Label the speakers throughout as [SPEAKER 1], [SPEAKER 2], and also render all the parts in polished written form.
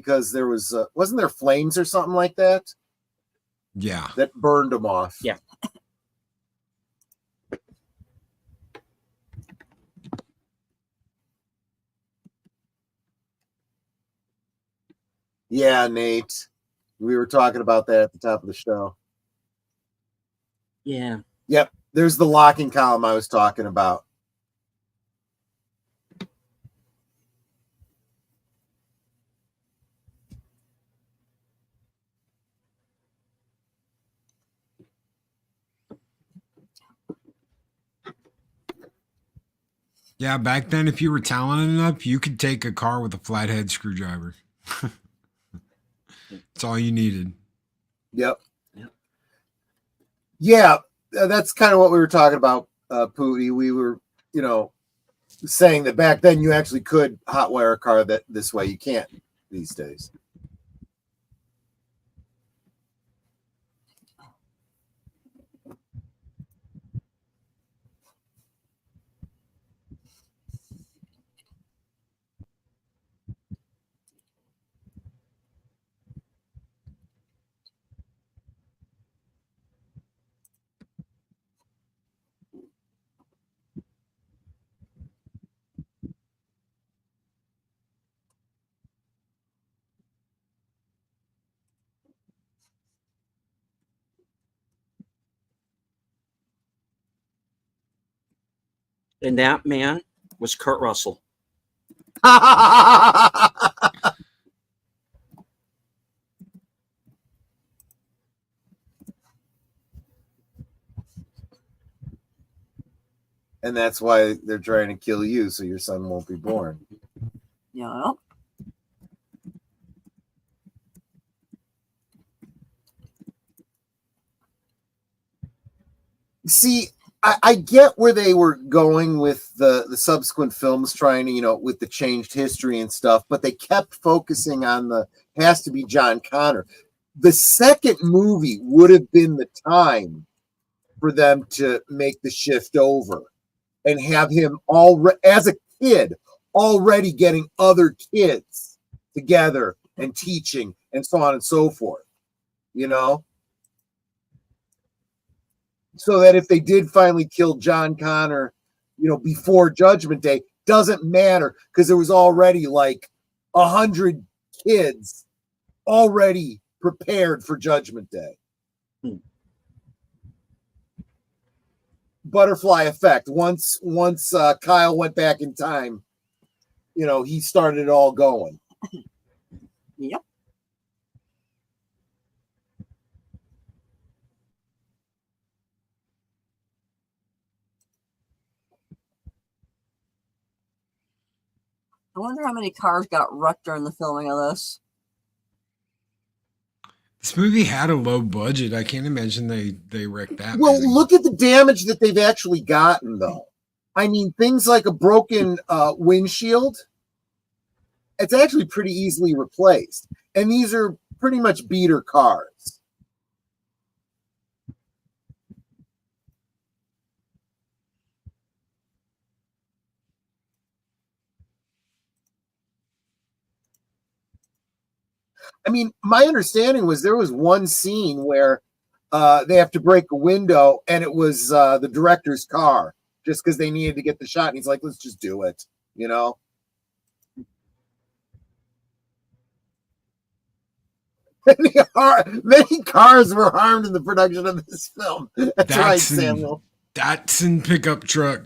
[SPEAKER 1] because there was wasn't there flames or something like that?
[SPEAKER 2] Yeah,
[SPEAKER 1] that burned them off.
[SPEAKER 3] Yeah.
[SPEAKER 1] Yeah, Nate. We were talking about that at the top of the show.
[SPEAKER 3] Yeah.
[SPEAKER 1] Yep. There's the locking column I was talking about.
[SPEAKER 2] Yeah, back then, if you were talented enough, you could take a car with a flathead screwdriver. That's all you needed.
[SPEAKER 1] Yep. Yeah, that's kind of what we were talking about, Pootie. We were, saying that back then you actually could hotwire a car that this way. You can't these days.
[SPEAKER 3] And that man was Kurt Russell.
[SPEAKER 1] And that's why they're trying to kill you so your son won't be born.
[SPEAKER 4] Yeah.
[SPEAKER 1] See, I get where they were going with the subsequent films, trying to, with the changed history and stuff, but they kept focusing on has to be John Connor. The second movie would have been the time for them to make the shift over and have him as a kid already getting other kids together and teaching and so on and so forth, so that if they did finally kill John Connor, before Judgment Day, doesn't matter because there was already like 100 kids already prepared for Judgment Day. Butterfly effect. Once Kyle went back in time, he started it all going.
[SPEAKER 4] Yep. I wonder how many cars got wrecked during the filming of this.
[SPEAKER 2] This movie had a low budget. I can't imagine they wrecked that.
[SPEAKER 1] Well,
[SPEAKER 2] movie.
[SPEAKER 1] Look at the damage that they've actually gotten, though. I mean, things like a broken windshield, it's actually pretty easily replaced. And these are pretty much beater cars. I mean, my understanding was there was one scene where they have to break a window, and it was the director's car, just because they needed to get the shot. And he's like, let's just do it, Many cars were harmed in the production of this film. That's right, Samuel.
[SPEAKER 2] Datsun pickup truck.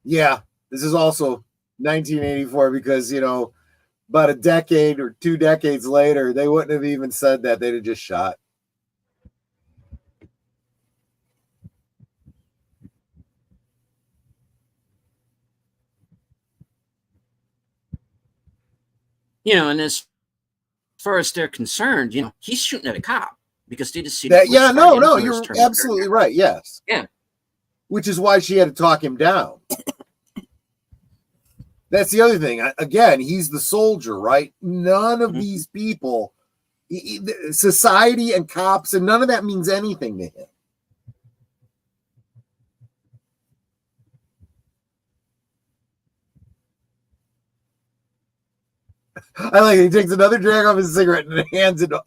[SPEAKER 1] Yeah, this is also 1984 because, about a decade or 2 decades later, they wouldn't have even said that. They'd have just shot.
[SPEAKER 3] And as far as they're concerned, he's shooting at a cop because they just see
[SPEAKER 1] that. Yeah, no, you're absolutely right. Yes.
[SPEAKER 3] Yeah.
[SPEAKER 1] Which is why she had to talk him down. That's the other thing. Again, he's the soldier, right? None of these people society and cops, and none of that means anything to him. I like it. He takes another drag off his cigarette and hands it off.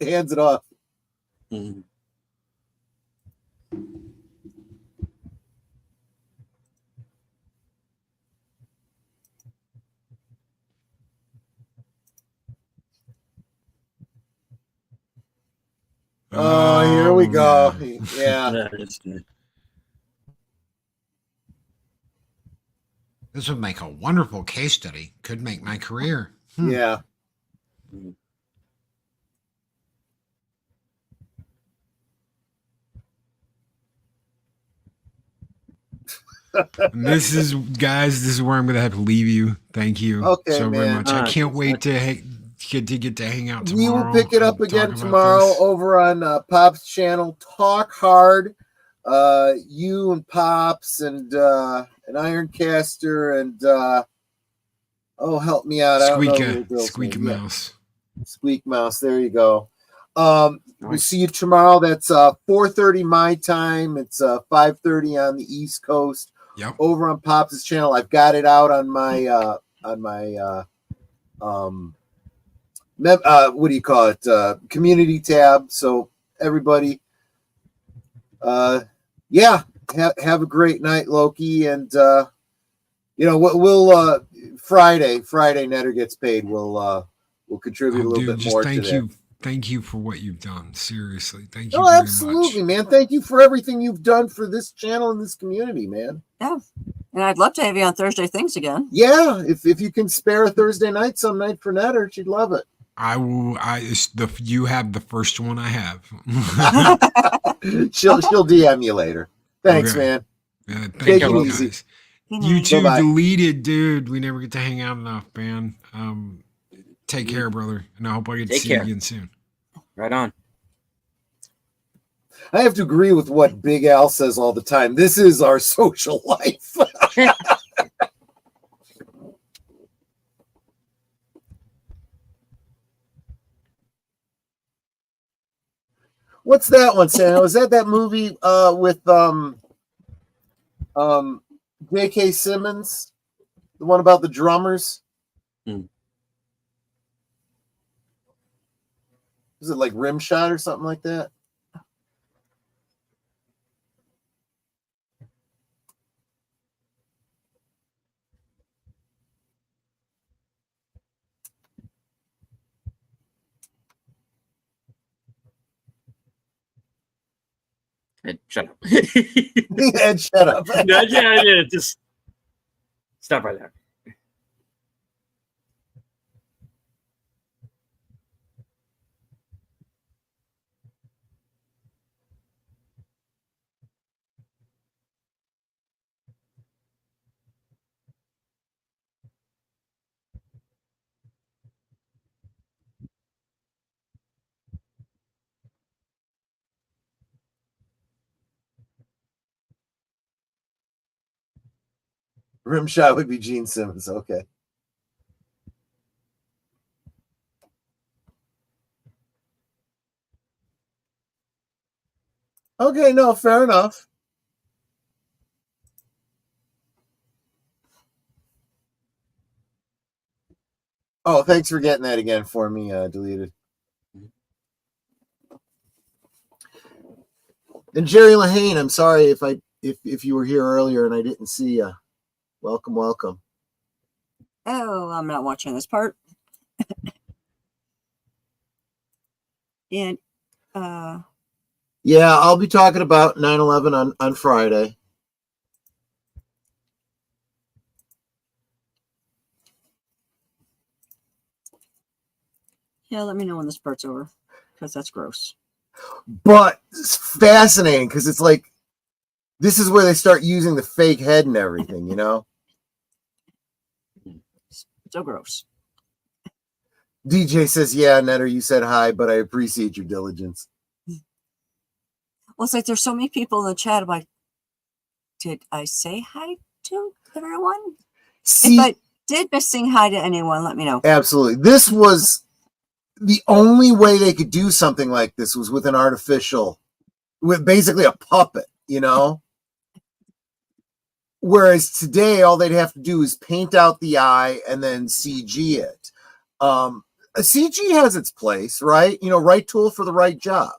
[SPEAKER 3] Mm-hmm.
[SPEAKER 1] Oh, here we go.
[SPEAKER 2] Man.
[SPEAKER 1] Yeah.
[SPEAKER 2] This would make a wonderful case study. Could make my career.
[SPEAKER 1] Yeah.
[SPEAKER 2] And this is, guys, this is where I'm going to have to leave you. Thank you so very much. I can't wait to get to hang out tomorrow.
[SPEAKER 1] We will pick it up again tomorrow over on Pop's channel. Talk Hard. You and Pops and Ironcaster and help me out.
[SPEAKER 2] Squeak Mouse.
[SPEAKER 1] Squeak Mouse. There you go. We'll see you tomorrow. That's 4:30 my time. It's 5:30 on the East Coast.
[SPEAKER 2] Yep.
[SPEAKER 1] Over on Pops' channel. I've got it out on my what do you call it? Community tab. So everybody, have a great night, Loki, and we'll Friday Netter gets paid. We'll contribute a little bit more.
[SPEAKER 2] Thank you for what you've done. Seriously, thank you.
[SPEAKER 1] Oh,
[SPEAKER 2] very
[SPEAKER 1] absolutely,
[SPEAKER 2] much.
[SPEAKER 1] man. Thank you for everything you've done for this channel and this community, man.
[SPEAKER 4] Yeah, and I'd love to have you on Thursday Things again.
[SPEAKER 1] Yeah, if you can spare a Thursday night some night for Netter, she'd love it.
[SPEAKER 2] I will. You have the first one I have.
[SPEAKER 1] she'll DM you later. Thanks, man.
[SPEAKER 2] Thank you,
[SPEAKER 1] easy.
[SPEAKER 2] guys. You two deleted, dude. We never get to hang out enough, man. Take care, brother, and I hope I get to see you again soon.
[SPEAKER 3] Right on.
[SPEAKER 1] I have to agree with what Big Al says all the time. This is our social life. What's that one, Sam? Was that movie with J.K. Simmons? The one about the drummers? Was it like Rim Shot or something like that?
[SPEAKER 3] Ed, shut up.
[SPEAKER 1] Ed, shut up.
[SPEAKER 3] Yeah, just stop right there.
[SPEAKER 1] Rim Shot would be Gene Simmons. Okay. Okay, no, fair enough. Oh, thanks for getting that again for me, deleted. And Jerry Lahane, I'm sorry if you were here earlier and I didn't see you. Welcome.
[SPEAKER 4] Oh, I'm not watching this part. And
[SPEAKER 1] yeah, I'll be talking about 9/11 on Friday.
[SPEAKER 4] Yeah, let me know when this part's over, because that's gross.
[SPEAKER 1] But it's fascinating because it's like this is where they start using the fake head and everything, you know?
[SPEAKER 4] So gross.
[SPEAKER 1] DJ says, yeah, Netter, you said hi, but I appreciate your diligence.
[SPEAKER 4] Well, it's like there's so many people in the chat. I'm like, did I say hi to everyone?
[SPEAKER 1] See,
[SPEAKER 4] if I did miss saying hi to anyone, let me know.
[SPEAKER 1] Absolutely. This was the only way they could do something like this was with an artificial, with basically a puppet, you know? Whereas today, all they'd have to do is paint out the eye and then CG it. CG has its place, right? You know, right tool for the right job.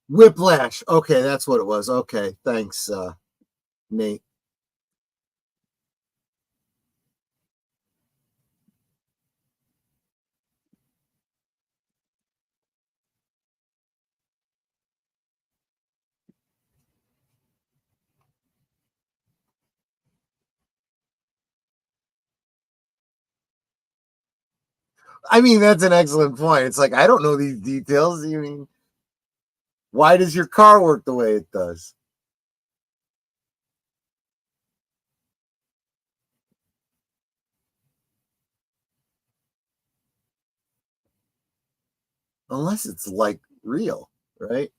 [SPEAKER 1] Whiplash. Okay, that's what it was. Okay, thanks, Nate. I mean, that's an excellent point. It's like, I don't know these details. You mean, why does your car work the way it does? Unless it's like real, right?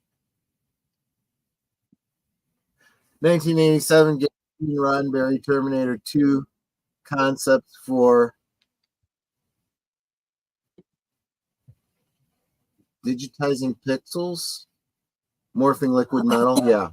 [SPEAKER 1] 1987, Gene Roddenberry, Terminator 2 concepts for digitizing pixels, morphing liquid metal. Yeah.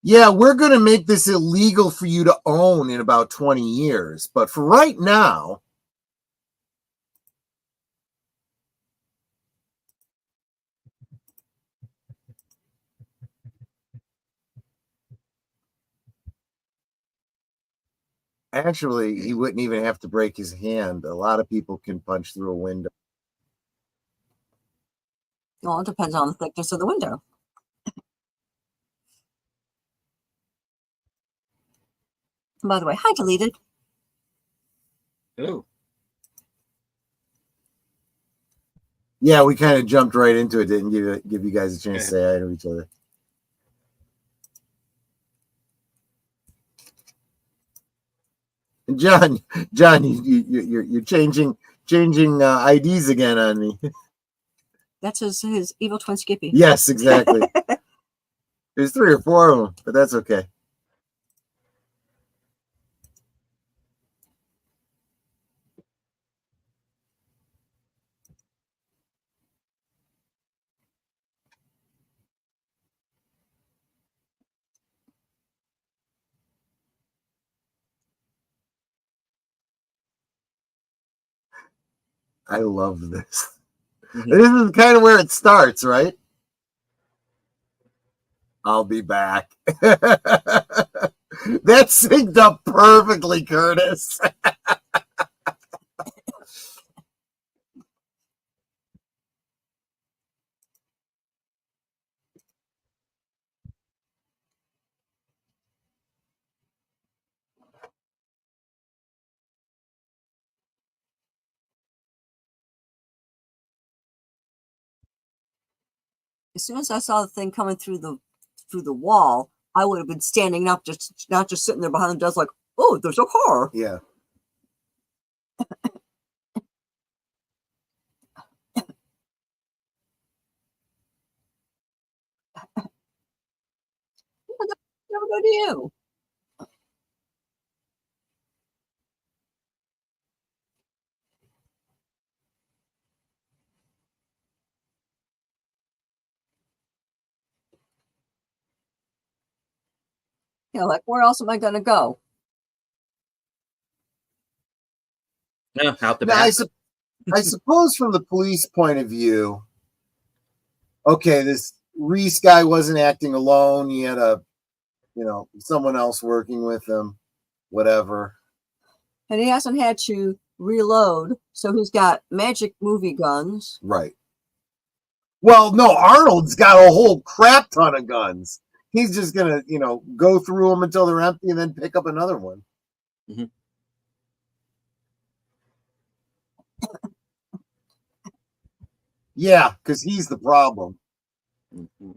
[SPEAKER 1] Yeah, we're going to make this illegal for you to own in about 20 years. But for right now, actually, he wouldn't even have to break his hand. A lot of people can punch through a window.
[SPEAKER 4] Well, it depends on the thickness of the window. And by the way, hi, deleted.
[SPEAKER 3] Oh.
[SPEAKER 1] Yeah, we kind of jumped right into it. Didn't give you guys a chance to say hi to each other. And John, you're changing IDs again on me.
[SPEAKER 4] That's his evil twin Skippy.
[SPEAKER 1] Yes, exactly. There's 3 or 4 of them, but that's okay. I love this. Mm-hmm. This is kind of where it starts, right? I'll be back. That synced up perfectly, Curtis.
[SPEAKER 4] As soon as I saw the thing coming through the wall, I would have been standing up, just not just sitting there behind the desk like, oh, there's a car.
[SPEAKER 1] Yeah.
[SPEAKER 4] Never go to you. like, where else am I going to go?
[SPEAKER 3] Out the
[SPEAKER 1] now,
[SPEAKER 3] back.
[SPEAKER 1] I suppose from the police point of view, okay, this Reese guy wasn't acting alone. He had someone else working with him, whatever.
[SPEAKER 4] And he hasn't had to reload, so he's got magic movie guns.
[SPEAKER 1] Right. Well, no, Arnold's got a whole crap ton of guns. He's just gonna, go through them until they're empty and then pick up another one.
[SPEAKER 3] Mm-hmm.
[SPEAKER 1] Yeah, because he's the problem.
[SPEAKER 3] Mm-hmm.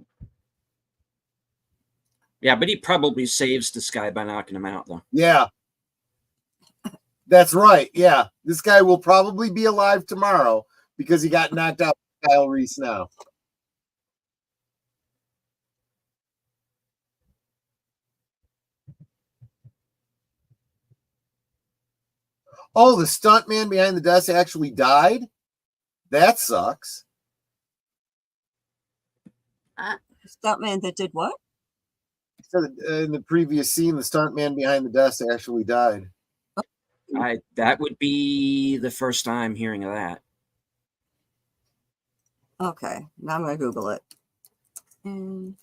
[SPEAKER 3] Yeah, but he probably saves this guy by knocking him out, though.
[SPEAKER 1] Yeah. That's right. Yeah. This guy will probably be alive tomorrow because he got knocked out by Kyle Reese now. Oh, the stuntman behind the desk actually died? That sucks.
[SPEAKER 4] Stuntman that did what?
[SPEAKER 1] So in the previous scene, the stuntman behind the desk actually died.
[SPEAKER 3] That would be the first time hearing of that.
[SPEAKER 4] Okay, now I'm going to Google it.
[SPEAKER 1] And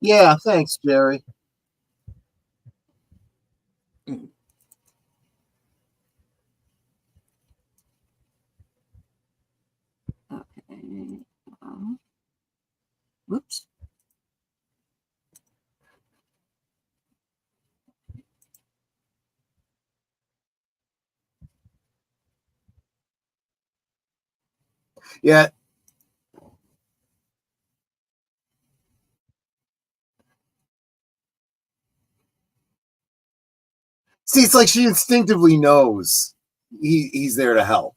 [SPEAKER 1] yeah, thanks, Jerry.
[SPEAKER 4] Okay. Whoops.
[SPEAKER 1] Yeah. See, it's like she instinctively knows he's there to help.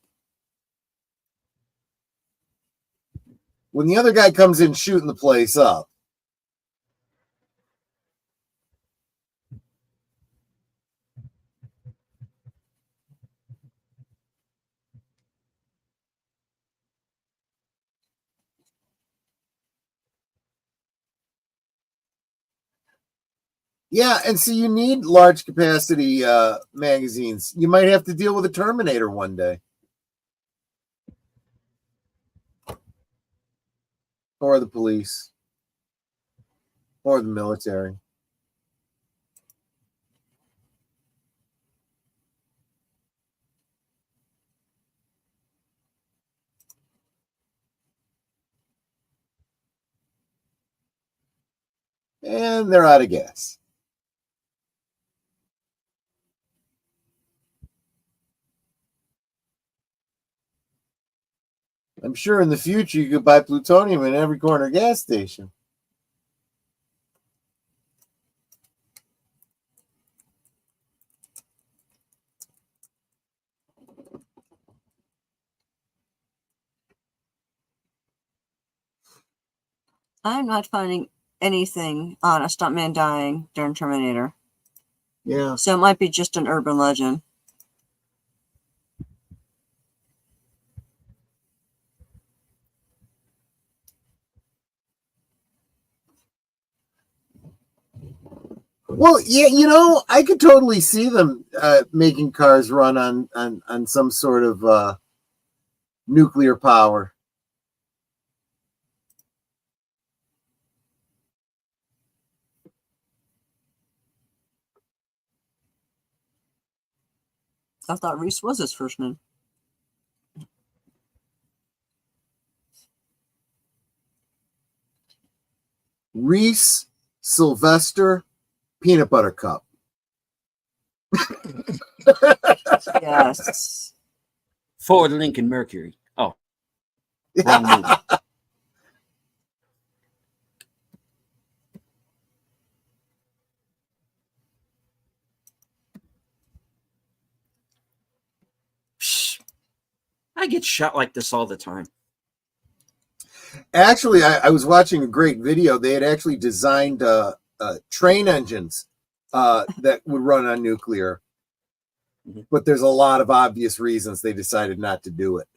[SPEAKER 1] When the other guy comes in shooting the place up. Yeah, and so you need large capacity magazines. You might have to deal with a Terminator one day. Or the police. Or the military. And they're out of gas. I'm sure in the future you could buy plutonium in every corner gas station.
[SPEAKER 4] I'm not finding anything on a stuntman dying during Terminator.
[SPEAKER 1] Yeah.
[SPEAKER 4] So it might be just an urban legend.
[SPEAKER 1] Well, yeah, I could totally see them making cars run on some sort of nuclear power.
[SPEAKER 4] I thought Reese was his first name.
[SPEAKER 1] Reese Sylvester Peanut Butter Cup.
[SPEAKER 4] Yes.
[SPEAKER 3] Ford Lincoln Mercury. Oh, wrong movie. I get shot like this all the time.
[SPEAKER 1] Actually, I was watching a great video. They had actually designed train engines that would run on nuclear. But there's a lot of obvious reasons they decided not to do it.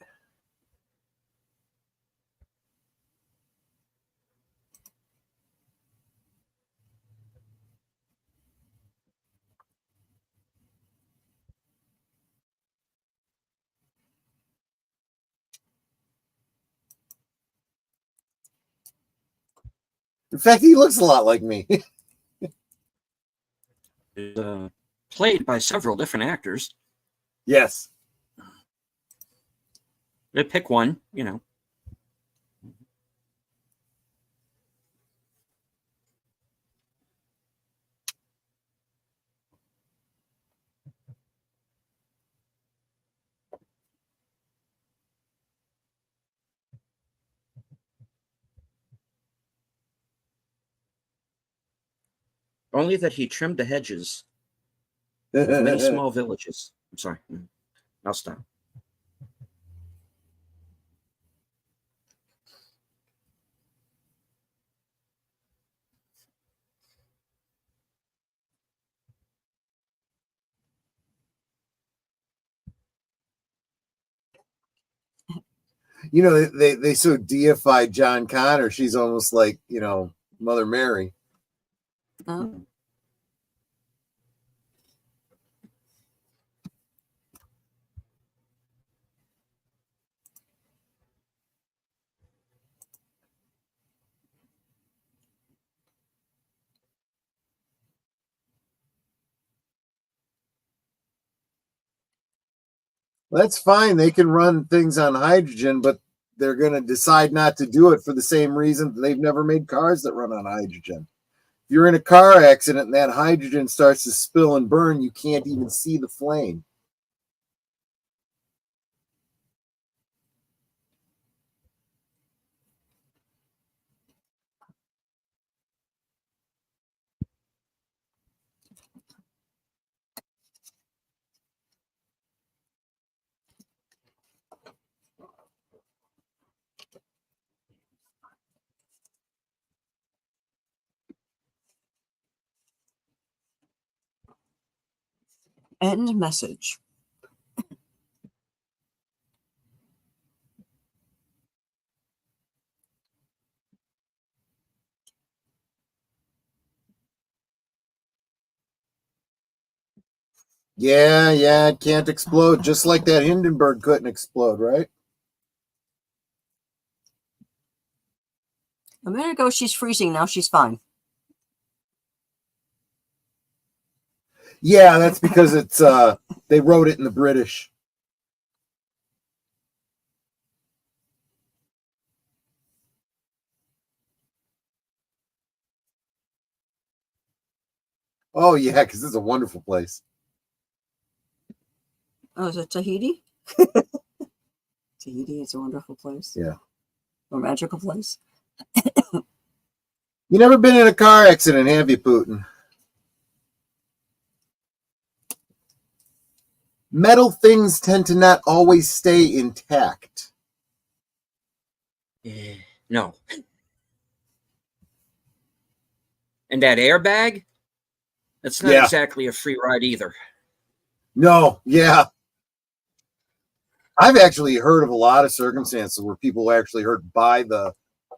[SPEAKER 1] In fact, he looks a lot like me.
[SPEAKER 3] Played by several different actors.
[SPEAKER 1] Yes.
[SPEAKER 3] They pick one, you know. Only that he trimmed the hedges of many small villages. I'm sorry. I'll stop.
[SPEAKER 1] You know, they so deified John Connor. She's almost like, you know, Mother Mary.
[SPEAKER 4] Oh.
[SPEAKER 1] That's fine. They can run things on hydrogen, but they're going to decide not to do it for the same reason they've never made cars that run on hydrogen. If you're in a car accident and that hydrogen starts to spill and burn, you can't even see the flame.
[SPEAKER 4] End message.
[SPEAKER 1] Yeah, it can't explode, just like that Hindenburg couldn't explode, right?
[SPEAKER 4] A minute ago, she's freezing. Now she's fine.
[SPEAKER 1] Yeah, that's because it's they wrote it in the British. Oh yeah, because it's a wonderful place.
[SPEAKER 4] Oh, is it Tahiti? Tahiti is a wonderful place.
[SPEAKER 1] Yeah.
[SPEAKER 4] A magical place.
[SPEAKER 1] You never been in a car accident, have you, Putin? Metal things tend to not always stay intact.
[SPEAKER 3] No. And that airbag? That's not exactly a free ride either.
[SPEAKER 1] No, yeah. I've actually heard of a lot of circumstances where people were actually hurt by the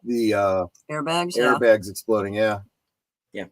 [SPEAKER 1] airbags exploding. Yeah.
[SPEAKER 3] Yeah.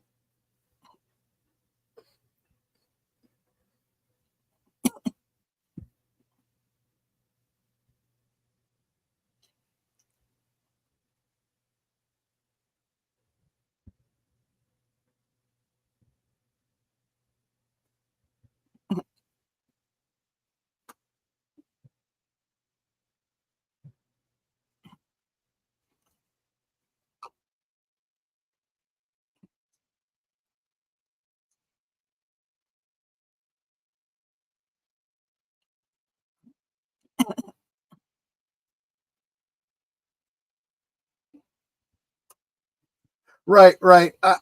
[SPEAKER 1] Right.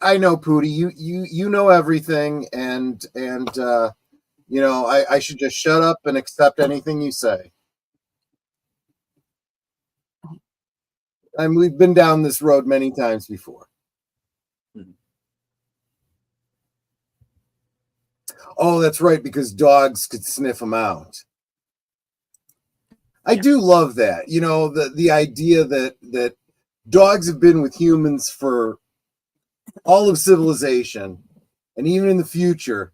[SPEAKER 1] I know, Pootie. You know everything, and you know, I should just shut up and accept anything you say. I mean, we've been down this road many times before. Oh, that's right, because dogs could sniff them out. I do love that. You know, the idea that dogs have been with humans for all of civilization, and even in the future,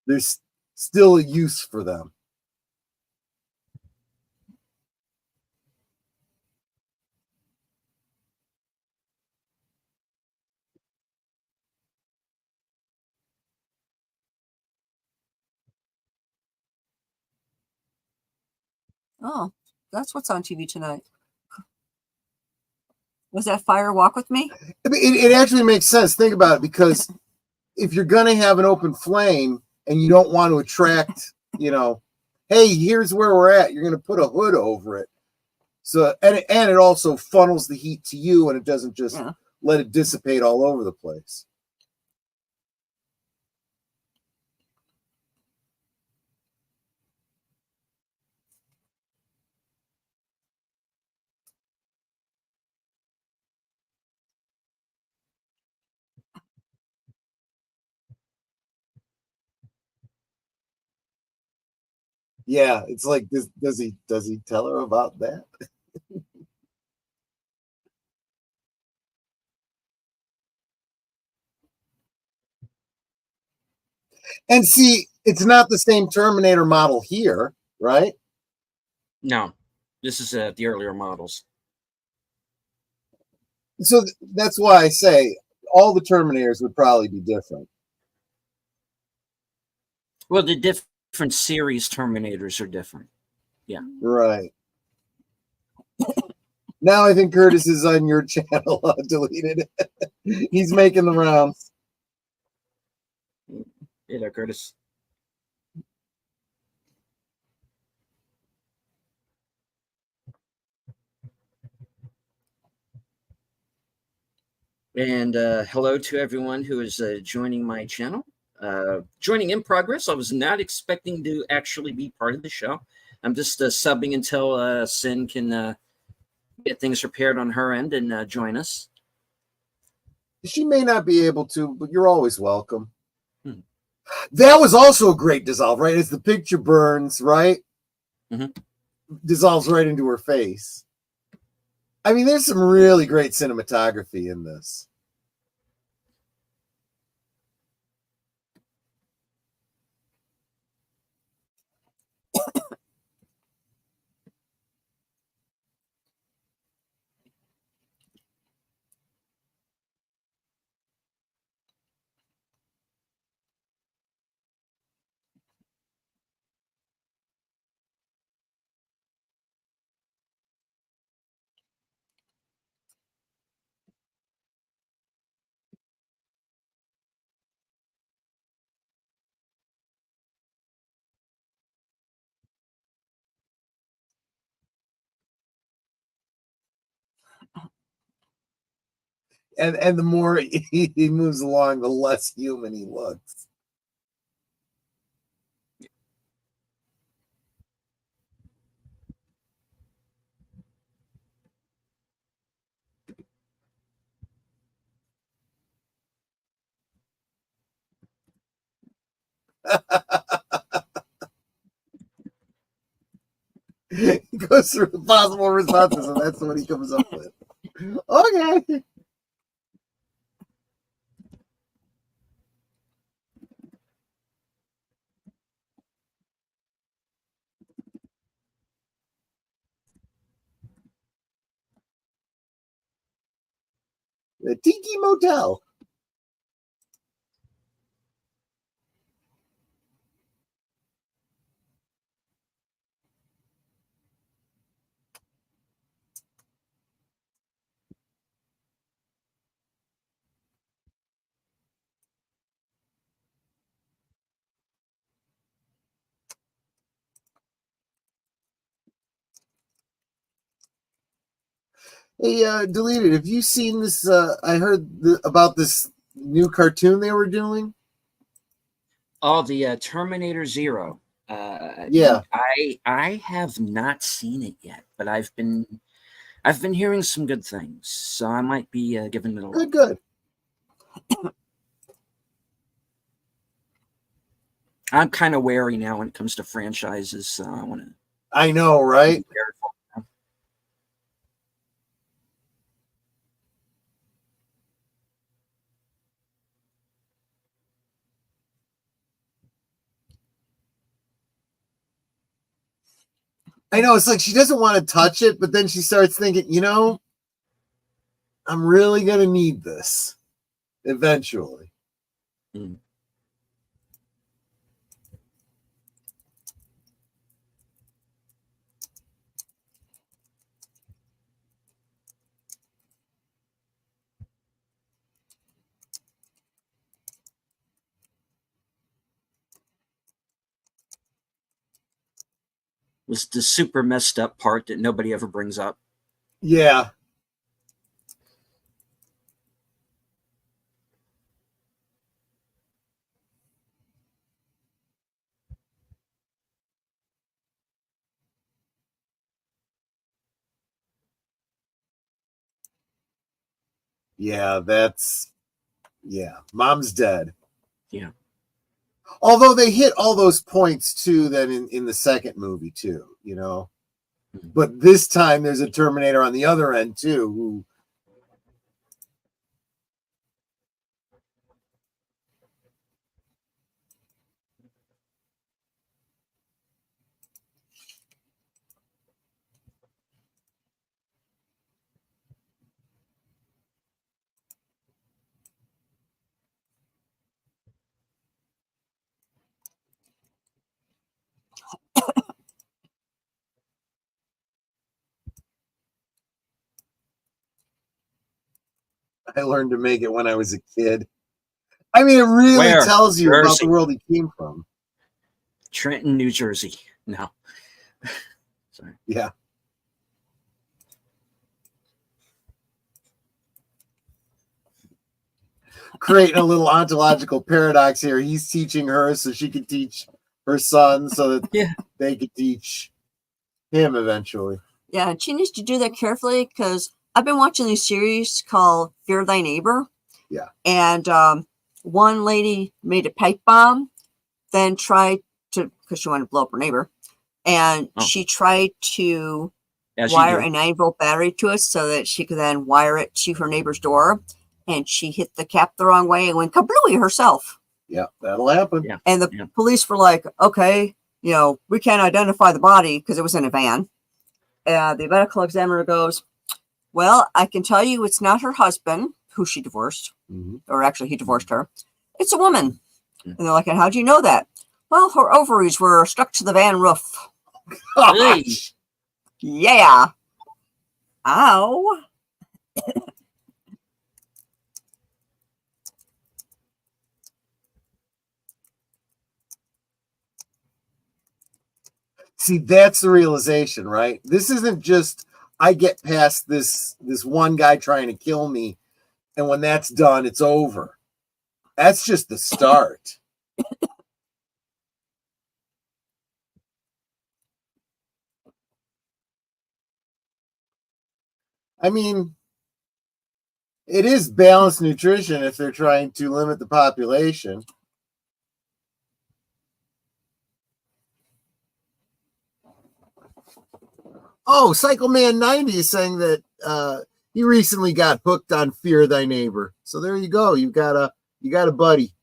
[SPEAKER 1] there's still a use for them.
[SPEAKER 4] Oh, that's what's on TV tonight. Was that Fire Walk With Me?
[SPEAKER 1] It actually makes sense. Think about it, because if you're going to have an open flame and you don't want to attract, you know, hey, here's where we're at, you're going to put a hood over it. So, and it also funnels the heat to you, and it doesn't just let it dissipate all over the place. Yeah, it's like, does he tell her about that? And see, it's not the same Terminator model here, right?
[SPEAKER 3] No, this is the earlier models.
[SPEAKER 1] So that's why I say all the Terminators would probably be different.
[SPEAKER 3] Well, the different series Terminators are different. Yeah.
[SPEAKER 1] Right. Now I think Curtis is on your channel. Deleted it. He's making the rounds.
[SPEAKER 3] Hey there, Curtis. And hello to everyone who is joining my channel. Joining in progress. I was not expecting to actually be part of the show. I'm just subbing until Sin can get things prepared on her end and join us.
[SPEAKER 1] She may not be able to, but you're always welcome. That was also a great dissolve, right? As the picture burns, right? Dissolves right into her face. I mean, there's some really great cinematography in this. And the more he moves along, the less human he looks. He goes through the possible responses, and that's what he comes up with. Okay. The Tiki Motel. Hey, Deleted, have you seen this? I heard about this new cartoon they were doing.
[SPEAKER 3] Oh, the Terminator Zero.
[SPEAKER 1] Yeah.
[SPEAKER 3] I have not seen it yet, but I've been I've been hearing some good things, so I might be giving it a look.
[SPEAKER 1] Good.
[SPEAKER 3] I'm kind of wary now when it comes to franchises, so I want to.
[SPEAKER 1] I know, right?
[SPEAKER 3] Be careful.
[SPEAKER 1] I know, it's like she doesn't want to touch it, but then she starts thinking, I'm really going to need this eventually.
[SPEAKER 3] Mm. Was the super messed up part that nobody ever brings up.
[SPEAKER 1] Yeah. Yeah, Mom's dead.
[SPEAKER 3] Yeah.
[SPEAKER 1] Although they hit all those points too, then in the second movie too, But this time there's a Terminator on the other end too, who I learned to make it when I was a kid. I mean, it really tells you about the world he came from.
[SPEAKER 3] Trenton, New Jersey. No. Sorry.
[SPEAKER 1] Yeah. Creating a little ontological paradox here. He's teaching her so she could teach her son so that they could teach him eventually.
[SPEAKER 4] Yeah, she needs to do that carefully because I've been watching these series called Fear Thy Neighbor.
[SPEAKER 1] Yeah.
[SPEAKER 4] And one lady made a pipe bomb, then tried to, because she wanted to blow up her neighbor, and she tried to wire a 9-volt battery to it so that she could then wire it to her neighbor's door. And she hit the cap the wrong way and went kablooey herself.
[SPEAKER 1] Yeah, that'll happen.
[SPEAKER 3] Yeah.
[SPEAKER 4] And the police were like, okay, we can't identify the body because it was in a van. The medical examiner goes, well, I can tell you it's not her husband, who she divorced, or actually he divorced her. It's a woman. And they're like, and how do you know that? Well, her ovaries were stuck to the van roof.
[SPEAKER 1] Gosh.
[SPEAKER 4] Yeah. Ow.
[SPEAKER 1] See, that's the realization, right? This isn't just I get past this one guy trying to kill me, and when that's done, it's over. That's just the start. I mean, it is balanced nutrition if they're trying to limit the population. Oh, CycleMan90 is saying that he recently got hooked on Fear Thy Neighbor. So there you go. You got a buddy.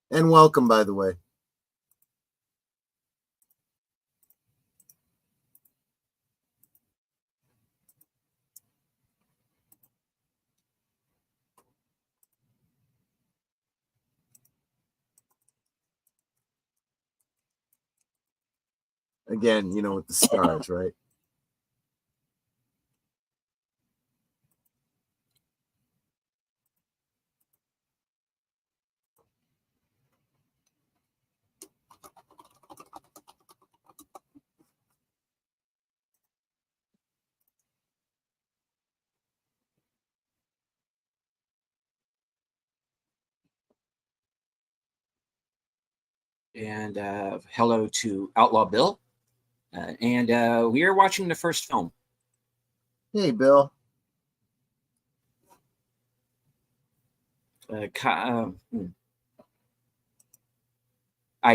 [SPEAKER 1] And welcome, by the way. Again, with the stars, right?
[SPEAKER 3] And hello to Outlaw Bill. And we are watching the first film.
[SPEAKER 1] Hey, Bill.
[SPEAKER 3] I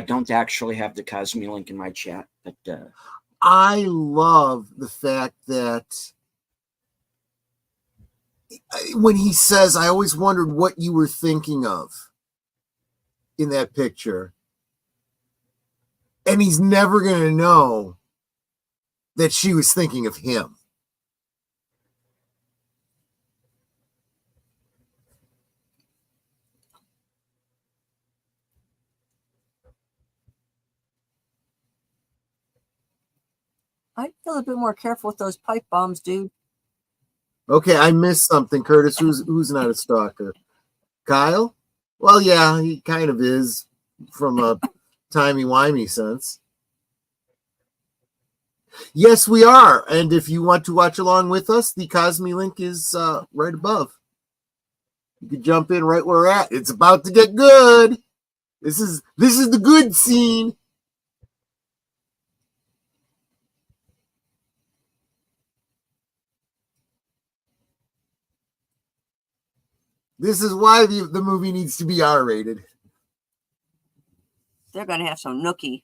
[SPEAKER 3] don't actually have the Cosme link in my chat, but
[SPEAKER 1] I love the fact that when he says, I always wondered what you were thinking of in that picture. And he's never going to know that she was thinking of him.
[SPEAKER 4] I'd feel a bit more careful with those pipe bombs, dude.
[SPEAKER 1] Okay, I missed something, Curtis. Who's not a stalker? Kyle? Well, yeah, he kind of is from a timey-wimey sense. Yes, we are. And if you want to watch along with us, the Cosme link is right above. You can jump in right where we're at. It's about to get good. This is the good scene. This is why the movie needs to be R-rated.
[SPEAKER 4] They're going to have some nookie.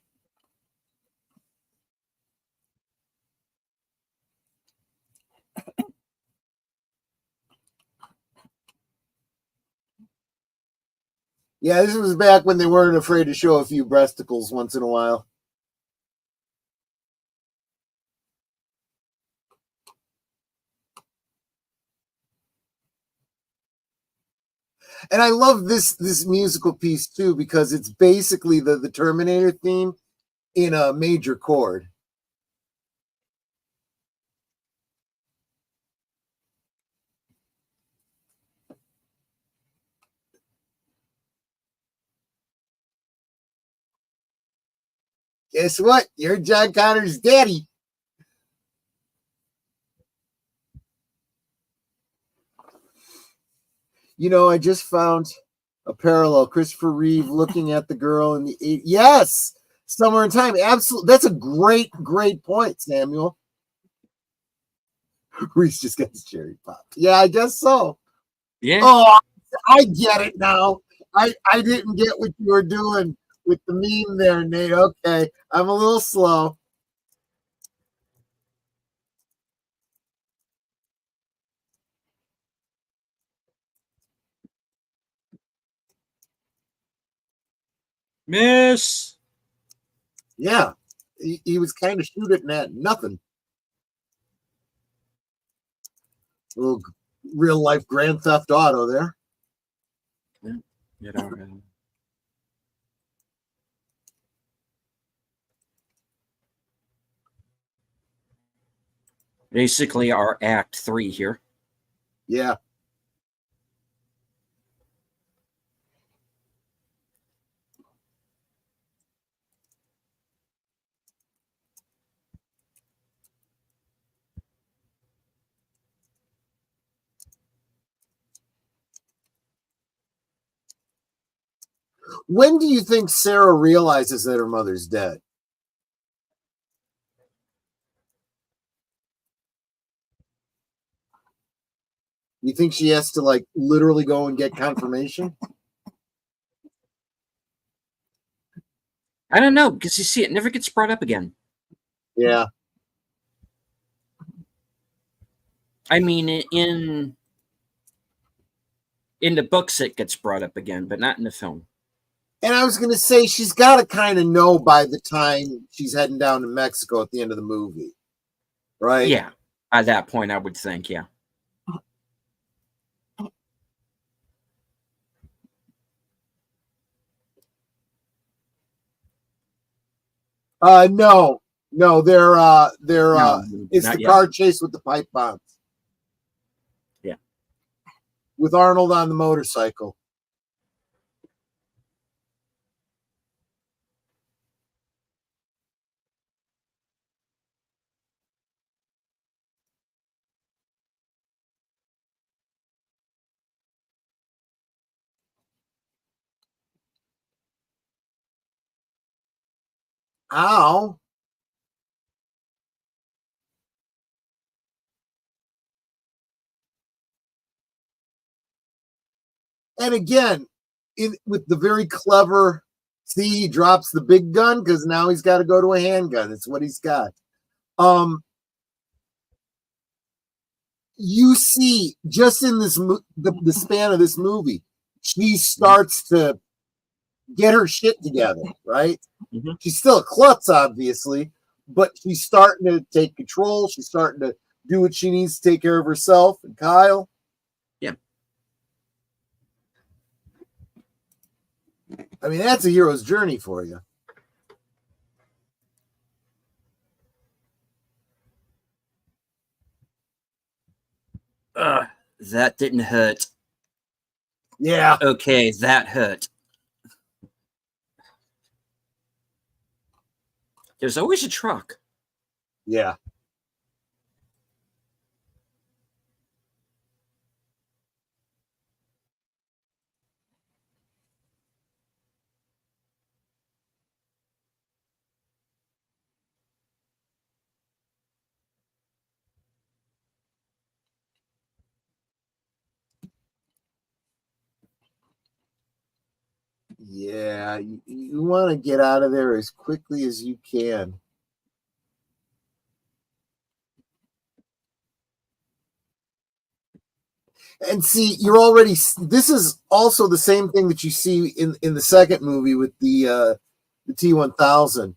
[SPEAKER 1] Yeah, this was back when they weren't afraid to show a few breasticles once in a while. And I love this musical piece too, because it's basically the Terminator theme in a major chord. Guess what? You're John Connor's daddy. You know, I just found a parallel. Christopher Reeve looking at the girl in the 80s. Yes, Somewhere in Time. Absolutely. That's a great point, Samuel. Reese just got his cherry pop. Yeah, I guess so.
[SPEAKER 3] Yeah.
[SPEAKER 1] Oh, I get it now. I didn't get what you were doing with the meme there, Nate. Okay, I'm a little slow.
[SPEAKER 3] Miss.
[SPEAKER 1] Yeah, he was kind of shooting at nothing. Little real life Grand Theft Auto there.
[SPEAKER 3] Yeah. Basically, our Act 3 here.
[SPEAKER 1] Yeah. When do you think Sarah realizes that her mother's dead? You think she has to like literally go and get confirmation?
[SPEAKER 3] I don't know, because you see, it never gets brought up again.
[SPEAKER 1] Yeah.
[SPEAKER 3] I mean, in the books, it gets brought up again, but not in the film.
[SPEAKER 1] And I was going to say, she's got to kind of know by the time she's heading down to Mexico at the end of the movie, right?
[SPEAKER 3] Yeah, at that point, I would think, yeah.
[SPEAKER 1] No, it's the
[SPEAKER 3] yet.
[SPEAKER 1] car chase with the pipe bombs.
[SPEAKER 3] Yeah.
[SPEAKER 1] With Arnold on the motorcycle. Ow. And again, with the very clever, see, he drops the big gun because now he's got to go to a handgun. It's what he's got. You see, just in this the span of this movie, she starts to get her shit together, right?
[SPEAKER 3] Mm-hmm.
[SPEAKER 1] She's still a klutz, obviously, but she's starting to take control. She's starting to do what she needs to take care of herself and Kyle.
[SPEAKER 3] Yeah.
[SPEAKER 1] I mean, that's a hero's journey for you.
[SPEAKER 3] That didn't hurt.
[SPEAKER 1] Yeah.
[SPEAKER 3] Okay, that hurt. There's always a truck.
[SPEAKER 1] Yeah. Yeah, you want to get out of there as quickly as you can. And see, you're already. This is also the same thing that you see in the second movie with the T-1000.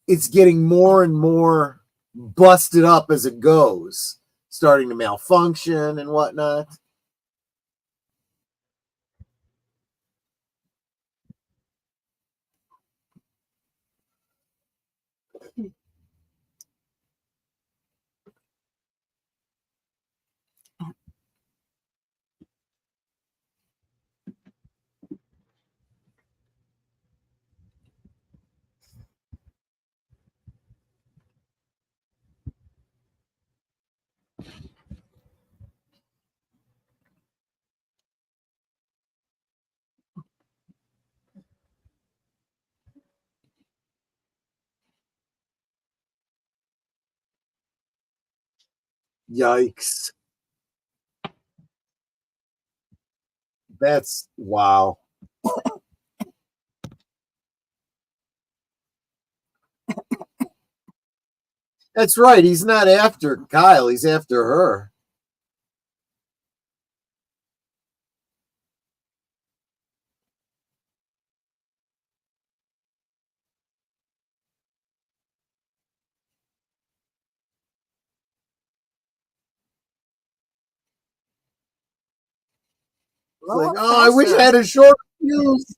[SPEAKER 1] It's getting more and more busted up as it goes, starting to malfunction and whatnot. Yikes. That's wow. That's right. He's not after Kyle. He's after her. Like, oh, I wish I had a short fuse.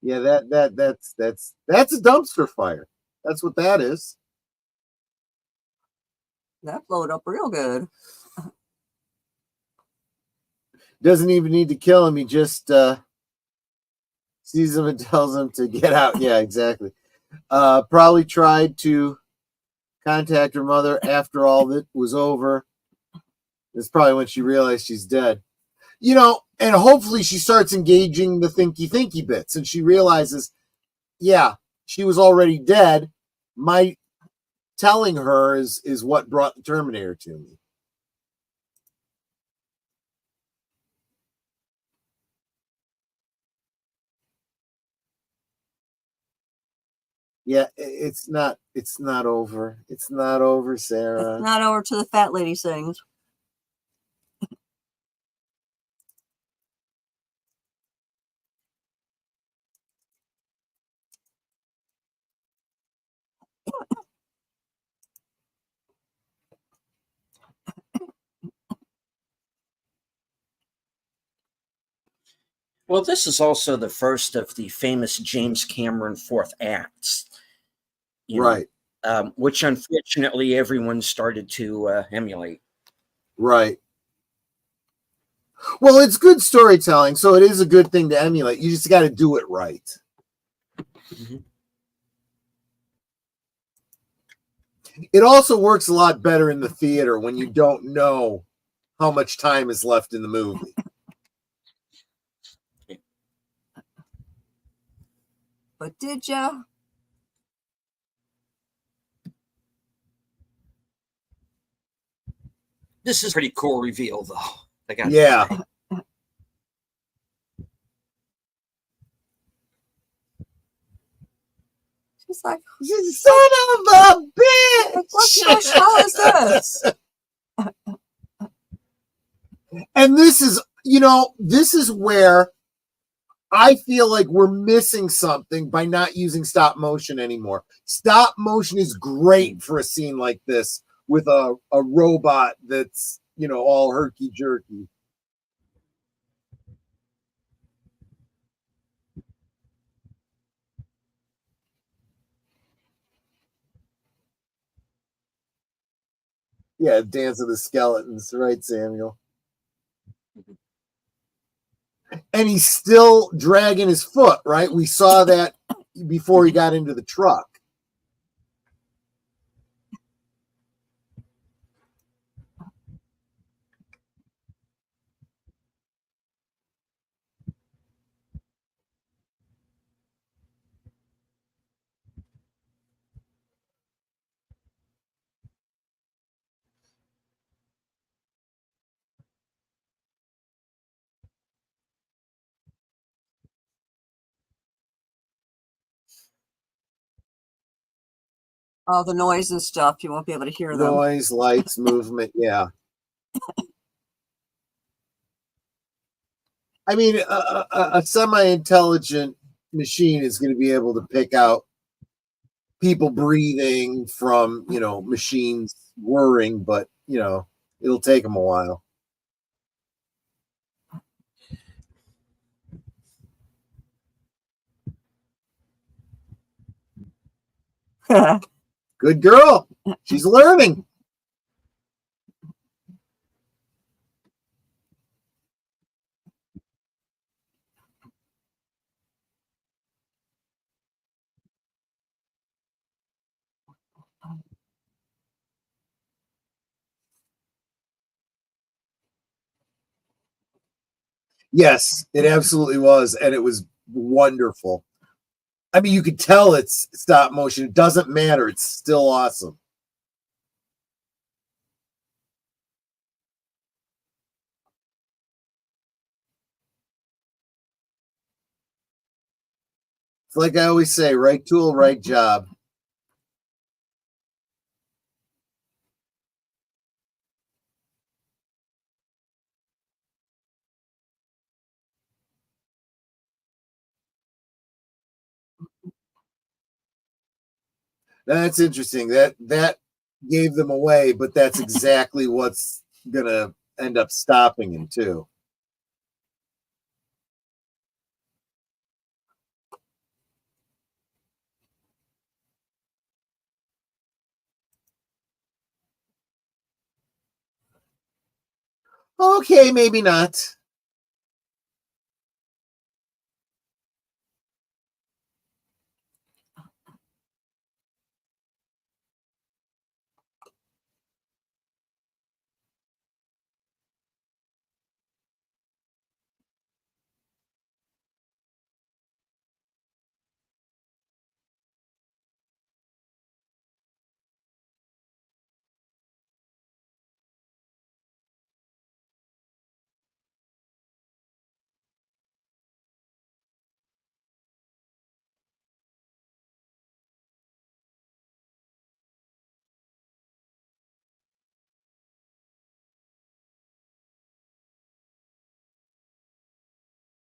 [SPEAKER 1] Yeah, that's a dumpster fire. That's what that is.
[SPEAKER 4] That blowed up real good.
[SPEAKER 1] Doesn't even need to kill him. He just sees him and tells him to get out. Yeah, exactly. Probably tried to contact her mother after all that was over. It's probably when she realized she's dead. You know, and hopefully she starts engaging the thinky bits and she realizes, yeah, she was already dead. My telling her is what brought the Terminator to me. Yeah, it's not over. It's not over, Sarah.
[SPEAKER 4] It's not over till the fat lady sings.
[SPEAKER 3] Well, this is also the first of the famous James Cameron fourth acts.
[SPEAKER 1] Right.
[SPEAKER 3] Which unfortunately everyone started to emulate.
[SPEAKER 1] Right. Well, it's good storytelling, so it is a good thing to emulate. You just got to do it right.
[SPEAKER 3] Mm-hmm.
[SPEAKER 1] It also works a lot better in the theater when you don't know how much time is left in the movie.
[SPEAKER 4] But did ya?
[SPEAKER 3] This is a pretty cool reveal, though. I got
[SPEAKER 1] yeah.
[SPEAKER 3] to say.
[SPEAKER 4] She's like,
[SPEAKER 1] son of a bitch!
[SPEAKER 4] Like, what the hell is this?
[SPEAKER 1] And this is, this is where I feel like we're missing something by not using stop motion anymore. Stop motion is great for a scene like this with a robot that's, all herky-jerky. Yeah, Dance of the Skeletons, right, Samuel? And he's still dragging his foot, right? We saw that before he got into the truck.
[SPEAKER 4] All the noise and stuff, you won't be able to hear them.
[SPEAKER 1] Noise, lights, movement, yeah. I mean, a semi-intelligent machine is going to be able to pick out people breathing from, machines whirring, but, it'll take them a while. Good girl. She's learning. Yes, it absolutely was. And it was wonderful. I mean, you could tell it's stop motion. It doesn't matter. It's still awesome. It's like I always say, right tool, right job. That's interesting. That gave them away, but that's exactly what's gonna end up stopping him too. Okay, maybe not.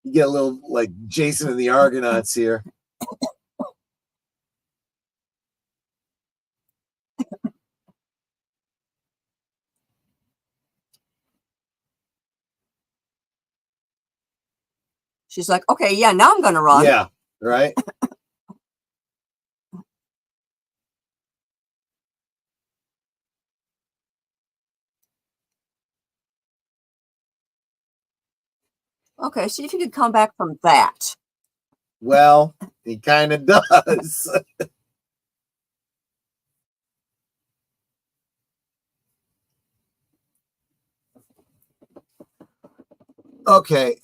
[SPEAKER 1] You get a little like Jason and the Argonauts here.
[SPEAKER 4] She's like, okay, yeah, now I'm gonna run.
[SPEAKER 1] Yeah, right.
[SPEAKER 4] Okay, see if you could come back from that.
[SPEAKER 1] Well, he kind of does. Okay.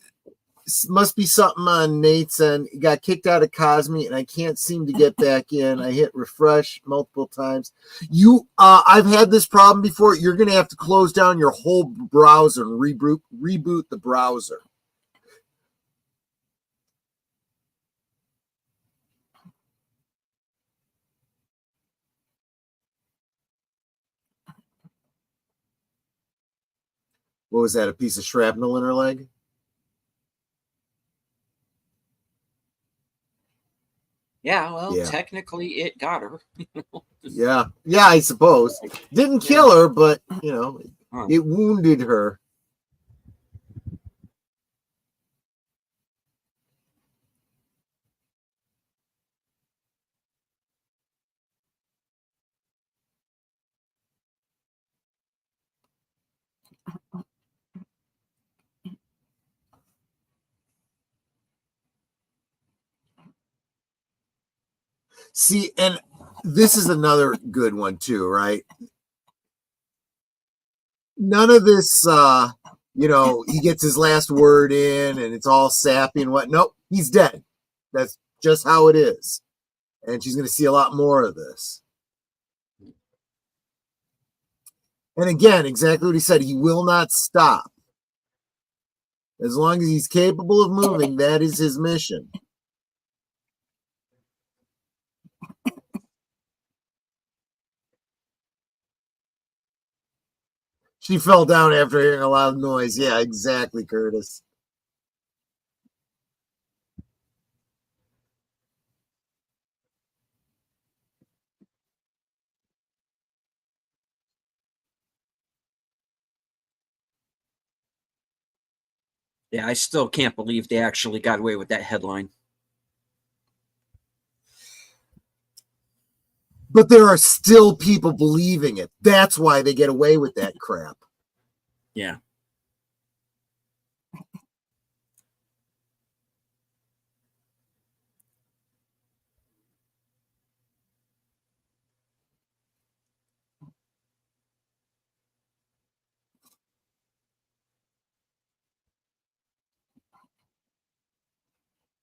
[SPEAKER 1] Must be something on Nate's end. He got kicked out of Cosme and I can't seem to get back in. I hit refresh multiple times. I've had this problem before. You're going to have to close down your whole browser and reboot the browser. What was that? A piece of shrapnel in her leg?
[SPEAKER 3] Yeah, well, technically it got her.
[SPEAKER 1] Yeah, I suppose. Didn't kill her, but, it wounded her. See, and this is another good one too, right? None of this, he gets his last word in and it's all sappy and what. Nope, he's dead. That's just how it is. And she's going to see a lot more of this. And again, exactly what he said. He will not stop. As long as he's capable of moving, that is his mission. She fell down after hearing a loud noise. Yeah, exactly, Curtis.
[SPEAKER 3] Yeah, I still can't believe they actually got away with that headline.
[SPEAKER 1] But there are still people believing it. That's why they get away with that crap.
[SPEAKER 3] Yeah.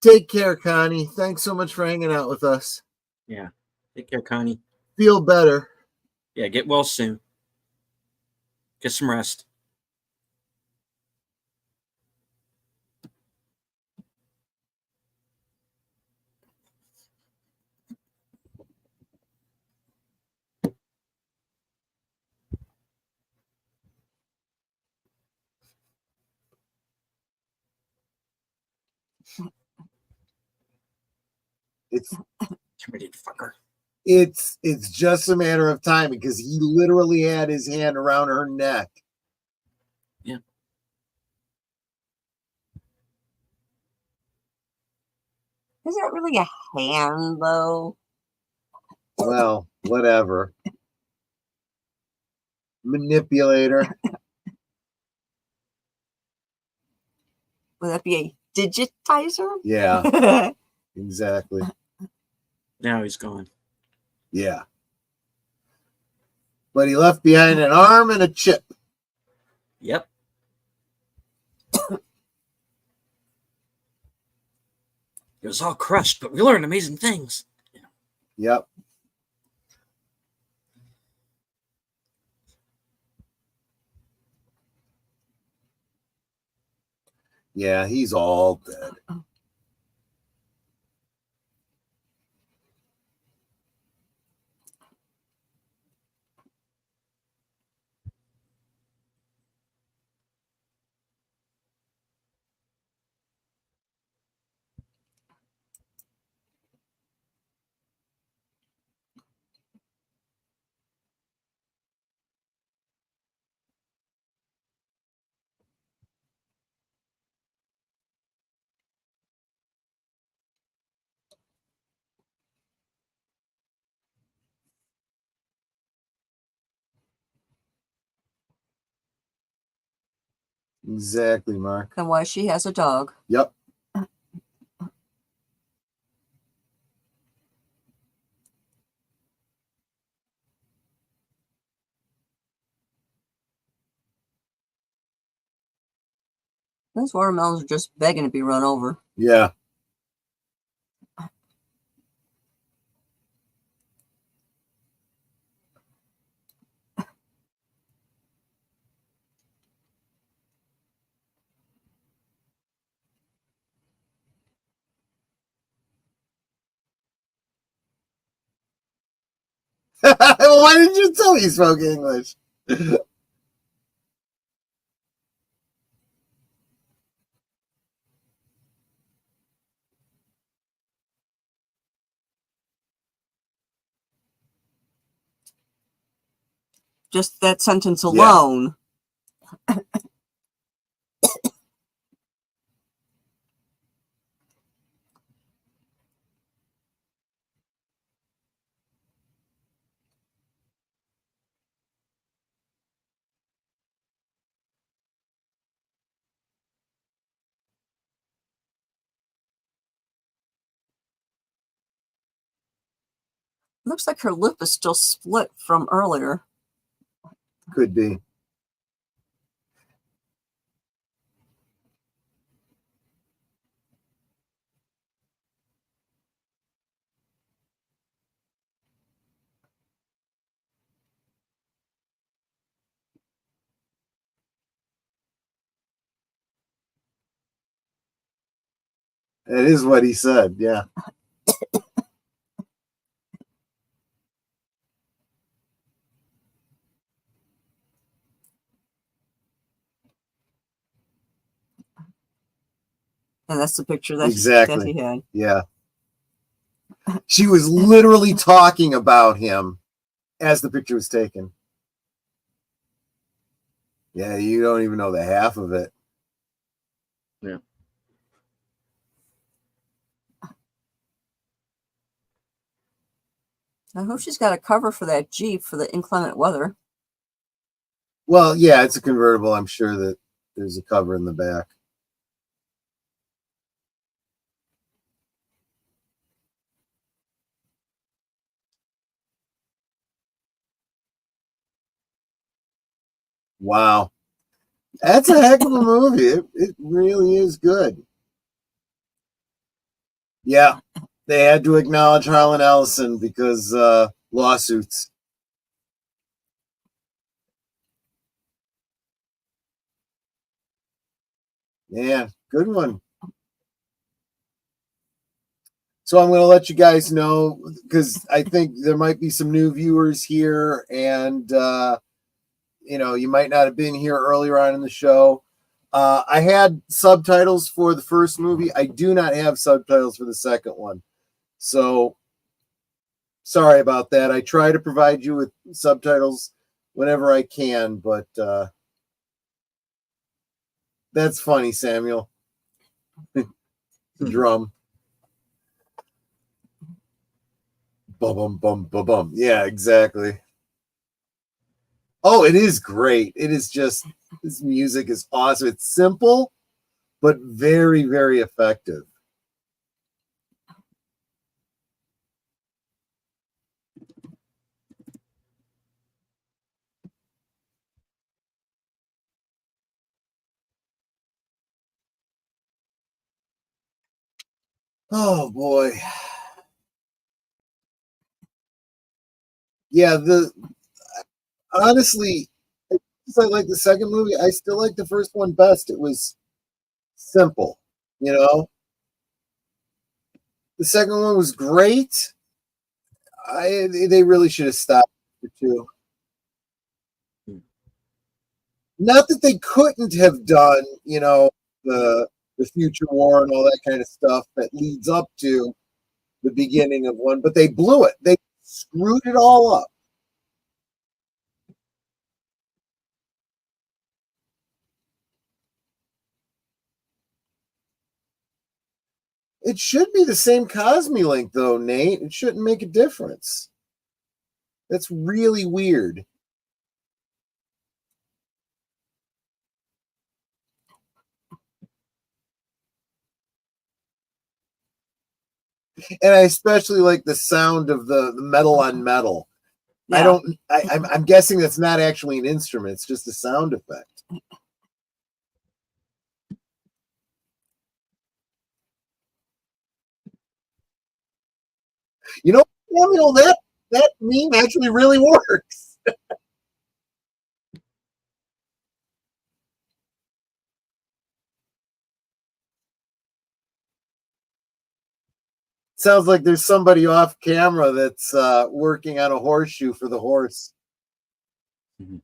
[SPEAKER 1] Take care, Connie. Thanks so much for hanging out with us.
[SPEAKER 3] Yeah. Take care, Connie.
[SPEAKER 1] Feel better.
[SPEAKER 3] Yeah, get well soon. Get some rest.
[SPEAKER 1] It's
[SPEAKER 3] Terminator fucker.
[SPEAKER 1] It's just a matter of time because he literally had his hand around her neck.
[SPEAKER 3] Yeah.
[SPEAKER 4] Is that really a hand, though?
[SPEAKER 1] Well, whatever. Manipulator.
[SPEAKER 4] Would that be a digitizer?
[SPEAKER 1] Yeah. Exactly.
[SPEAKER 3] Now he's gone.
[SPEAKER 1] Yeah. But he left behind an arm and a chip.
[SPEAKER 3] Yep. It was all crushed, but we learned amazing things.
[SPEAKER 1] Yep. Yeah, he's all dead. Exactly, Mark.
[SPEAKER 4] And why she has a dog.
[SPEAKER 1] Yep.
[SPEAKER 4] Those watermelons are just begging to be run over.
[SPEAKER 1] Yeah. Why didn't you tell me you spoke English?
[SPEAKER 4] Just that sentence alone. Yeah. Looks like her lip is still split from earlier.
[SPEAKER 1] Could be. That is what he said, yeah.
[SPEAKER 4] And that's the picture that,
[SPEAKER 1] exactly.
[SPEAKER 4] That he had.
[SPEAKER 1] Yeah. She was literally talking about him as the picture was taken. Yeah, you don't even know the half of it.
[SPEAKER 3] Yeah.
[SPEAKER 4] I hope she's got a cover for that Jeep for the inclement weather.
[SPEAKER 1] Well, yeah, it's a convertible. I'm sure that there's a cover in the back. Wow. That's a heck of a movie. It really is good. Yeah. They had to acknowledge Harlan Ellison because lawsuits. Yeah, good one. So I'm going to let you guys know because I think there might be some new viewers here, and you might not have been here earlier on in the show. I had subtitles for the first movie. I do not have subtitles for the second one. So sorry about that. I try to provide you with subtitles whenever I can, but that's funny, Samuel. Drum. Bum, bum, bum, bum. Yeah, exactly. Oh, it is great. It is just, this music is awesome. It's simple, but very, very effective. Oh boy. Yeah, honestly, I like the second movie. I still like the first one best. It was simple, The second one was great. They really should have stopped for two. Not that they couldn't have done, the future war and all that kind of stuff that leads up to the beginning of one, but they blew it. They screwed it all up. It should be the same Cosmolink, though, Nate. It shouldn't make a difference. That's really weird. And I especially like the sound of the metal on metal.
[SPEAKER 4] Yeah.
[SPEAKER 1] I'm guessing that's not actually an instrument. It's just a sound effect. You know, Samuel, that meme actually really works. Sounds like there's somebody off camera that's working on a horseshoe for the horse.
[SPEAKER 3] Mm-hmm.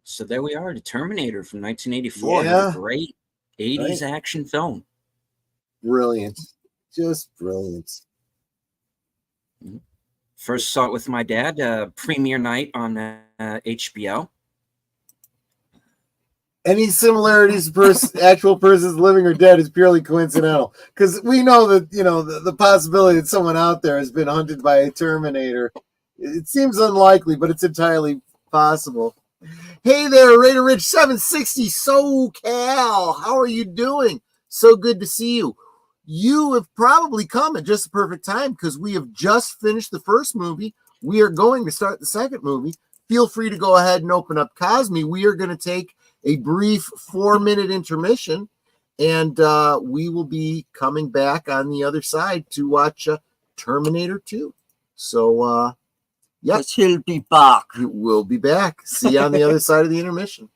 [SPEAKER 3] So there we are, the Terminator from 1984.
[SPEAKER 1] Yeah.
[SPEAKER 3] A great 80s action film.
[SPEAKER 1] Brilliant. Just brilliant.
[SPEAKER 3] First saw it with my dad, premiere night on HBO.
[SPEAKER 1] Any similarities to actual persons living or dead is purely coincidental, because we know that, you know, the possibility that someone out there has been hunted by a Terminator. It seems unlikely, but it's entirely possible. Hey there, Raider Ridge 760 SoCal. How are you doing? So good to see you. You have probably come at just the perfect time, because we have just finished the first movie. We are going to start the second movie. Feel free to go ahead and open up Cosme. We are going to take a brief 4-minute intermission, and we will be coming back on the other side to watch Terminator 2. So,
[SPEAKER 4] yes, he'll be back.
[SPEAKER 1] We'll be back. See you on the other side of the intermission.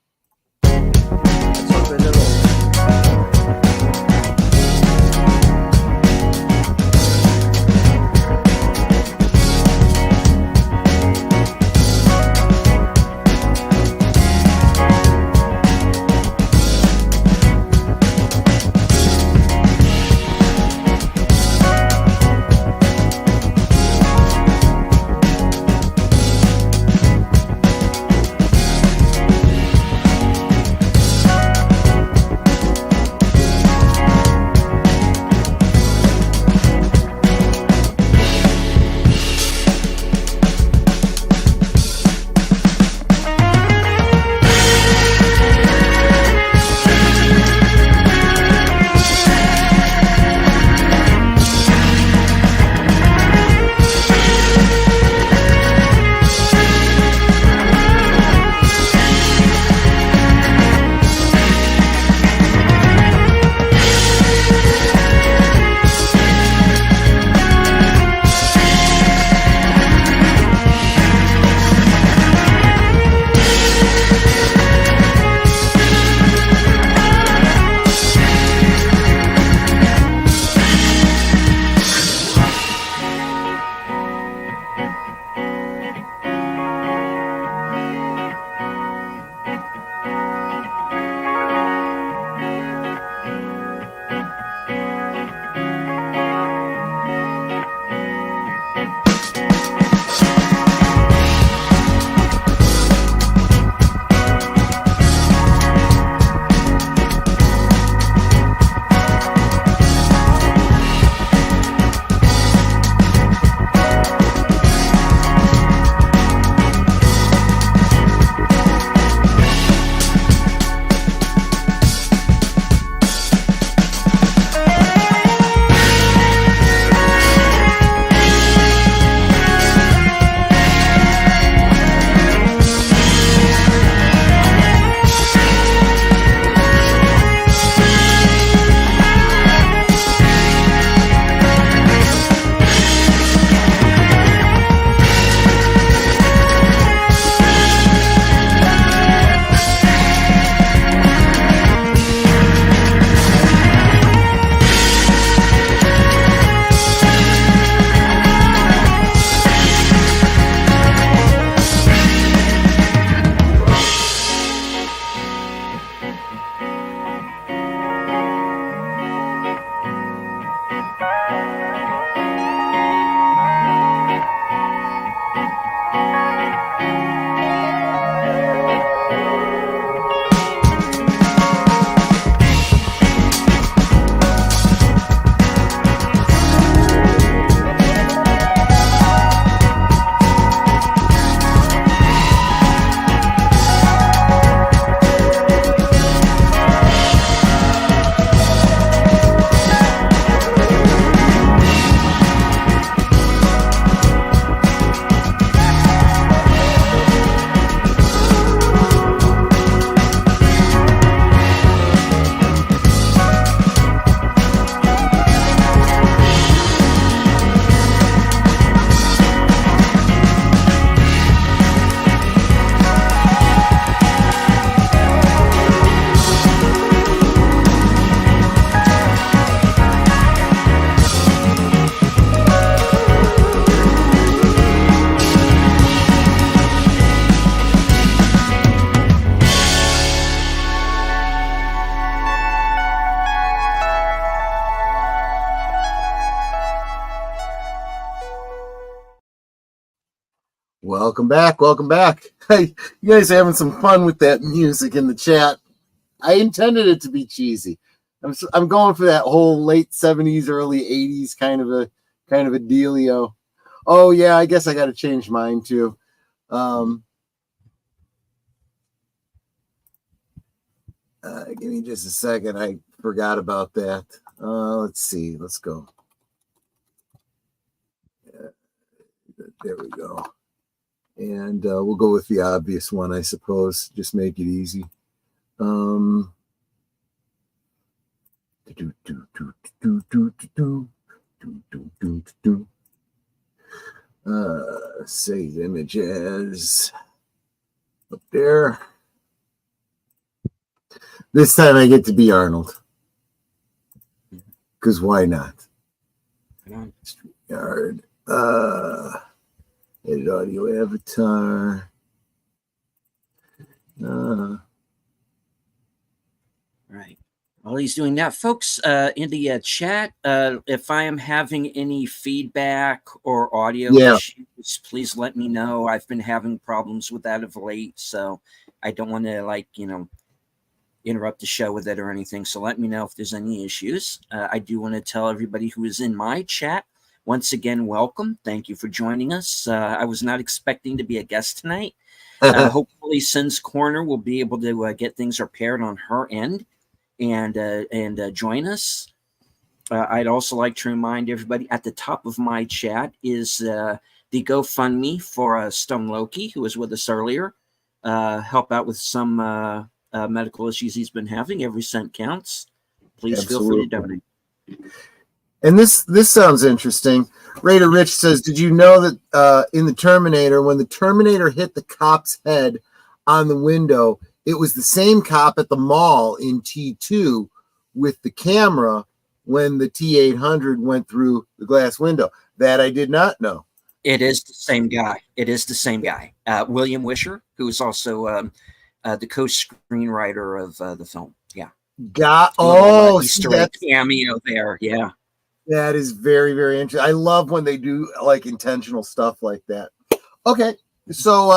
[SPEAKER 1] Welcome back. Welcome back. Hey, you guys are having some fun with that music in the chat. I intended it to be cheesy. I'm going for that whole late 70s, early 80s kind of a dealio. Oh yeah, I guess I got to change mine too. Give me just a second. I forgot about that. Let's see. Let's go. There we go. And we'll go with the obvious one, I suppose. Just make it easy. Save images up there. This time I get to be Arnold. Because why not? StreamYard. Edit audio avatar.
[SPEAKER 3] Right. While he's doing that, folks, in the chat, if I am having any feedback or audio issues, please let me know. I've been having problems with that of late, so I don't want to, interrupt the show with it or anything. So let me know if there's any issues. I do want to tell everybody who is in my chat, once again, welcome. Thank you for joining us. I was not expecting to be a guest tonight. Hopefully, Sin's Corner will be able to get things repaired on her end and join us. I'd also like to remind everybody at the top of my chat is the GoFundMe for Stone Loki, who was with us earlier. Help out with some medical issues he's been having. Every cent counts. Please feel free to donate.
[SPEAKER 1] And this sounds interesting. Raider Rich says, did you know that in the Terminator, when the Terminator hit the cop's head on the window, it was the same cop at the mall in T2 with the camera when the T-800 went through the glass window? That I did not know.
[SPEAKER 3] It is the same guy. It is the same guy. William Wisher, who is also the co-screenwriter of the film. Yeah. Easter egg cameo there. Yeah.
[SPEAKER 1] That is very, very interesting. I love when they do intentional stuff like that. Okay. So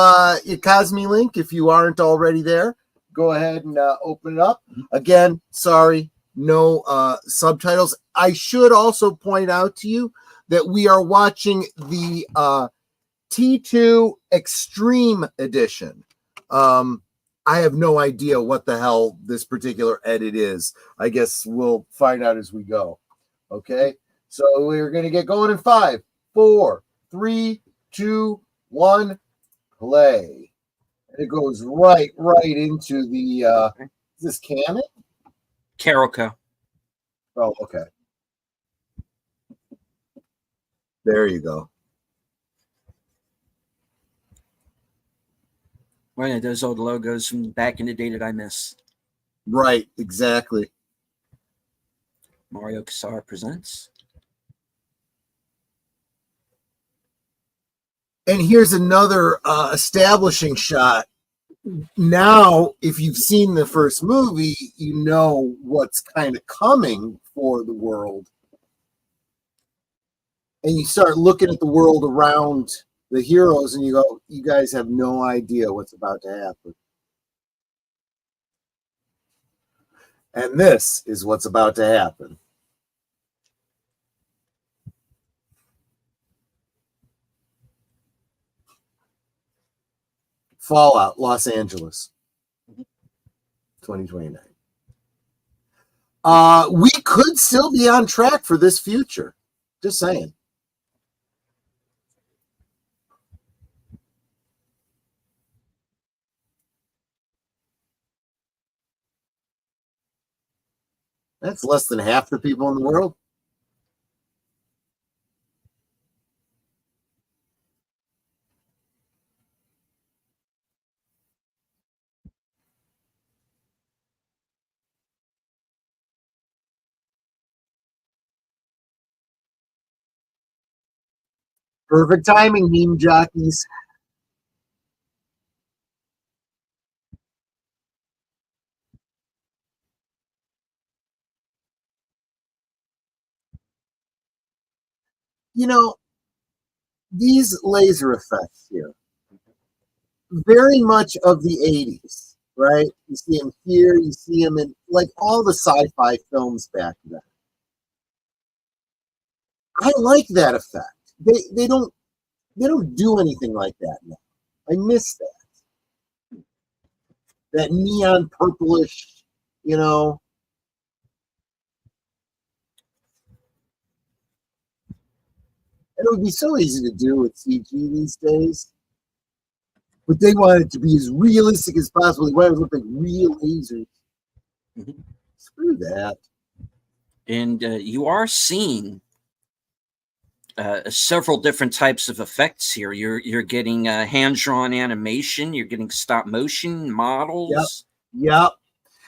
[SPEAKER 1] Cosme Link, if you aren't already there, go ahead and open it up. Again, sorry, no subtitles. I should also point out to you that we are watching the T2 Extreme Edition. I have no idea what the hell this particular edit is. I guess we'll find out as we go. Okay, so we're going to get going in 5, 4, 3, 2, 1, play. And it goes right into the, is this Canon?
[SPEAKER 3] Carolco.
[SPEAKER 1] Oh, okay. There you go.
[SPEAKER 3] One of those old logos from back in the day that I miss.
[SPEAKER 1] Right, exactly.
[SPEAKER 3] Mario Casar presents.
[SPEAKER 1] And here's another establishing shot. Now, if you've seen the first movie, you know what's kind of coming for the world. And you start looking at the world around the heroes and you go, you guys have no idea what's about to happen. And this is what's about to happen. Fallout, Los Angeles, 2029. We could still be on track for this future. Just saying. That's less than half the people in the world. Perfect timing, meme jockeys. You know, these laser effects here, very much of the 80s, right? You see him here, you see him in like all the sci-fi films back then. I like that effect. They don't do anything like that now. I miss that. That neon purplish, you know. And it would be so easy to do with CG these days. But they want it to be as realistic as possible. They want it to look like real lasers.
[SPEAKER 3] Mm-hmm.
[SPEAKER 1] Screw that.
[SPEAKER 3] And you are seeing several different types of effects here. You're getting hand-drawn animation. You're getting stop motion models.
[SPEAKER 1] Yep.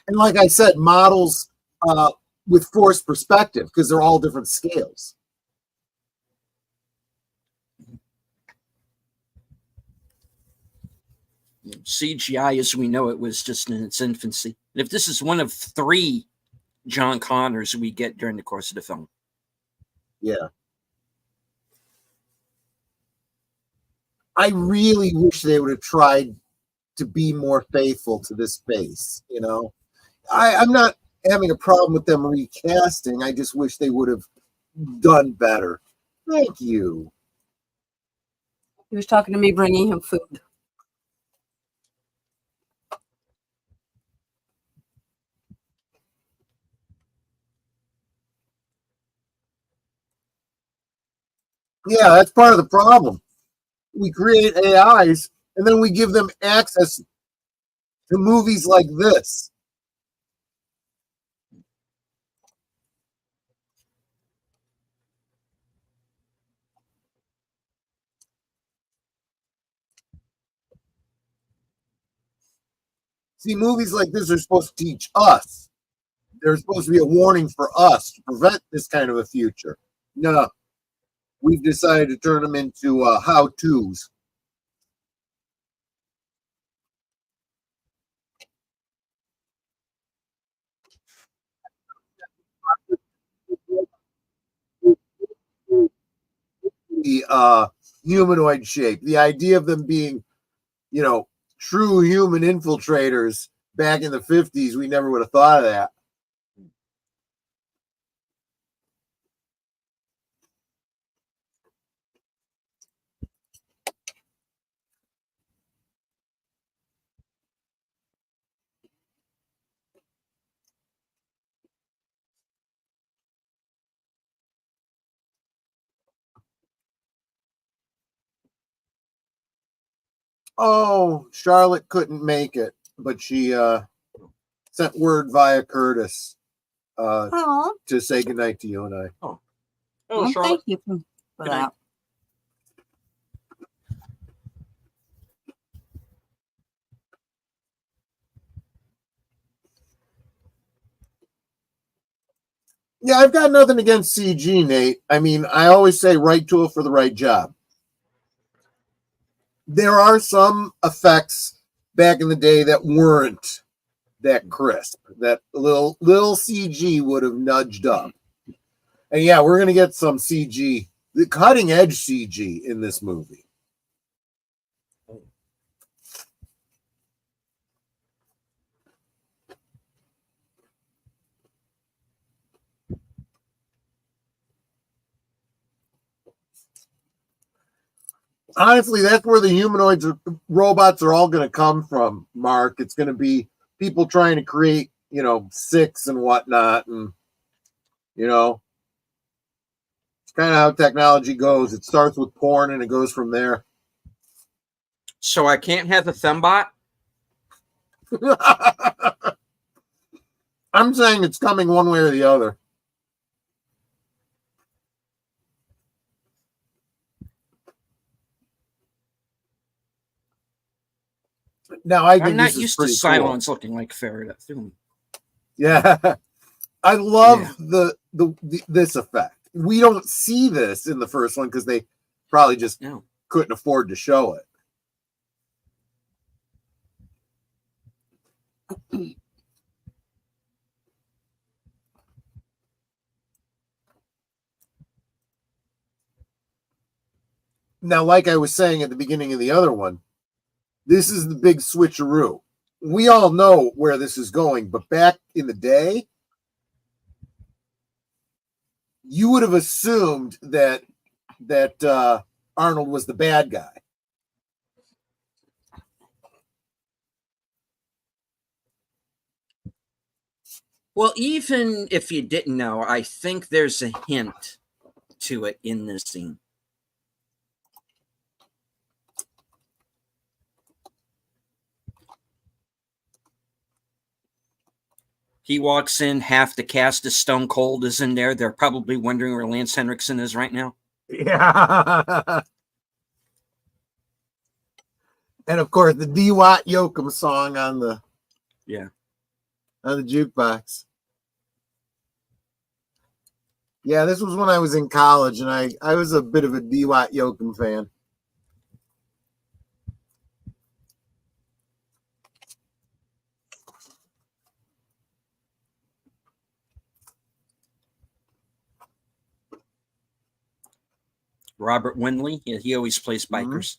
[SPEAKER 1] And like I said, models with forced perspective because they're all different scales.
[SPEAKER 3] CGI, as we know it, was just in its infancy. And if this is one of 3 John Connors we get during the course of the film.
[SPEAKER 1] Yeah. I really wish they would have tried to be more faithful to this base, you know. I'm not having a problem with them recasting. I just wish they would have done better. Thank you.
[SPEAKER 4] He was talking to me, bringing him food.
[SPEAKER 1] Yeah, that's part of the problem. We create AIs and then we give them access to movies like this. See, movies like this are supposed to teach us. They're supposed to be a warning for us to prevent this kind of a future. No, we've decided to turn them into how-tos. The humanoid shape, the idea of them being, you know, true human infiltrators back in the 50s, we never would have thought of that. Oh, Charlotte couldn't make it, but she sent word via Curtis to say goodnight to you and I.
[SPEAKER 3] Oh,
[SPEAKER 4] well,
[SPEAKER 3] Charlotte.
[SPEAKER 4] Thank you for that.
[SPEAKER 1] Yeah, I've got nothing against CG, Nate. I mean, I always say right tool for the right job. There are some effects back in the day that weren't that crisp, that little CG would have nudged up. And yeah, we're going to get some CG, the cutting edge CG in this movie. Honestly, that's where the humanoids robots are all going to come from, Mark. It's going to be people trying to create, you know, Six and whatnot. And, you know, it's kind of how technology goes. It starts with porn and it goes from there.
[SPEAKER 3] So I can't have a fembot?
[SPEAKER 1] I'm saying it's coming one way or the other. Now
[SPEAKER 3] I'm not used to Cylons
[SPEAKER 1] cool.
[SPEAKER 3] looking like Faraday.
[SPEAKER 1] Yeah, I love this effect. We don't see this in the first one because they probably just couldn't afford to show it. Now, like I was saying at the beginning of the other one, This is the big switcheroo. We all know where this is going, but back in the day, you would have assumed that Arnold was the bad guy.
[SPEAKER 3] Well, even if you didn't know, I think there's a hint to it in this scene. He walks in, half the cast is Stone Cold is in there. They're probably wondering where Lance Henriksen is right now.
[SPEAKER 1] Yeah. And of course, the D. Watt Yoakum song on the jukebox. Yeah, this was when I was in college, and I was a bit of a D. Watt Yoakum fan.
[SPEAKER 3] Robert Windley, he always plays bikers.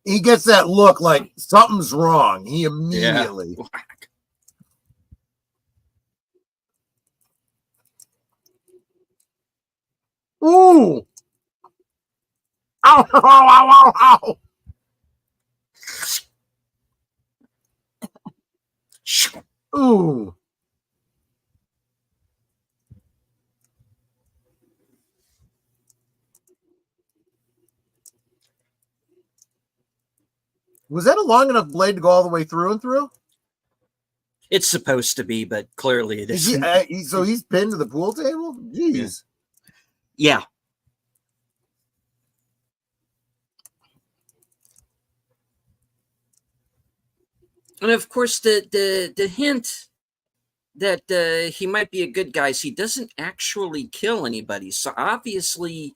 [SPEAKER 1] He gets that look like something's wrong. He immediately. Yeah. Ooh! Ow! Ow! Ow! Ow! Ow! Ooh! Was that a long enough blade to go all the way through and through?
[SPEAKER 3] It's supposed to be, but clearly it isn't.
[SPEAKER 1] So he's pinned to the pool table? Jeez.
[SPEAKER 3] Yeah. And of course, the hint that he might be a good guy is he doesn't actually kill anybody. So obviously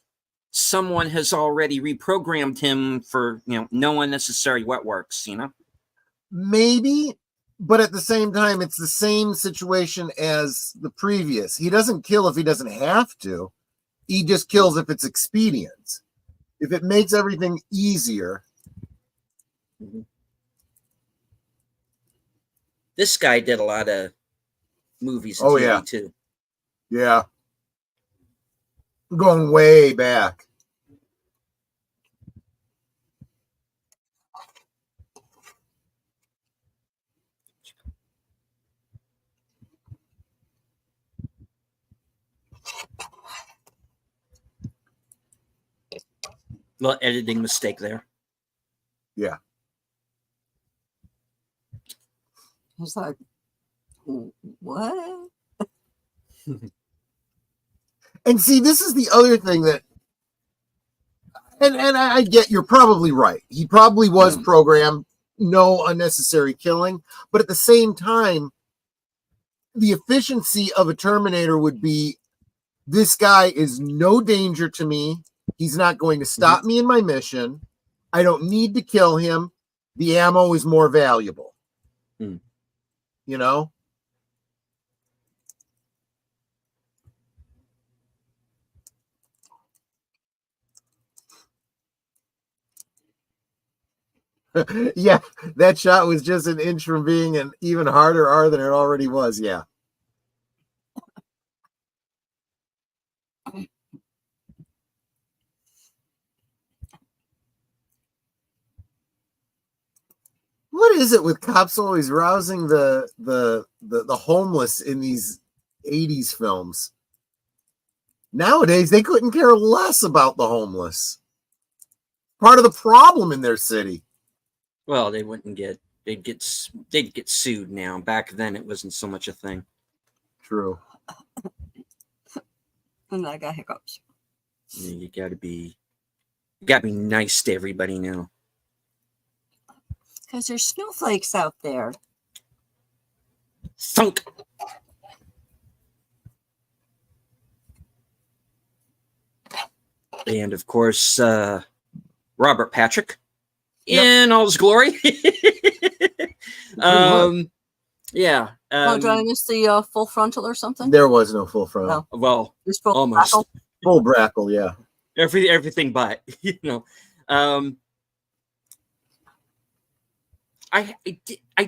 [SPEAKER 3] someone has already reprogrammed him for, no unnecessary wet works,
[SPEAKER 1] Maybe, but at the same time, it's the same situation as the previous. He doesn't kill if he doesn't have to. He just kills if it's expedient. If it makes everything easier.
[SPEAKER 3] This guy did a lot of movies and TV too.
[SPEAKER 1] Yeah. Going way back.
[SPEAKER 3] Little editing mistake there.
[SPEAKER 1] Yeah.
[SPEAKER 4] I was like, what?
[SPEAKER 1] And see, this is the other thing that, and I get, you're probably right. He probably was programmed, no unnecessary killing, but at the same time, the efficiency of a Terminator would be, this guy is no danger to me. He's not going to stop me in my mission. I don't need to kill him. The ammo is more valuable. You know? Yeah, that shot was just an inch from being an even harder R than it already was. Yeah. What is it with cops always rousing the homeless in these 80s films? Nowadays, they couldn't care less about the homeless. Part of the problem in their city.
[SPEAKER 3] Well, they wouldn't get, they'd get sued now. Back then, it wasn't so much a thing.
[SPEAKER 1] True.
[SPEAKER 4] And I got hiccups.
[SPEAKER 3] You gotta be nice to everybody now.
[SPEAKER 4] Because there's snowflakes out there.
[SPEAKER 3] Thunk. And of course, Robert Patrick in all his glory. Yeah.
[SPEAKER 4] Did I miss the full frontal or something?
[SPEAKER 1] There was no full frontal.
[SPEAKER 4] No.
[SPEAKER 3] Well,
[SPEAKER 4] full
[SPEAKER 3] almost.
[SPEAKER 4] brackle.
[SPEAKER 1] Full brackle, yeah.
[SPEAKER 3] everything but, I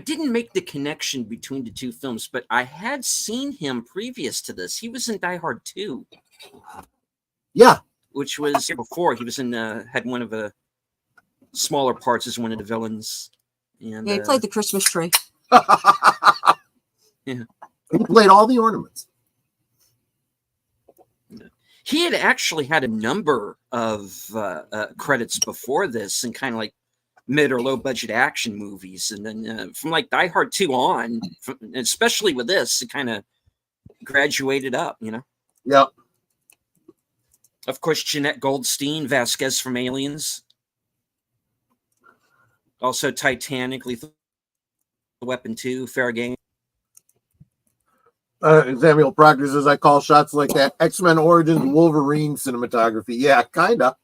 [SPEAKER 3] didn't make the connection between the two films, but I had seen him previous to this. He was in Die Hard 2.
[SPEAKER 1] Yeah.
[SPEAKER 3] Which was before. He was in, had one of the smaller parts as one of the villains. And,
[SPEAKER 4] he played the Christmas tree.
[SPEAKER 3] Yeah.
[SPEAKER 1] He played all the ornaments.
[SPEAKER 3] He had actually had a number of credits before this and kind of like mid or low budget action movies. And then from like Die Hard 2 on, especially with this, it kind of graduated up,
[SPEAKER 1] Yep.
[SPEAKER 3] Of course, Jeanette Goldstein, Vasquez from Aliens. Also Titanic, Lethal Weapon 2, Fair Game.
[SPEAKER 1] Samuel Proctor says, I call shots like that. X-Men Origins Wolverine cinematography. Yeah, kind of.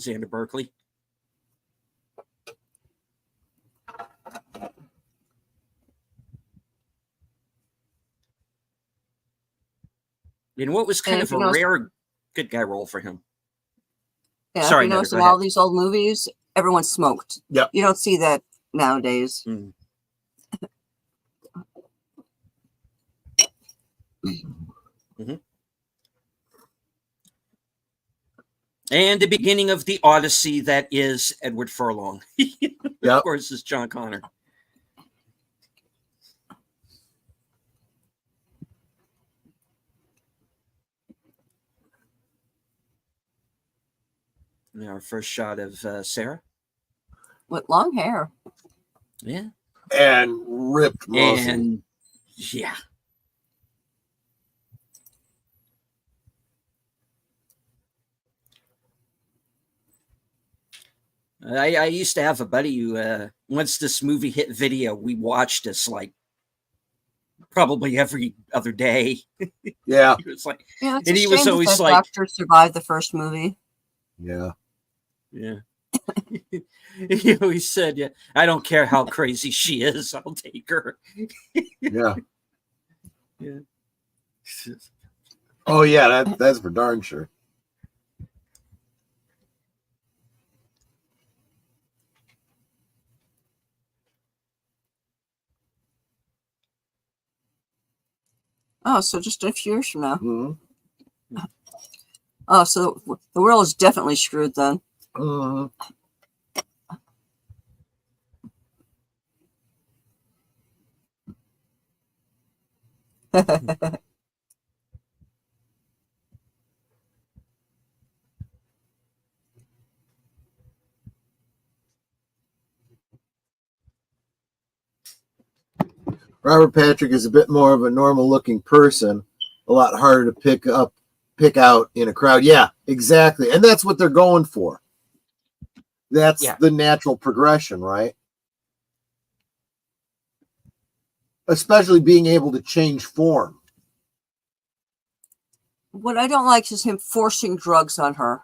[SPEAKER 3] Xander Berkeley. And what was kind of a rare good guy role for him.
[SPEAKER 4] Yeah, sorry, if you notice in all these old movies, everyone smoked.
[SPEAKER 1] Yep.
[SPEAKER 4] You don't see that nowadays.
[SPEAKER 3] Mm. Mm-hmm. And the beginning of the Odyssey that is Edward Furlong.
[SPEAKER 1] Yep.
[SPEAKER 3] Of course, is John Connor. Now our first shot of Sarah.
[SPEAKER 4] With long hair.
[SPEAKER 3] Yeah.
[SPEAKER 1] And ripped muscle.
[SPEAKER 3] And yeah. I used to have a buddy who, once this movie hit video, we watched this like probably every other day.
[SPEAKER 1] Yeah.
[SPEAKER 3] He was like,
[SPEAKER 4] yeah,
[SPEAKER 3] and he was always like,
[SPEAKER 4] Doctor survived the first movie.
[SPEAKER 1] Yeah.
[SPEAKER 3] Yeah. He always said, yeah, I don't care how crazy she is, I'll take her.
[SPEAKER 1] Yeah.
[SPEAKER 3] Yeah.
[SPEAKER 1] Oh yeah, that's for darn sure.
[SPEAKER 4] Oh, so just a few years from now.
[SPEAKER 1] Mm-hmm.
[SPEAKER 4] Oh, so the world is definitely screwed then.
[SPEAKER 1] Mm-hmm. Robert Patrick is a bit more of a normal looking person, a lot harder to pick out in a crowd. Yeah, exactly. And that's what they're going for. That's the natural progression, right? Especially being able to change form.
[SPEAKER 4] What I don't like is him forcing drugs on her.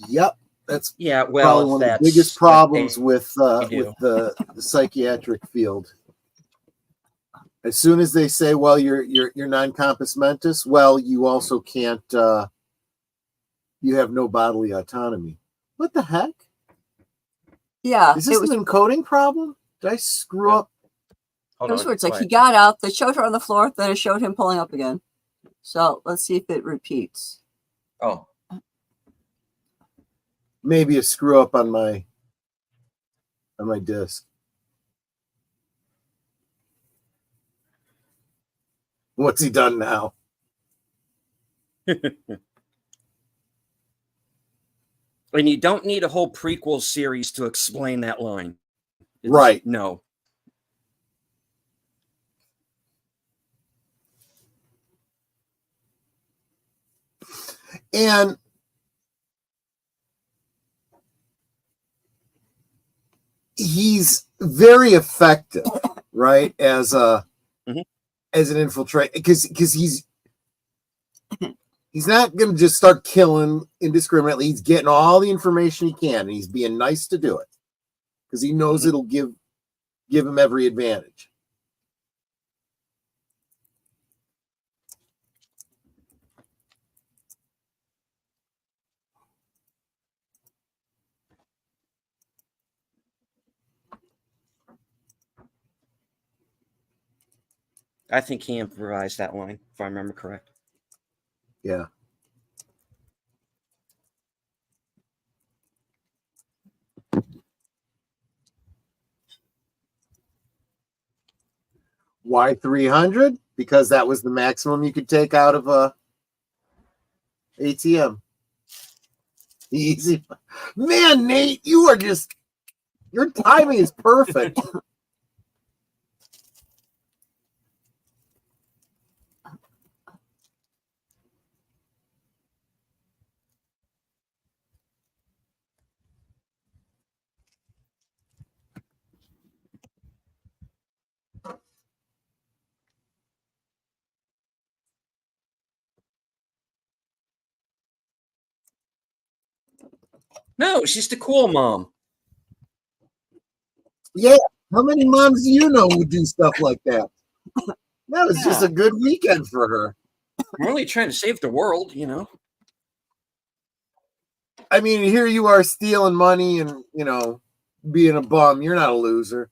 [SPEAKER 1] Yep. That's
[SPEAKER 3] well,
[SPEAKER 1] probably one of the biggest problems with the psychiatric field. As soon as they say, well, you're non-compos mentis, well, you also can't, you have no bodily autonomy. What the heck?
[SPEAKER 4] Yeah.
[SPEAKER 1] Is this an encoding problem? Did I screw up?
[SPEAKER 4] It was weird. It's like he got out, they showed her on the floor, then it showed him pulling up again. So let's see if it repeats.
[SPEAKER 3] Oh.
[SPEAKER 1] Maybe a screw up on my disc. What's he done now?
[SPEAKER 3] And you don't need a whole prequel series to explain that line.
[SPEAKER 1] Right.
[SPEAKER 3] No.
[SPEAKER 1] And he's very effective, right? As an infiltrate, because he's not going to just start killing indiscriminately. He's getting all the information he can, and he's being nice to do it because he knows it'll give him every advantage.
[SPEAKER 3] I think he improvised that line, if I remember correct.
[SPEAKER 1] Yeah. Why 300? Because that was the maximum you could take out of a ATM. Easy. Man, Nate, you are just, your timing is perfect.
[SPEAKER 3] No, she's the cool mom.
[SPEAKER 1] Yeah. How many moms do you know would do stuff like that? That was just a good weekend for her.
[SPEAKER 3] I'm only trying to save the world, you know.
[SPEAKER 1] I mean, here you are stealing money and, you know, being a bum. You're not a loser.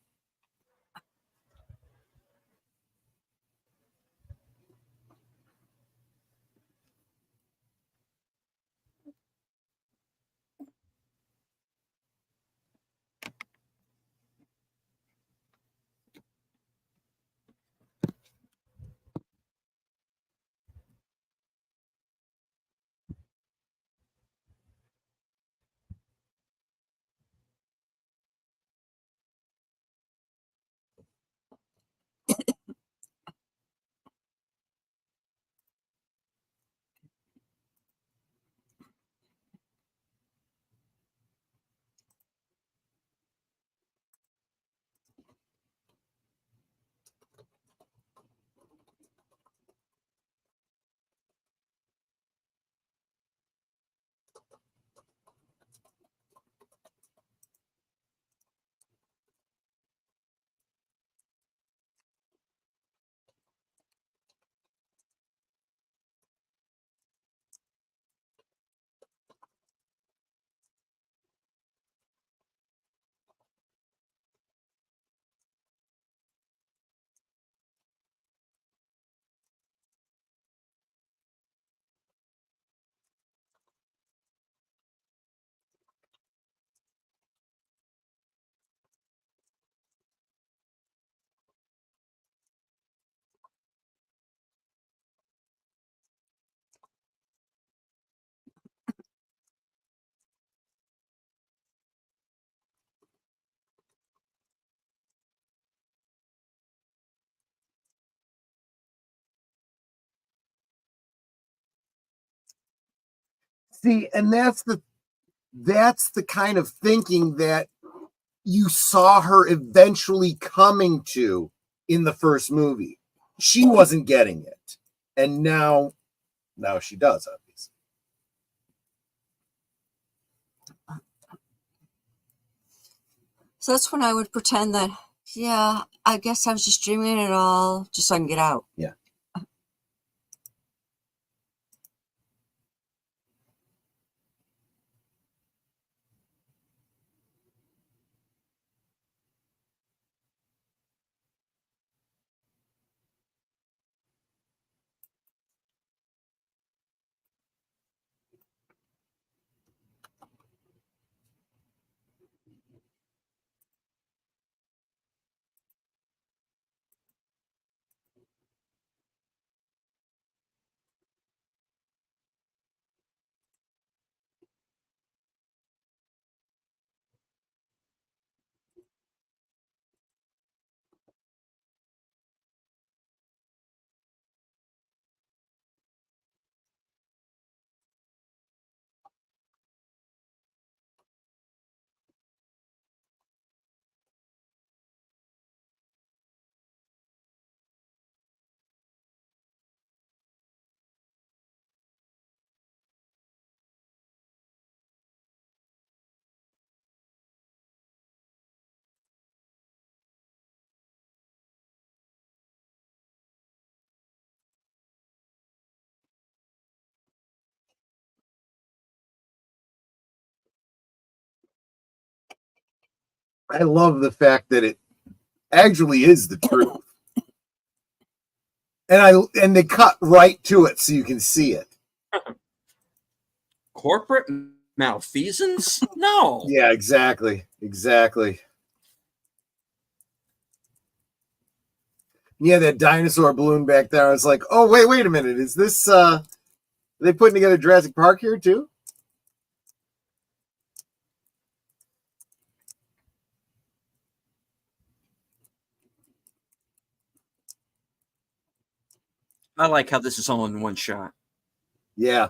[SPEAKER 1] See, and that's the kind of thinking that you saw her eventually coming to in the first movie. She wasn't getting it. And now she does, obviously.
[SPEAKER 4] So that's when I would pretend that, yeah, I guess I was just dreaming it all just so I can get out.
[SPEAKER 1] Yeah. I love the fact that it actually is the truth. And they cut right to it so you can see it.
[SPEAKER 3] Corporate malfeasance? No.
[SPEAKER 1] Yeah, exactly. Yeah, that dinosaur balloon back there. I was like, oh, wait a minute. Is this are they putting together Jurassic Park here too?
[SPEAKER 3] I like how this is all in one shot.
[SPEAKER 1] Yeah.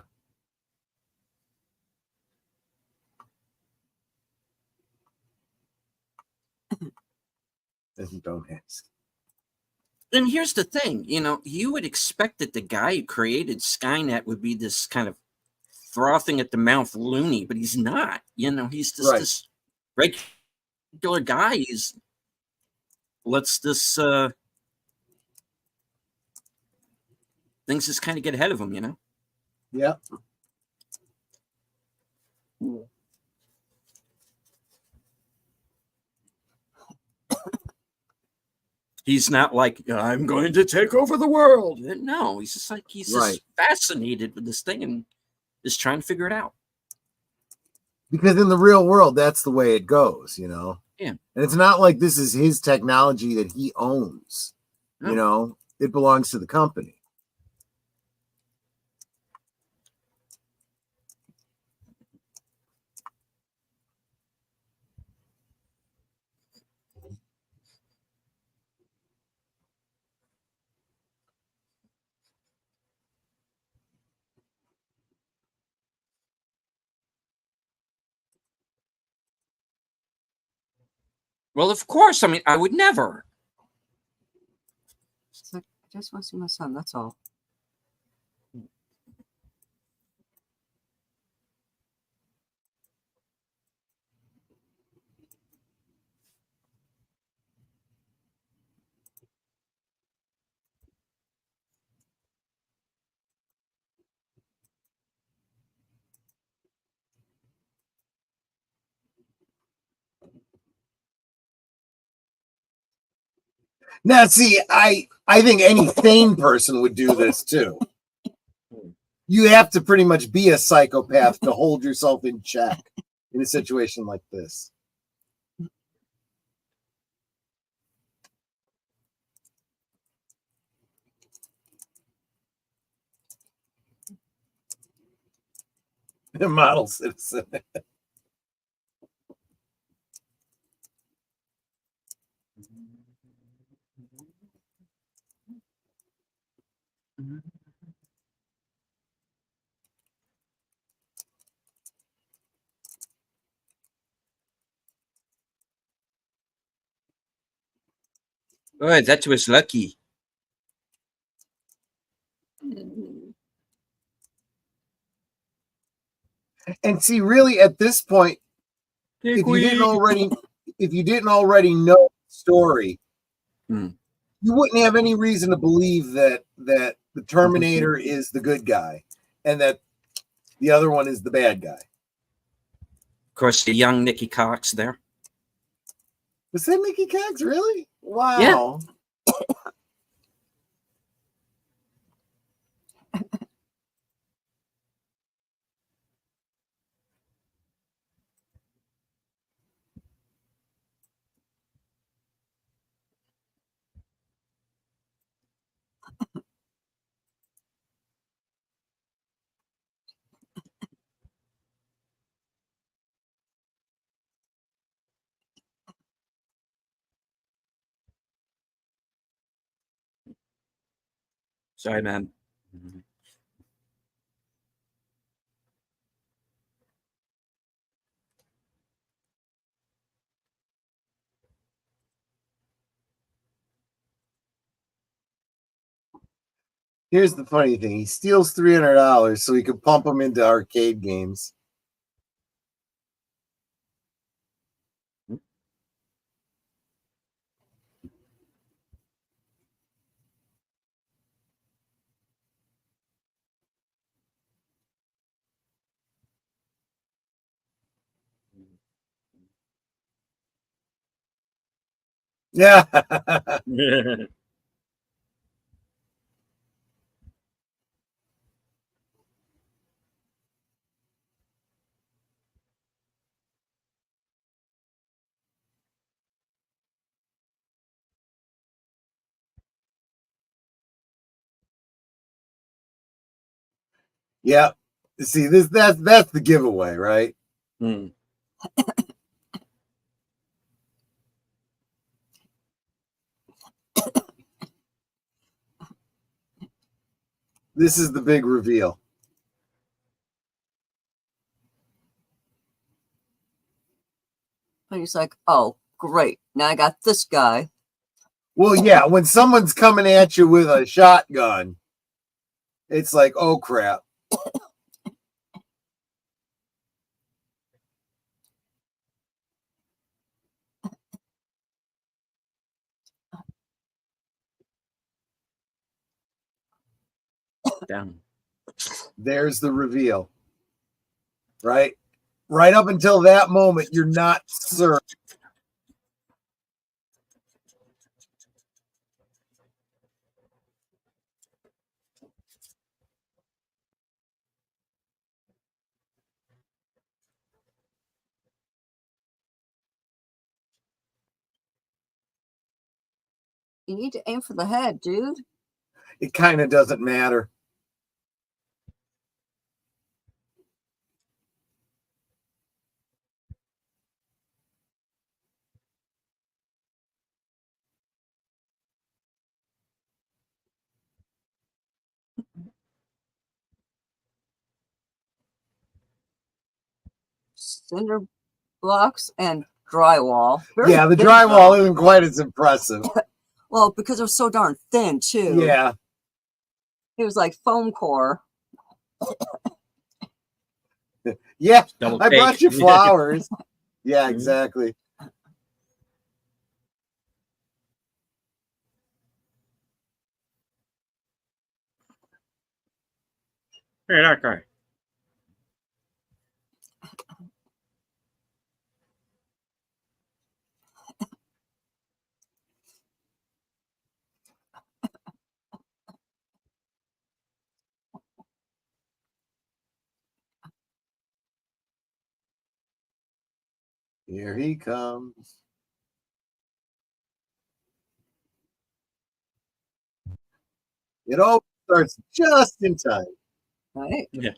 [SPEAKER 1] Don't ask.
[SPEAKER 3] And here's the thing, you would expect that the guy who created Skynet would be this kind of frothing at the mouth loony, but he's not. He's just this regular guy. He's lets this things just kind of get ahead of him,
[SPEAKER 1] Yeah.
[SPEAKER 3] He's not like, I'm going to take over the world. No, he's just like, he's just fascinated with this thing and just trying to figure it out.
[SPEAKER 1] Because in the real world, that's the way it goes, Yeah.
[SPEAKER 3] And
[SPEAKER 1] it's not like this is his technology that he owns. No. It belongs to the company.
[SPEAKER 3] Well, of course. I mean, I would never.
[SPEAKER 4] It's like, I just want to see my son. That's all.
[SPEAKER 1] Now, see, I think any sane person would do this too. You have to pretty much be a psychopath to hold yourself in check in a situation like this. The model citizen.
[SPEAKER 3] Oh, that was lucky.
[SPEAKER 1] And see, really, at this point, if you didn't already know the story, you wouldn't have any reason to believe that the Terminator is the good guy and that the other one is the bad guy.
[SPEAKER 3] Of course, the young Nikki Cox there.
[SPEAKER 1] Was that Nikki Cox? Really? Wow.
[SPEAKER 3] Yeah. Sorry, man.
[SPEAKER 1] Here's the funny thing. He steals $300 so he could pump them into arcade games. Yeah. Yeah. See, that's the giveaway, right?
[SPEAKER 3] Mm.
[SPEAKER 1] This is the big reveal.
[SPEAKER 4] And he's like, oh, great. Now I got this guy.
[SPEAKER 1] Well, yeah, when someone's coming at you with a shotgun, it's like, oh, crap.
[SPEAKER 3] Down.
[SPEAKER 1] There's the reveal. Right? Right up until that moment, you're not certain.
[SPEAKER 4] You need to aim for the head, dude.
[SPEAKER 1] It kind of doesn't matter.
[SPEAKER 4] Cinder blocks and drywall.
[SPEAKER 1] Yeah, the drywall isn't quite as impressive.
[SPEAKER 4] Well, because it was so darn thin, too.
[SPEAKER 1] Yeah.
[SPEAKER 4] It was like foam core.
[SPEAKER 1] Yeah, I brought you flowers. Yeah, exactly.
[SPEAKER 3] Hey, that guy.
[SPEAKER 1] Here he comes. It all starts just in time.
[SPEAKER 4] Right?
[SPEAKER 3] Yeah.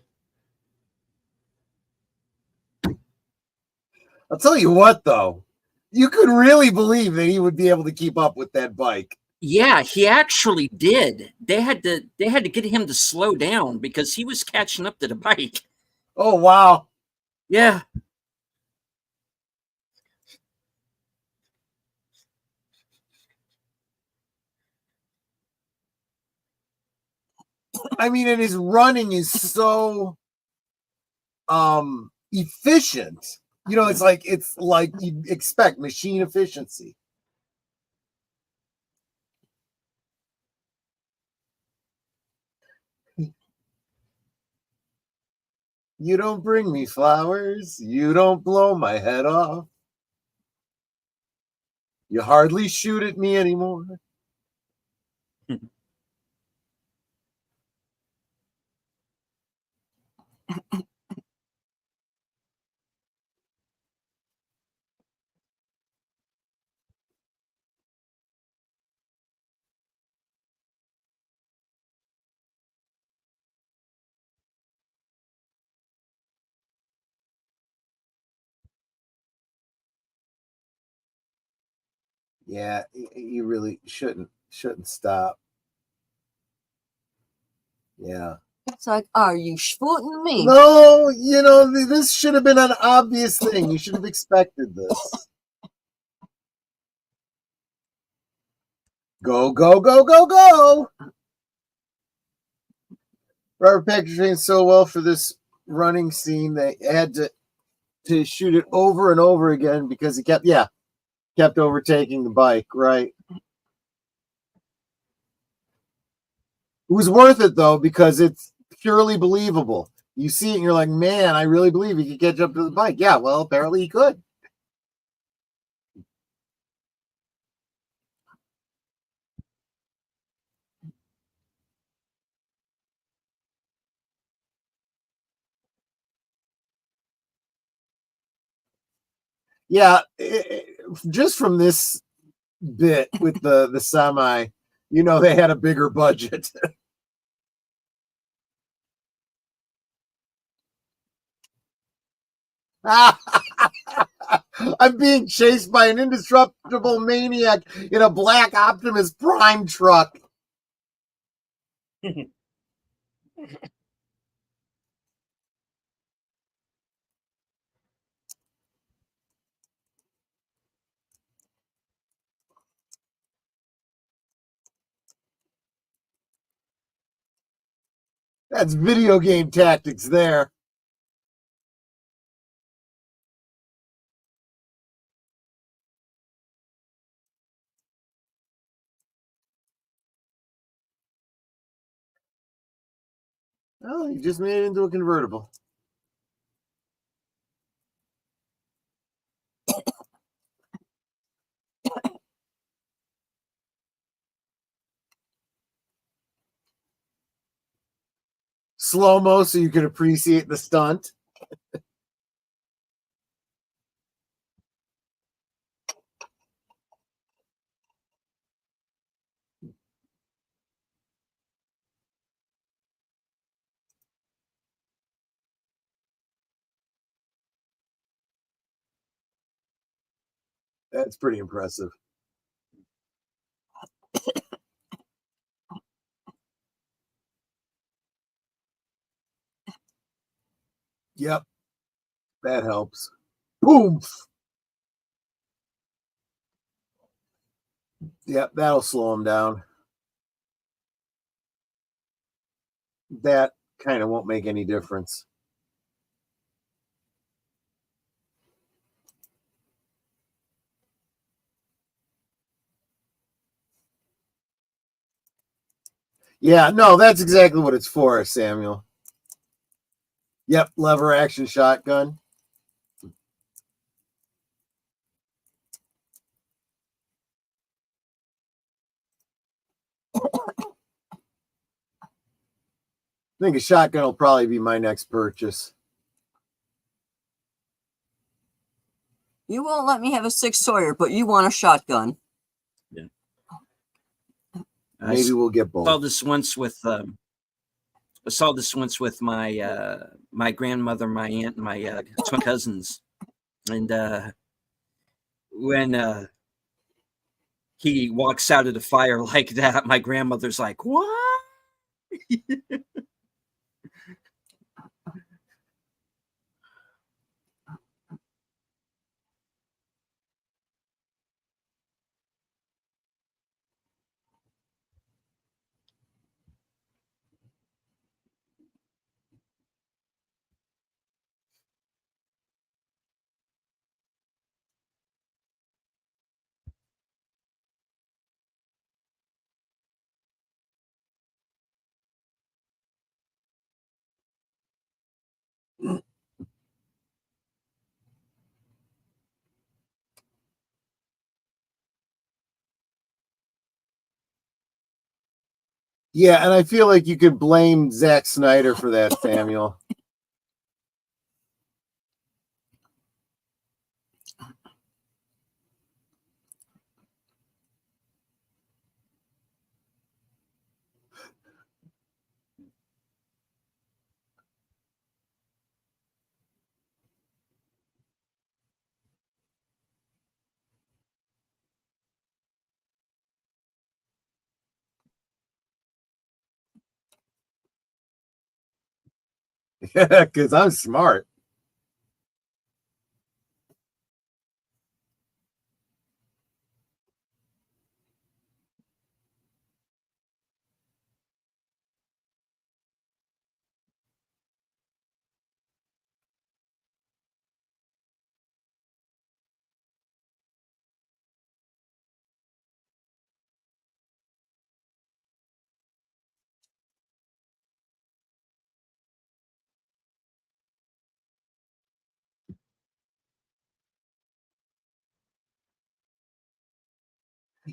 [SPEAKER 1] I'll tell you what, though. You could really believe that he would be able to keep up with that bike.
[SPEAKER 3] Yeah, he actually did. They had to get him to slow down because he was catching up to the bike.
[SPEAKER 1] Oh, wow.
[SPEAKER 3] Yeah.
[SPEAKER 1] I mean, and his running is so efficient. You know, it's like you'd expect machine efficiency. You don't bring me flowers. You don't blow my head off. You hardly shoot at me anymore. Yeah, you really shouldn't stop. Yeah.
[SPEAKER 4] It's like, are you shooting me?
[SPEAKER 1] No, you know, this should have been an obvious thing. You should have expected this. Go, go, go, go, go. Robert Patrick trained so well for this running scene, they had to shoot it over and over again because he kept overtaking the bike, right? It was worth it, though, because it's purely believable. You see it and you're like, man, I really believe he could catch up to the bike. Yeah, well, apparently he could. Yeah, just from this bit with the semi, you know, they had a bigger budget. I'm being chased by an indestructible maniac in a black Optimus Prime truck. That's video game tactics there. Oh, you just made it into a convertible. Slow-mo so you can appreciate the stunt. That's pretty impressive. Yep. That helps. Boom. Yep, that'll slow him down. That kind of won't make any difference. Yeah, no, that's exactly what it's for, Samuel. Yep, lever action shotgun. I think a shotgun will probably be my next purchase.
[SPEAKER 4] You won't let me have a Sig Sawyer, but you want a shotgun.
[SPEAKER 3] Yeah.
[SPEAKER 1] Maybe we'll get both.
[SPEAKER 3] I saw this once with my my grandmother, my aunt, and my twin cousins, and when he walks out of the fire like that, my grandmother's like, "What?"
[SPEAKER 1] Yeah, and I feel like you could blame Zack Snyder for that, Samuel. Yeah, because I'm smart.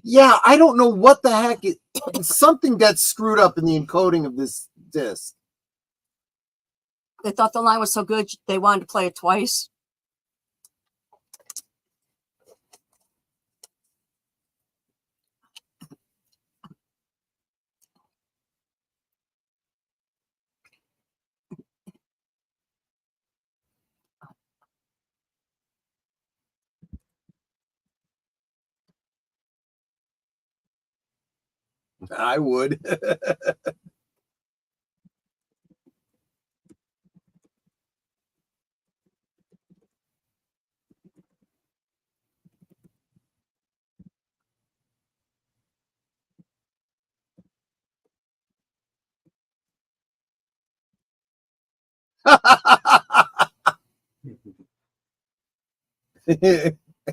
[SPEAKER 1] Yeah, I don't know what the heck it. Something got screwed up in the encoding of this disc.
[SPEAKER 4] They thought the line was so good they wanted to play it twice.
[SPEAKER 1] I would.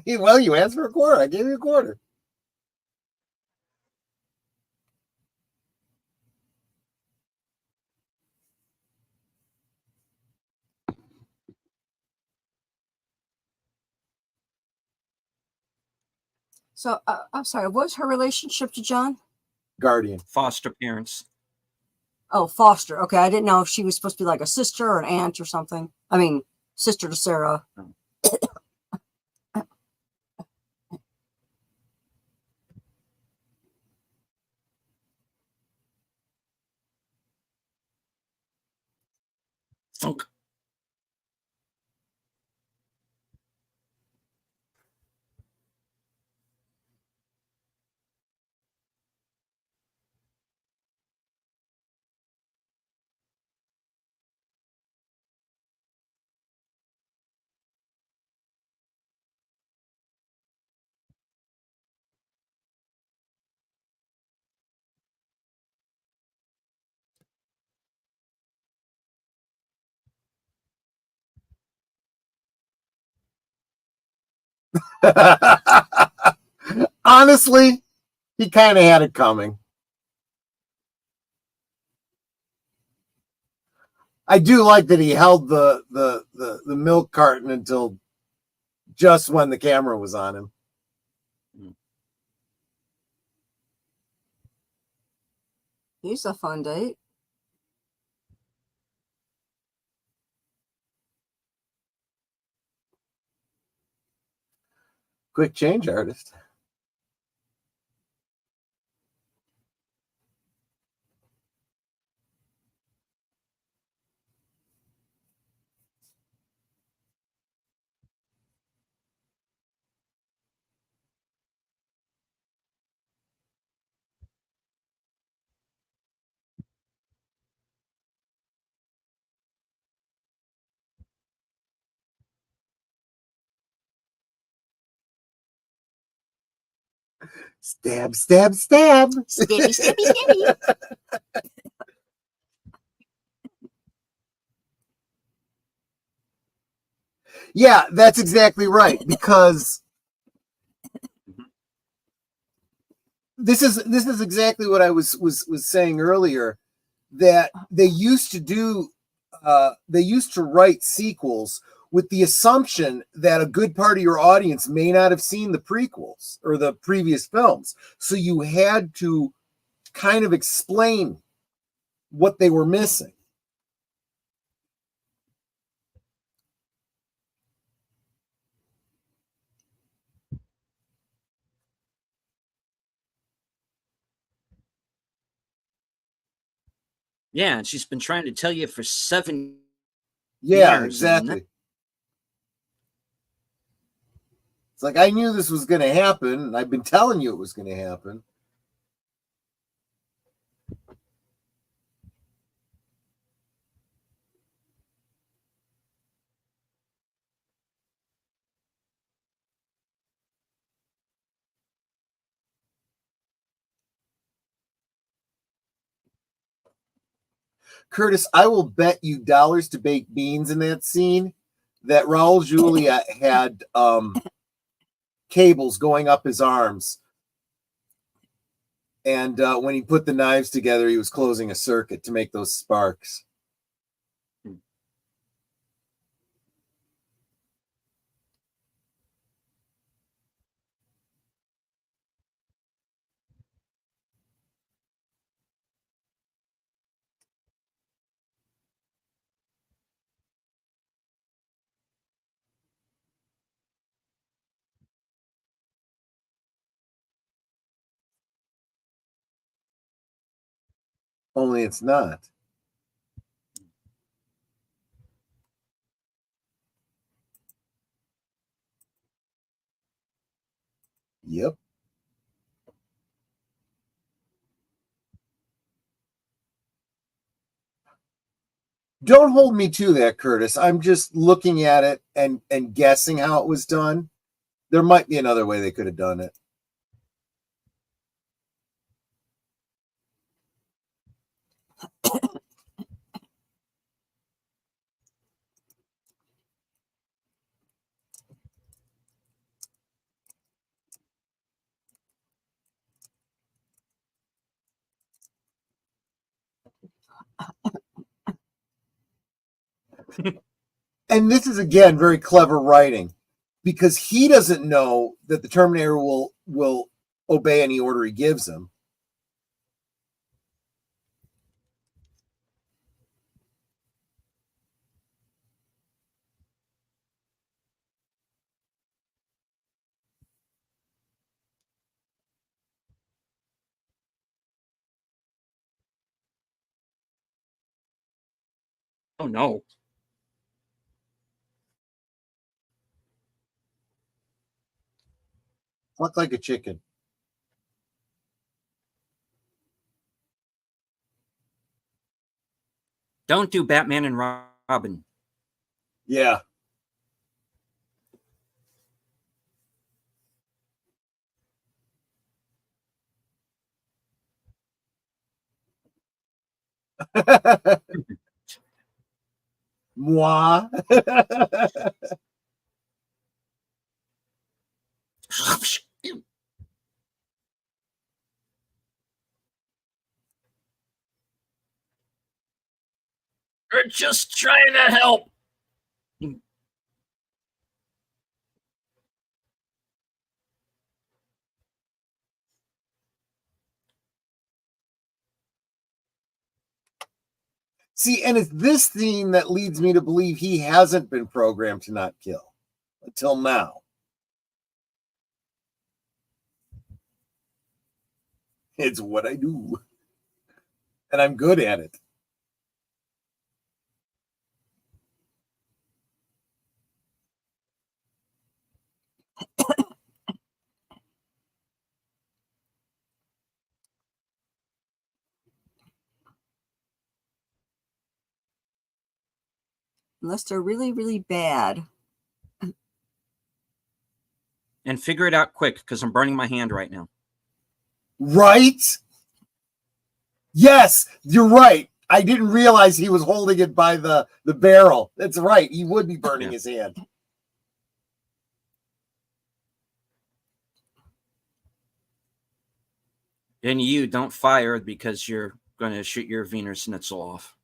[SPEAKER 1] Well, you asked for a quarter. I gave you a quarter.
[SPEAKER 4] So, I'm sorry, what's her relationship to John?
[SPEAKER 1] Guardian.
[SPEAKER 3] Foster parents.
[SPEAKER 4] Oh, foster. Okay, I didn't know if she was supposed to be like a sister or an aunt or something. I mean, sister to Sarah.
[SPEAKER 3] Funk.
[SPEAKER 1] Honestly, he kind of had it coming. I do like that he held the milk carton until just when the camera was on him.
[SPEAKER 4] He's a fun date.
[SPEAKER 1] Quick change artist. Stab, stab, stab.
[SPEAKER 4] Stabby, stabby, stabby.
[SPEAKER 1] Yeah, that's exactly right. Because this is exactly what I was saying earlier, that they used to write sequels with the assumption that a good part of your audience may not have seen the prequels or the previous films. So you had to kind of explain what they were missing.
[SPEAKER 3] Yeah, and she's been trying to tell you for 7
[SPEAKER 1] Yeah,
[SPEAKER 3] years.
[SPEAKER 1] exactly. It's like, I knew this was going to happen, and I've been telling you it was going to happen. Curtis, I will bet you dollars to baked beans in that scene that Raul Julia had cables going up his arms. And when he put the knives together, he was closing a circuit to make those sparks. Only it's not. Yep. Don't hold me to that, Curtis. I'm just looking at it and guessing how it was done. There might be another way they could have done it. And this is, again, very clever writing, because he doesn't know that the Terminator will obey any order he gives him.
[SPEAKER 3] Oh no.
[SPEAKER 1] Look like a chicken.
[SPEAKER 3] Don't do Batman and Robin.
[SPEAKER 1] Yeah. Moi.
[SPEAKER 3] We're just trying to help.
[SPEAKER 1] See, and it's this theme that leads me to believe he hasn't been programmed to not kill until now. It's what I do. And I'm good at it.
[SPEAKER 4] Unless they're really, really bad.
[SPEAKER 3] And figure it out quick, because I'm burning my hand right now.
[SPEAKER 1] Right? Yes, you're right. I didn't realize he was holding it by the barrel. That's right. He would be burning his hand.
[SPEAKER 3] And you don't fire because you're going to shoot your Wiener Schnitzel off.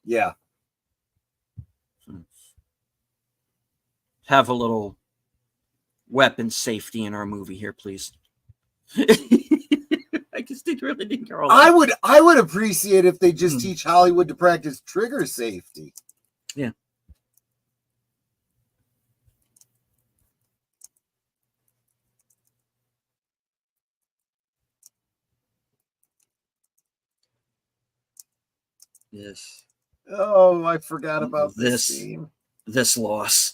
[SPEAKER 1] Yeah.
[SPEAKER 3] Have a little weapon safety in our movie here, please. I just really didn't care.
[SPEAKER 1] I would appreciate if they just teach Hollywood to practice trigger safety.
[SPEAKER 3] Yeah. Yes.
[SPEAKER 1] Oh, I forgot about this scene.
[SPEAKER 3] This loss.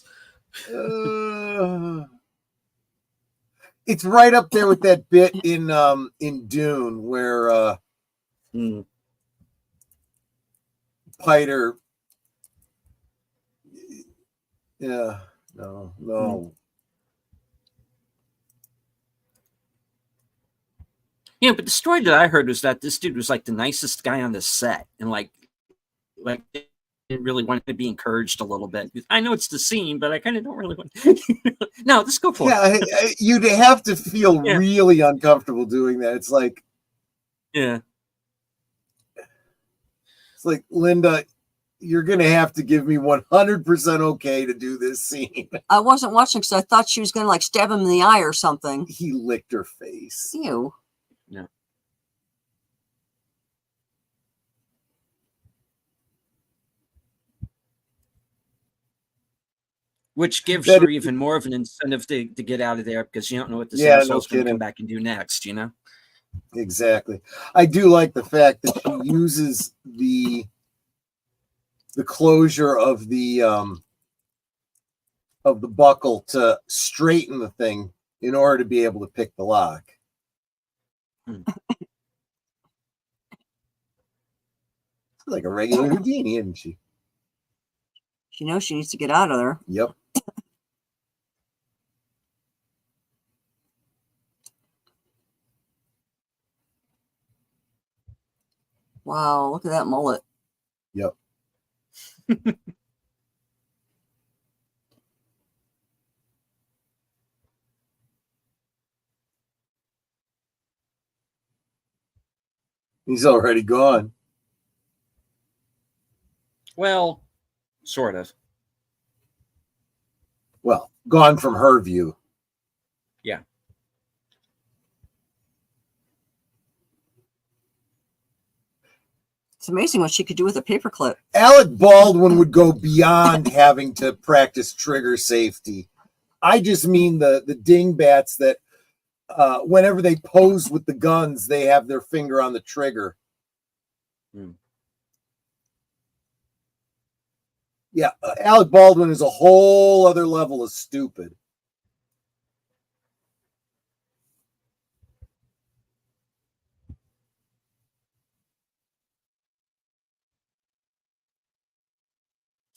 [SPEAKER 1] It's right up there with that bit in Dune where Piter. Yeah, no.
[SPEAKER 3] Yeah, but the story that I heard was that this dude was like the nicest guy on the set, and like didn't really want to be encouraged a little bit. I know it's the scene, but I kind of don't really want. No, let's go for it.
[SPEAKER 1] Yeah, you'd have to feel really uncomfortable doing that. It's like,
[SPEAKER 3] it's
[SPEAKER 1] like, Linda, you're gonna have to give me 100% okay to do this scene.
[SPEAKER 4] I wasn't watching because I thought she was gonna like stab him in the eye or something.
[SPEAKER 1] He licked her face.
[SPEAKER 4] Ew.
[SPEAKER 3] No. Which gives her even more of an incentive to get out of there, because you don't know what this asshole's going to come back and do next, you know?
[SPEAKER 1] Exactly. I do like the fact that she uses the closure of the buckle to straighten the thing in order to be able to pick the lock. Like a regular Houdini, isn't she?
[SPEAKER 4] She knows she needs to get out of there.
[SPEAKER 1] Yep.
[SPEAKER 4] Wow, look at that mullet.
[SPEAKER 1] Yep. He's already gone.
[SPEAKER 3] Well, sort of.
[SPEAKER 1] Well, gone from her view.
[SPEAKER 3] Yeah.
[SPEAKER 4] It's amazing what she could do with a paperclip.
[SPEAKER 1] Alec Baldwin would go beyond having to practice trigger safety. I just mean the dingbats that whenever they pose with the guns, they have their finger on the trigger.
[SPEAKER 3] Hmm.
[SPEAKER 1] Yeah, Alec Baldwin is a whole other level of stupid.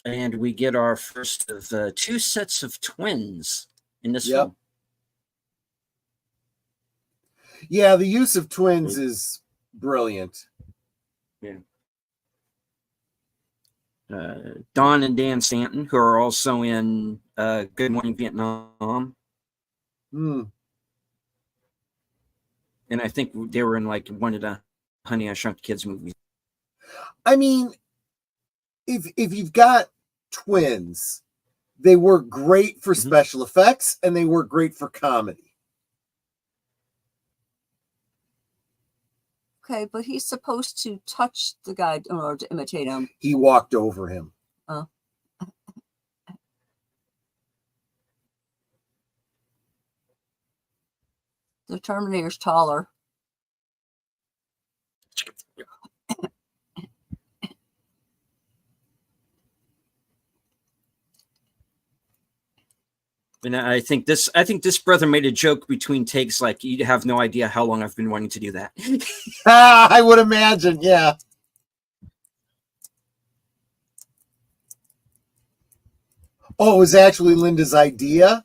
[SPEAKER 3] And we get our first of 2 sets of twins in this film.
[SPEAKER 1] Yeah, the use of twins is brilliant.
[SPEAKER 3] Yeah. Don and Dan Stanton, who are also in Good Morning Vietnam.
[SPEAKER 1] Hmm.
[SPEAKER 3] And I think they were in like one of the Honey, I Shrunk the Kids movies.
[SPEAKER 1] I mean, if you've got twins, they work great for special effects and they work great for comedy.
[SPEAKER 4] Okay, but he's supposed to touch the guy in order to imitate him.
[SPEAKER 1] He walked over him.
[SPEAKER 4] Oh. The Terminator's taller.
[SPEAKER 3] And I think this brother made a joke between takes, like, you have no idea how long I've been wanting to do that.
[SPEAKER 1] I would imagine, yeah. Oh, it was actually Linda's idea?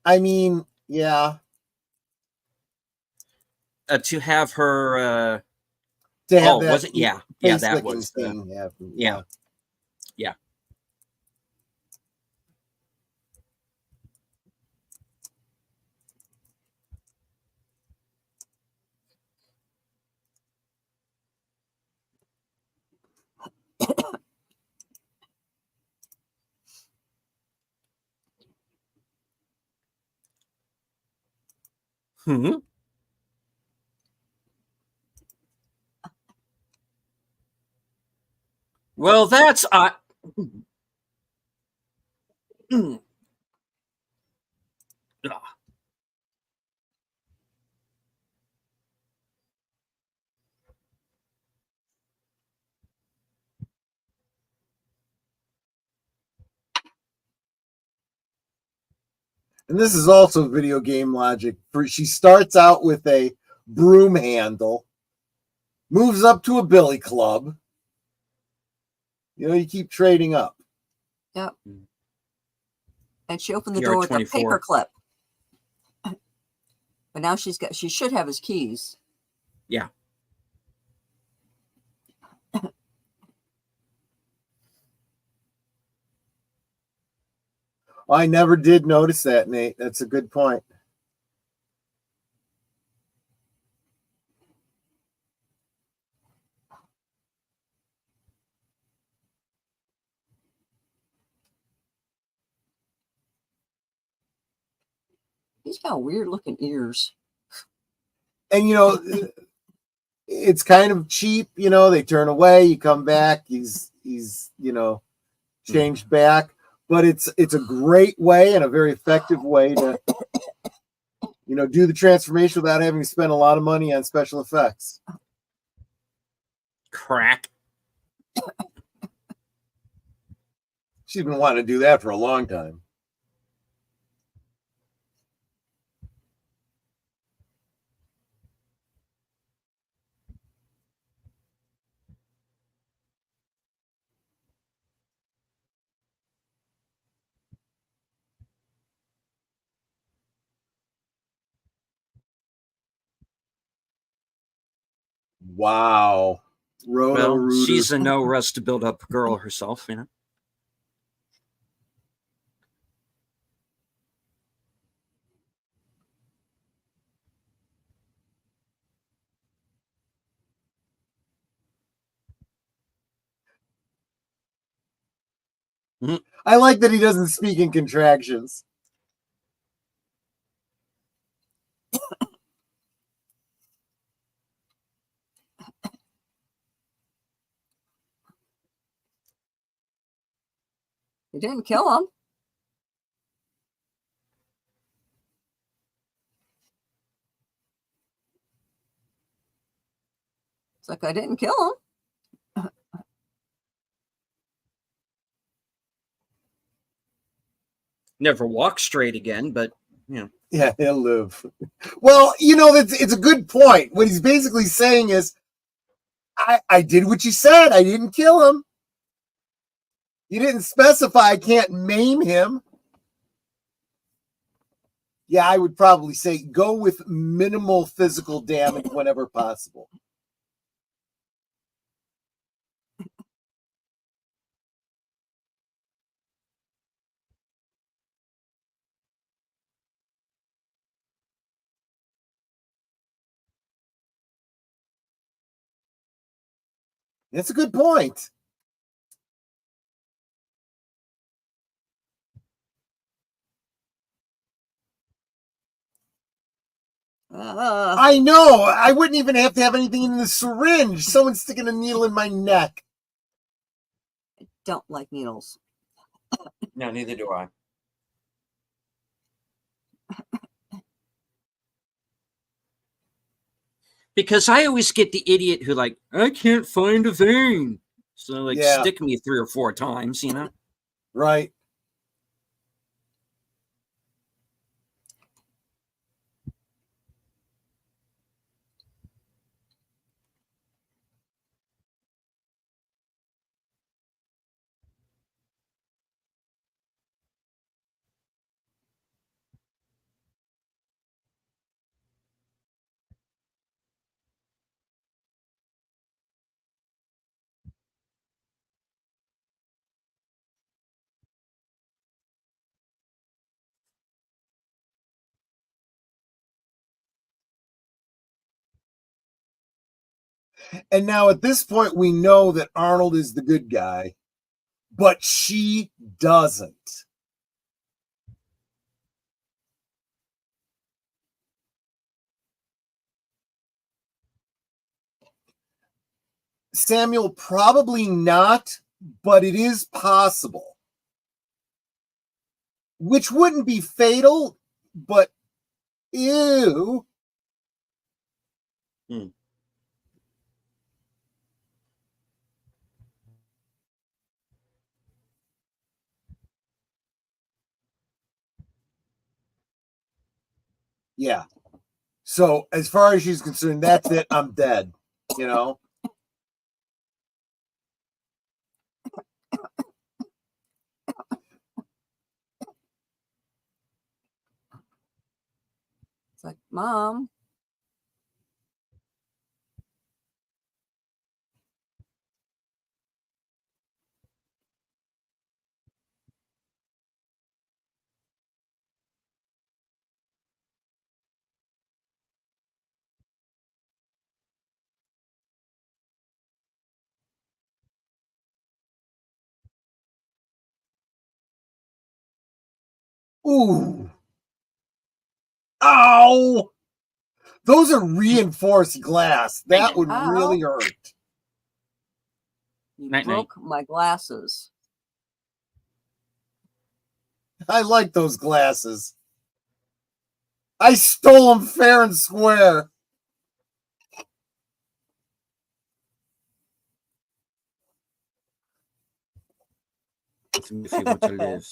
[SPEAKER 1] I mean, yeah.
[SPEAKER 3] To have her
[SPEAKER 1] to have that
[SPEAKER 3] was it? Yeah. Yeah, that was
[SPEAKER 1] thing happen.
[SPEAKER 3] Yeah. Yeah. Hmm. Well, that's
[SPEAKER 1] And this is also video game logic. She starts out with a broom handle, moves up to a billy club. You know, you keep trading up.
[SPEAKER 4] Yep. And she opened the door with a paper clip. But now she should have his keys.
[SPEAKER 3] Yeah.
[SPEAKER 1] I never did notice that, Nate. That's a good point.
[SPEAKER 4] He's got weird looking ears.
[SPEAKER 1] And, you know, it's kind of cheap. You know, they turn away, you come back. He's you know, changed back. But it's a great way and a very effective way to, you know, do the transformation without having to spend a lot of money on special effects.
[SPEAKER 3] Crack.
[SPEAKER 1] She's been wanting to do that for a long time. Wow.
[SPEAKER 3] Well, she's in no rush to build up a girl herself, you know.
[SPEAKER 1] I like that he doesn't speak in contractions.
[SPEAKER 4] You didn't kill him. It's like I didn't kill him.
[SPEAKER 3] Never walk straight again, but you know.
[SPEAKER 1] Yeah, he'll live. Well, you know, it's a good point. What he's basically saying is, I did what you said. I didn't kill him. You didn't specify I can't maim him. Yeah, I would probably say go with minimal physical damage whenever possible. That's a good point. I know. I wouldn't even have to have anything in the syringe. Someone's sticking a needle in my neck.
[SPEAKER 4] I don't like needles.
[SPEAKER 3] No, neither do I. Because I always get the idiot who like, I can't find a vein. So like stick me 3 or 4 times, you know?
[SPEAKER 1] Right. And now at this point, we know that Arnold is the good guy, but she doesn't. Samuel, probably not, but it is possible. Which wouldn't be fatal, but ew. Yeah. So as far as she's concerned, that's it. I'm dead. You know?
[SPEAKER 4] It's like, Mom.
[SPEAKER 1] Ooh. Ow. Those are reinforced glass. That would really hurt.
[SPEAKER 4] You broke my glasses.
[SPEAKER 1] I like those glasses. I stole them fair and square.
[SPEAKER 3] If you want to live.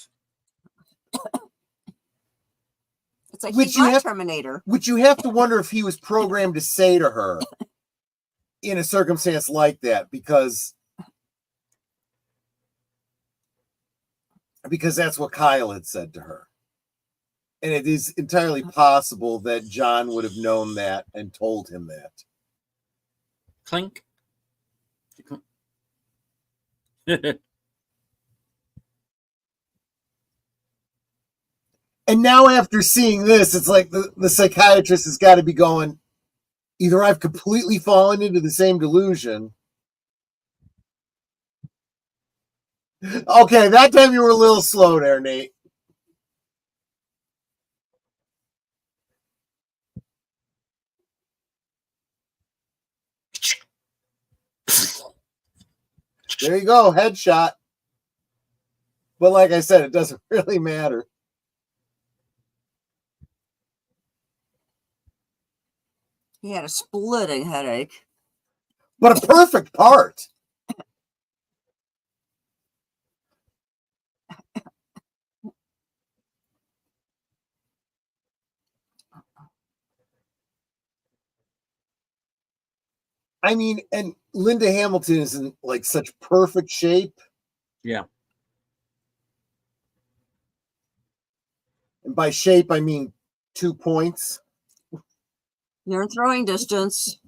[SPEAKER 4] It's like he's my Terminator.
[SPEAKER 1] Which you have to wonder if he was programmed to say to her in a circumstance like that, because that's what Kyle had said to her. And it is entirely possible that John would have known that and told him that.
[SPEAKER 3] Clink.
[SPEAKER 1] And now after seeing this, it's like the psychiatrist has got to be going, either I've completely fallen into the same delusion. Okay, that time you were a little slow there, Nate. There you go, headshot. But like I said, it doesn't really matter.
[SPEAKER 4] He had a splitting headache.
[SPEAKER 1] But a perfect part. I mean, and Linda Hamilton is in like such perfect shape.
[SPEAKER 3] Yeah.
[SPEAKER 1] And by shape, I mean 2 points.
[SPEAKER 4] You're in throwing distance.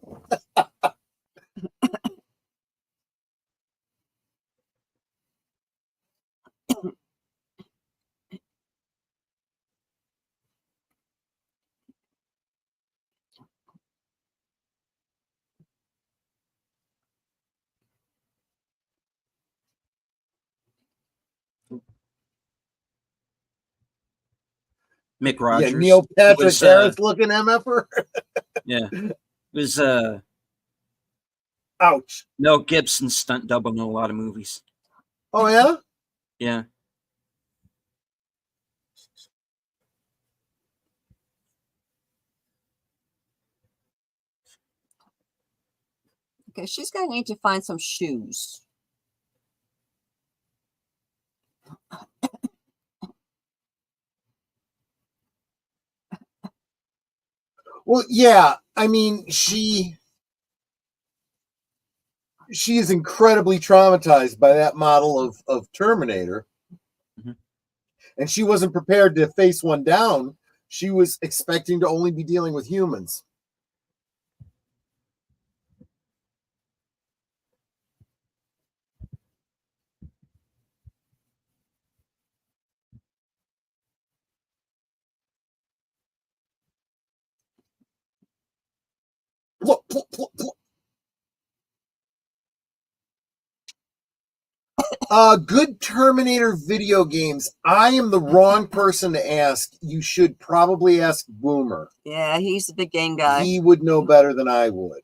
[SPEAKER 3] Mick Rogers.
[SPEAKER 1] Yeah, Neil Patrick Harris looking MFer.
[SPEAKER 3] Yeah. It was
[SPEAKER 1] ouch.
[SPEAKER 3] Mel Gibson stunt double in a lot of movies.
[SPEAKER 1] Oh yeah?
[SPEAKER 3] Yeah.
[SPEAKER 4] Okay, she's gonna need to find some shoes.
[SPEAKER 1] Well, yeah. I mean, she is incredibly traumatized by that model of Terminator.
[SPEAKER 3] Mm-hmm.
[SPEAKER 1] And she wasn't prepared to face one down. She was expecting to only be dealing with humans. Good Terminator video games. I am the wrong person to ask. You should probably ask Boomer.
[SPEAKER 4] Yeah, he's the big game guy.
[SPEAKER 1] He would know better than I would.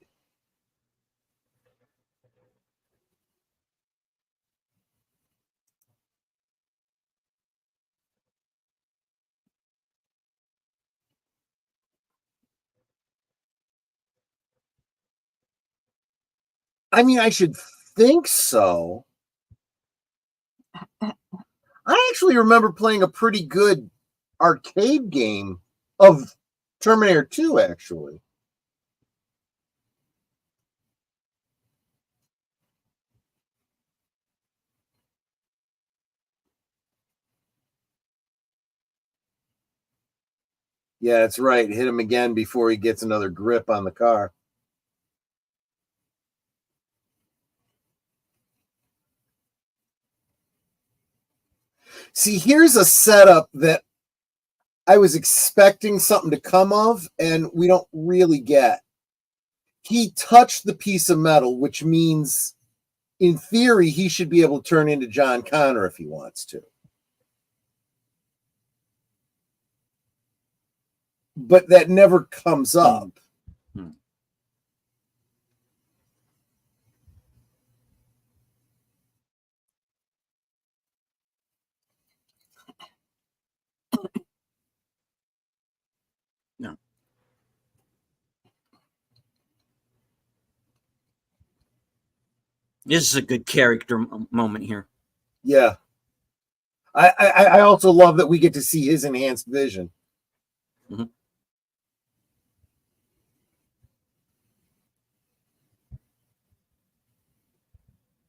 [SPEAKER 1] I mean, I should think so. I actually remember playing a pretty good arcade game of Terminator 2, actually. Yeah, that's right. Hit him again before he gets another grip on the car. See, here's a setup that I was expecting something to come of, and we don't really get. He touched the piece of metal, which means, in theory, he should be able to turn into John Connor if he wants to. But that never comes up.
[SPEAKER 3] No. This is a good character moment here.
[SPEAKER 1] Yeah. I also love that we get to see his enhanced vision.
[SPEAKER 3] Mm-hmm.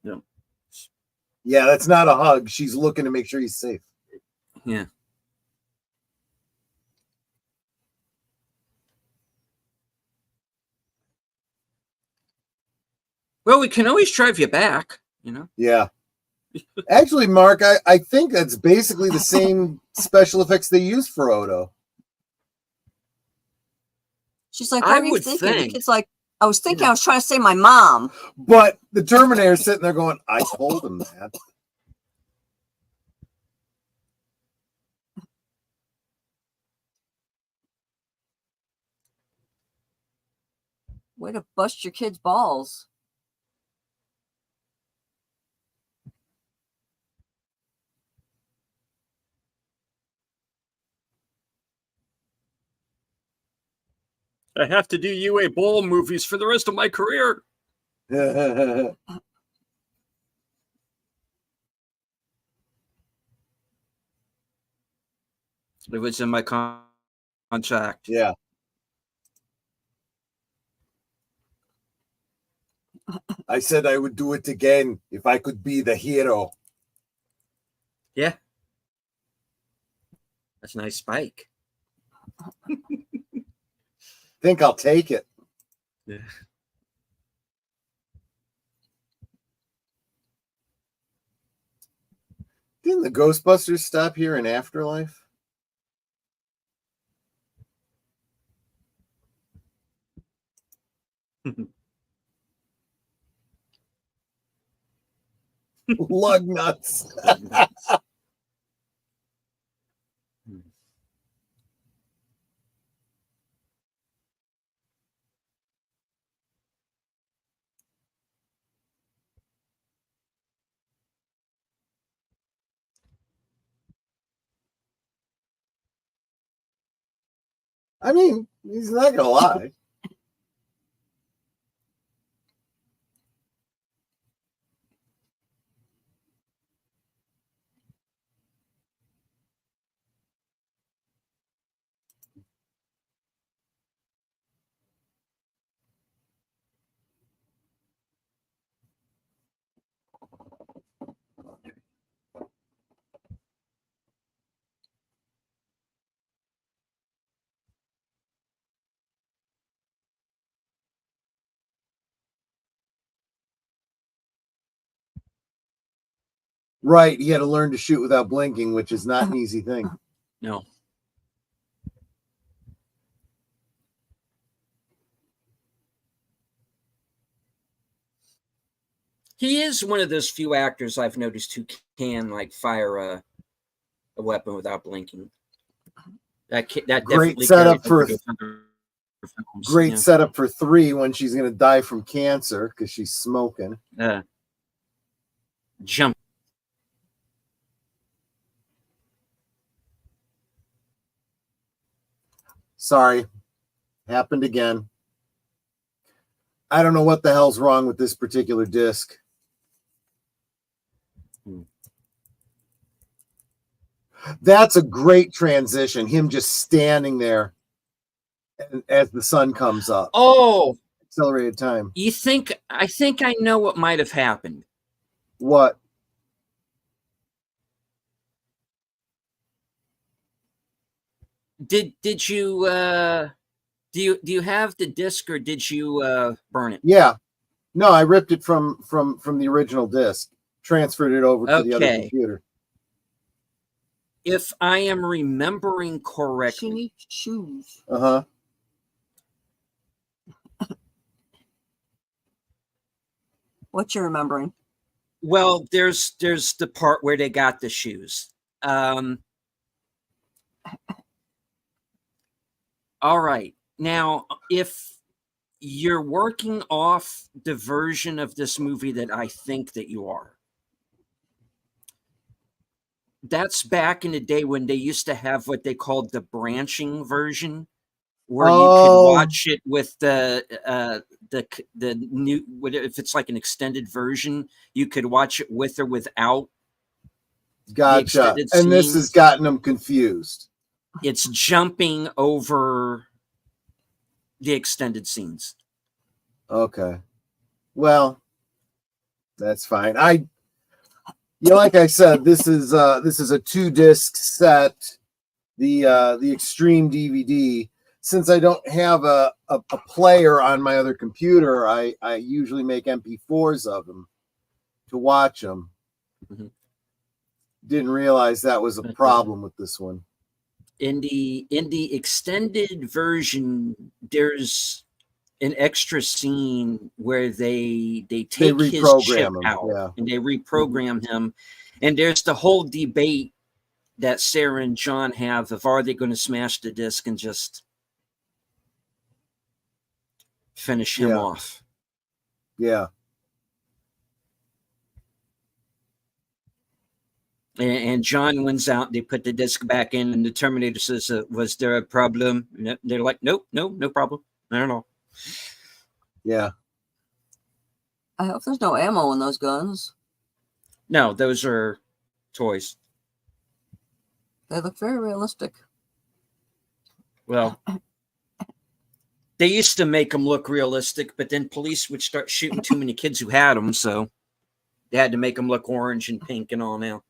[SPEAKER 3] Yeah.
[SPEAKER 1] Yeah, that's not a hug. She's looking to make sure he's safe.
[SPEAKER 3] Yeah. Well, we can always drive you back, you know?
[SPEAKER 1] Yeah. Actually, Mark, I think that's basically the same special effects they use for Odo.
[SPEAKER 4] She's like, what are you thinking? The kid's like, I was thinking I was trying to say my mom.
[SPEAKER 1] But the Terminator's sitting there going, I told him that.
[SPEAKER 4] Way to bust your kid's balls.
[SPEAKER 3] I have to do UA Bowl movies for the rest of my career. It was in my contract.
[SPEAKER 1] Yeah. I said I would do it again if I could be the hero.
[SPEAKER 3] Yeah. That's a nice spike.
[SPEAKER 1] Think I'll take it.
[SPEAKER 3] Yeah.
[SPEAKER 1] Didn't the Ghostbusters stop here in Afterlife? Lug nuts. I mean, he's not gonna lie. Right, he had to learn to shoot without blinking, which is not an easy thing.
[SPEAKER 3] No. He is one of those few actors I've noticed who can like fire a weapon without blinking. That
[SPEAKER 1] great setup for great setup for 3 when she's going to die from cancer because she's smoking.
[SPEAKER 3] Jump.
[SPEAKER 1] Sorry, happened again. I don't know what the hell's wrong with this particular disc. That's a great transition. Him just standing there as the sun comes up.
[SPEAKER 3] Oh,
[SPEAKER 1] accelerated time.
[SPEAKER 3] I think I know what might have happened.
[SPEAKER 1] What?
[SPEAKER 3] Did you do you have the disc or did you burn it?
[SPEAKER 1] Yeah. No, I ripped it from the original disc, transferred it over to the other computer.
[SPEAKER 3] If I am remembering correctly.
[SPEAKER 4] She needs shoes.
[SPEAKER 1] Uh-huh.
[SPEAKER 4] What you're remembering?
[SPEAKER 3] Well, there's the part where they got the shoes. All right. Now, if you're working off the version of this movie that I think that you are, that's back in the day when they used to have what they called the branching version, where you could watch it with the new, if it's like an extended version, you could watch it with or without.
[SPEAKER 1] Gotcha. And this has gotten them confused.
[SPEAKER 3] It's jumping over the extended scenes.
[SPEAKER 1] Okay. Well, that's fine. Like I said, this is a 2-disc set, the Extreme DVD. since I don't have a player on my other computer, I usually make MP4s of them to watch them.
[SPEAKER 3] Mm-hmm.
[SPEAKER 1] Didn't realize that was a problem with this one.
[SPEAKER 3] In the extended version, there's an extra scene where they take his chip out and they reprogram him, and there's the whole debate that Sarah and John have of, are they going to smash the disc and just finish him off?
[SPEAKER 1] Yeah.
[SPEAKER 3] And John wins out. They put the disc back in, and the Terminator says, was there a problem? And they're like, nope, no problem. I don't know.
[SPEAKER 1] Yeah.
[SPEAKER 4] I hope there's no ammo in those guns.
[SPEAKER 3] No, those are toys.
[SPEAKER 4] They look very realistic.
[SPEAKER 3] Well, they used to make them look realistic, but then police would start shooting too many kids who had them, so they had to make them look orange and pink and all now.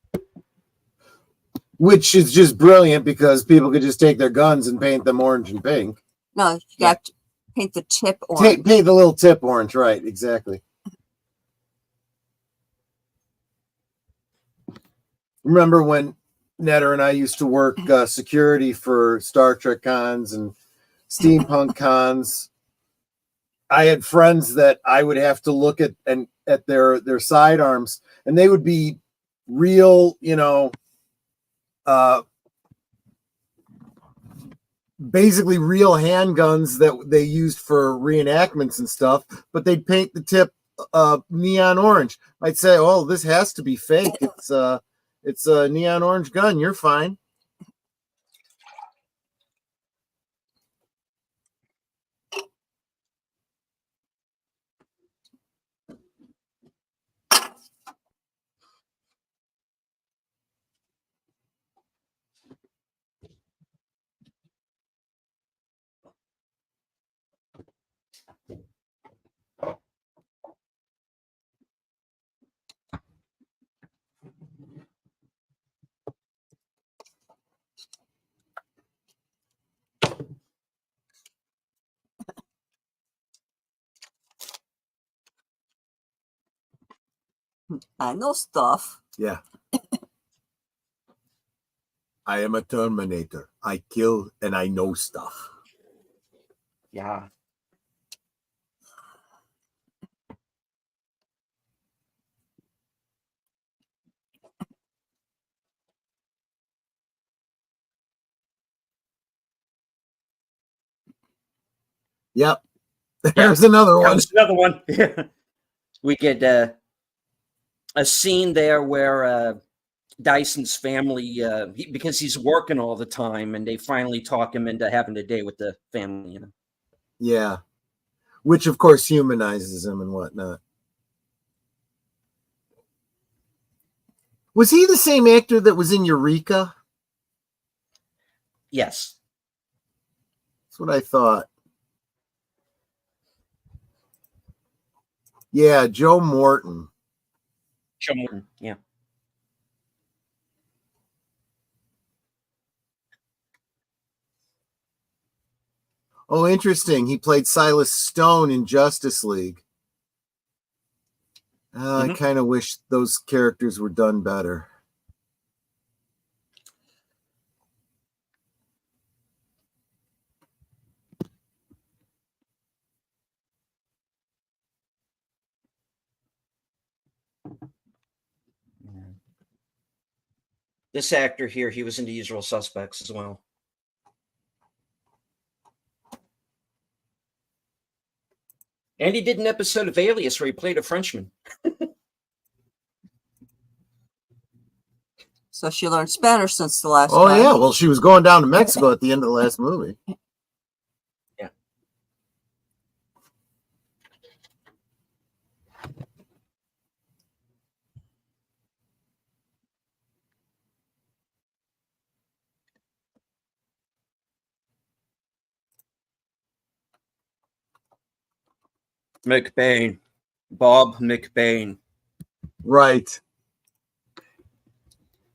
[SPEAKER 1] Which is just brilliant because people could just take their guns and paint them orange and pink.
[SPEAKER 4] No, you got to paint the tip orange.
[SPEAKER 1] Paint the little tip orange, right? Exactly. Remember when Netter and I used to work security for Star Trek cons and steampunk cons? I had friends that I would have to look at their sidearms, and they would be real, basically real handguns that they used for reenactments and stuff, but they'd paint the tip neon orange. I'd say, oh, this has to be fake. It's a neon orange gun. You're fine.
[SPEAKER 4] I know stuff.
[SPEAKER 1] Yeah. I am a Terminator. I kill and I know stuff.
[SPEAKER 3] Yeah.
[SPEAKER 1] Yep. There's another one.
[SPEAKER 3] There's another one. We get a scene there where Dyson's family, because he's working all the time, and they finally talk him into having a day with the family.
[SPEAKER 1] Yeah. Which, of course, humanizes him and whatnot. Was he the same actor that was in Eureka?
[SPEAKER 3] Yes.
[SPEAKER 1] That's what I thought. Yeah, Joe Morton.
[SPEAKER 3] Joe Morton, yeah.
[SPEAKER 1] Oh, interesting. He played Silas Stone in Justice League. I kind of wish those characters were done better.
[SPEAKER 3] This actor here, he was in The Usual Suspects as well. And he did an episode of Alias where he played a Frenchman.
[SPEAKER 4] So she learned Spanish since the last
[SPEAKER 1] time.
[SPEAKER 4] Yeah.
[SPEAKER 1] Well, she was going down to Mexico at the end of the last movie.
[SPEAKER 3] Yeah. McBain. Bob McBain.
[SPEAKER 1] Right.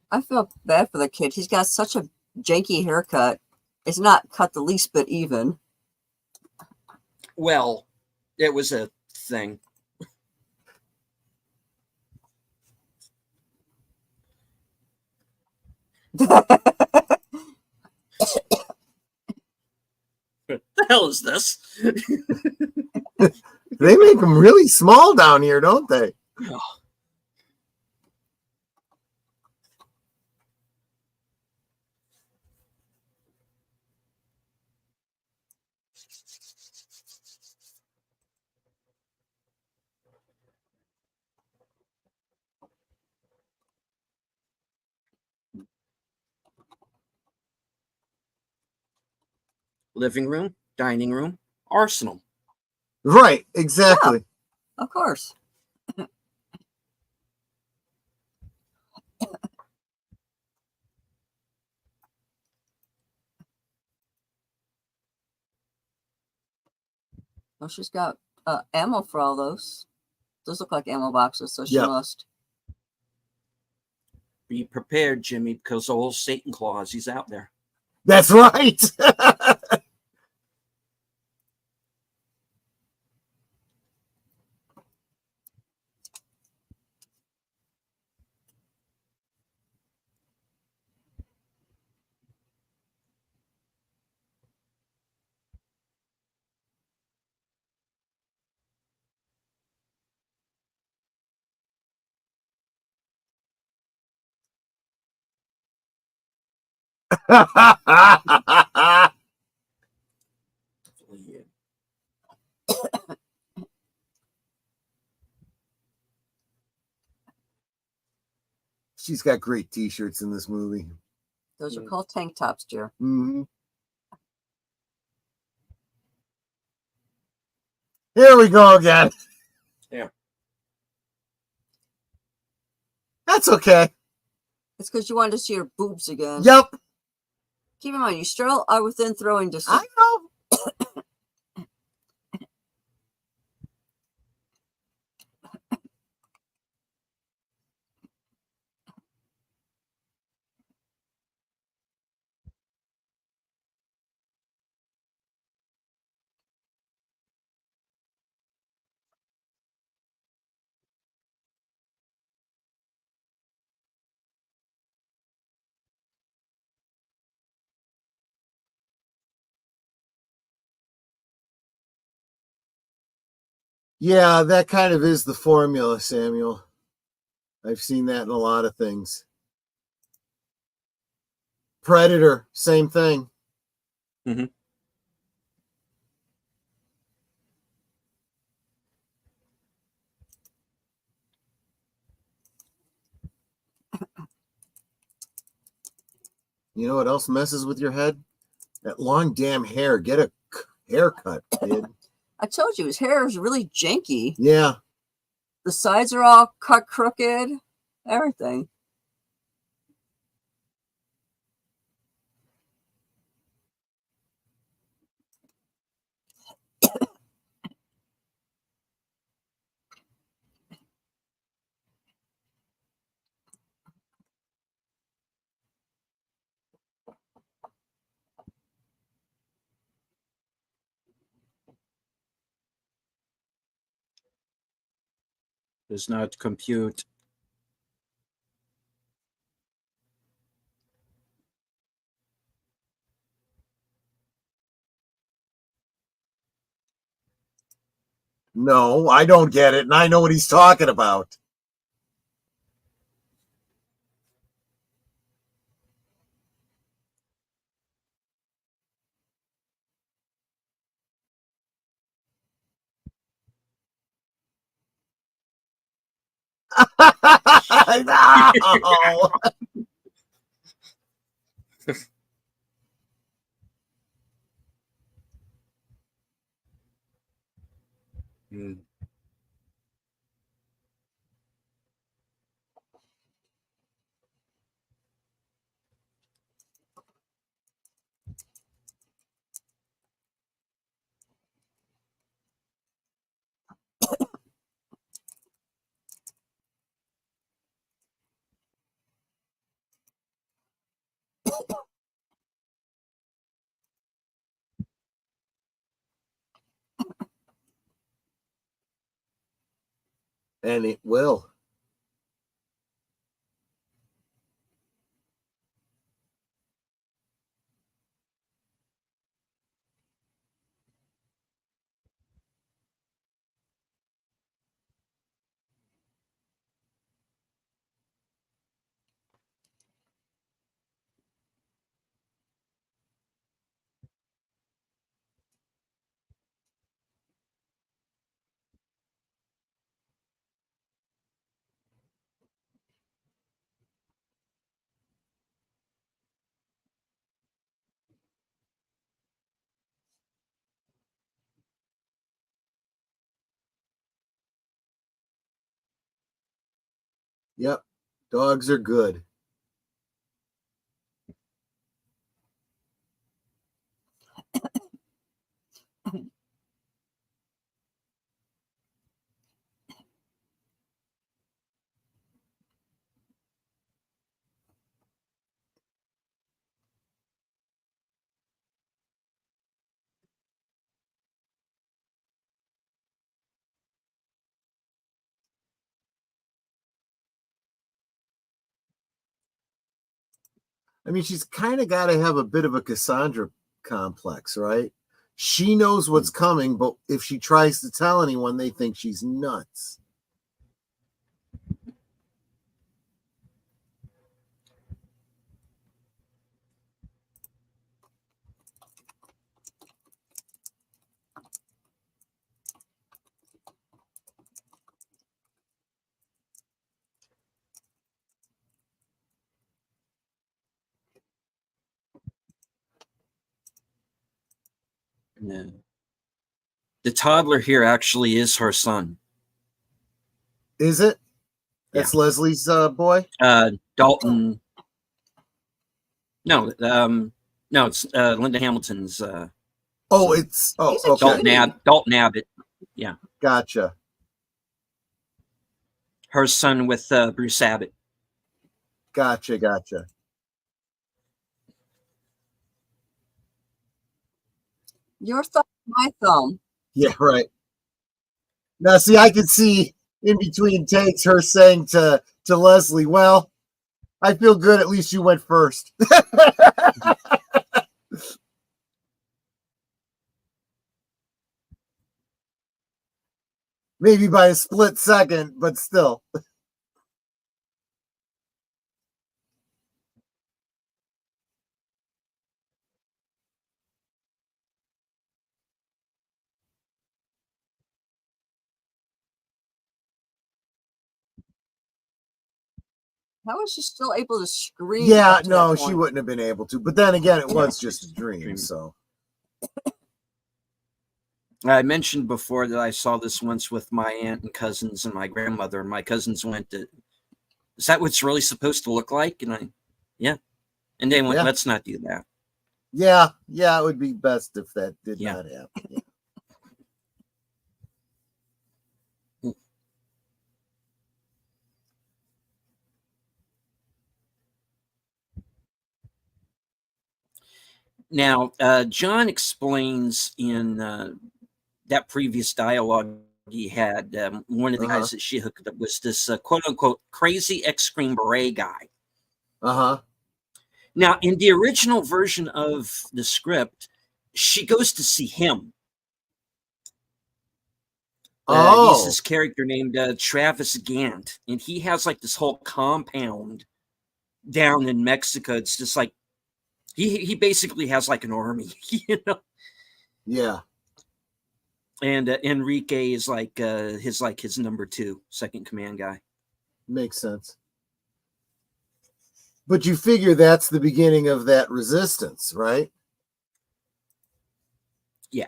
[SPEAKER 4] I feel bad for the kid. He's got such a janky haircut. It's not cut the least bit even.
[SPEAKER 3] Well, it was a thing. What the hell is this?
[SPEAKER 1] They make them really small down here, don't they?
[SPEAKER 3] Oh. Living room, dining room, arsenal.
[SPEAKER 1] Right, exactly.
[SPEAKER 4] Yeah, of course. Well, she's got ammo for all those. Those look like ammo boxes, so she must.
[SPEAKER 3] Be prepared, Jimmy, because old Satan Claus, he's out there.
[SPEAKER 1] That's right. She's got great t-shirts in this movie.
[SPEAKER 4] Those are called tank tops, dear.
[SPEAKER 1] Mm-hmm. Here we go again.
[SPEAKER 3] Yeah.
[SPEAKER 1] That's okay.
[SPEAKER 4] It's because you wanted to see her boobs again.
[SPEAKER 1] Yep.
[SPEAKER 4] Keep in mind, you still are within throwing distance.
[SPEAKER 1] I know. Yeah, that kind of is the formula, Samuel. I've seen that in a lot of things. Predator, same thing.
[SPEAKER 3] Mm-hmm.
[SPEAKER 1] You know what else messes with your head? That long damn hair. Get a haircut, kid.
[SPEAKER 4] I told you, his hair is really janky.
[SPEAKER 1] Yeah.
[SPEAKER 4] The sides are all cut crooked. Everything.
[SPEAKER 3] Does not compute.
[SPEAKER 1] No, I don't get it, and I know what he's talking about. No.
[SPEAKER 3] Mm.
[SPEAKER 1] And it will. Yep. Dogs are good. I mean, she's kind of got to have a bit of a Cassandra complex, right? She knows what's coming, but if she tries to tell anyone, they think she's nuts.
[SPEAKER 3] No. The toddler here actually is her son.
[SPEAKER 1] Is it? That's Leslie's boy?
[SPEAKER 3] Dalton. No, it's Linda Hamilton's.
[SPEAKER 1] It's
[SPEAKER 3] okay. Dalton Abbott. Yeah.
[SPEAKER 1] Gotcha.
[SPEAKER 3] Her son with Bruce Abbott.
[SPEAKER 1] Gotcha.
[SPEAKER 4] Your thumb, my thumb.
[SPEAKER 1] Yeah, right. Now, see, I can see in between takes her saying to Leslie, well, I feel good. At least you went first. Maybe by a split second, but still.
[SPEAKER 3] How
[SPEAKER 4] was she still able to scream?
[SPEAKER 1] Yeah, no, she wouldn't have been able to. But then again, it was just a dream. So
[SPEAKER 3] I mentioned before that I saw this once with my aunt and cousins and my grandmother. My cousins went, "Is that what it's really supposed to look like?" And and they went, "Let's not do that."
[SPEAKER 1] Yeah, it would be best if that did not happen. Yeah.
[SPEAKER 3] Now, John explains in that previous dialogue he had, one of the guys that she hooked up was this quote-unquote crazy ex-Green Beret guy. Now, in the original version of the script, she goes to see him. He's this character named Travis Gant, and he has like this whole compound down in Mexico. It's just like he basically has like an army, you know.
[SPEAKER 1] Yeah.
[SPEAKER 3] And Enrique is like his number 2, second command guy.
[SPEAKER 1] Makes sense. But you figure that's the beginning of that resistance, right?
[SPEAKER 3] Yeah.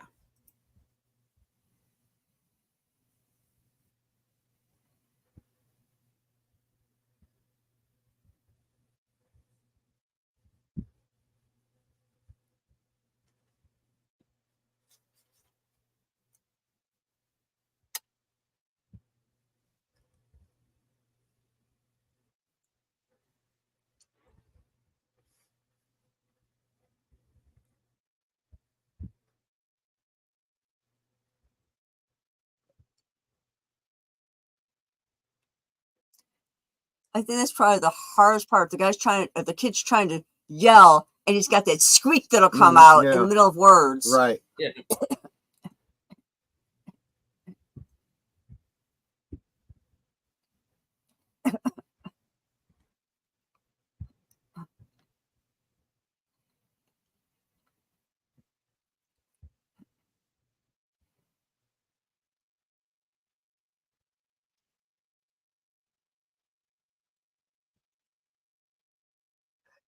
[SPEAKER 4] I think that's probably the hardest part. The kid's trying to yell, and he's got that squeak that'll come out in the middle of words.
[SPEAKER 1] Right.
[SPEAKER 3] Yeah.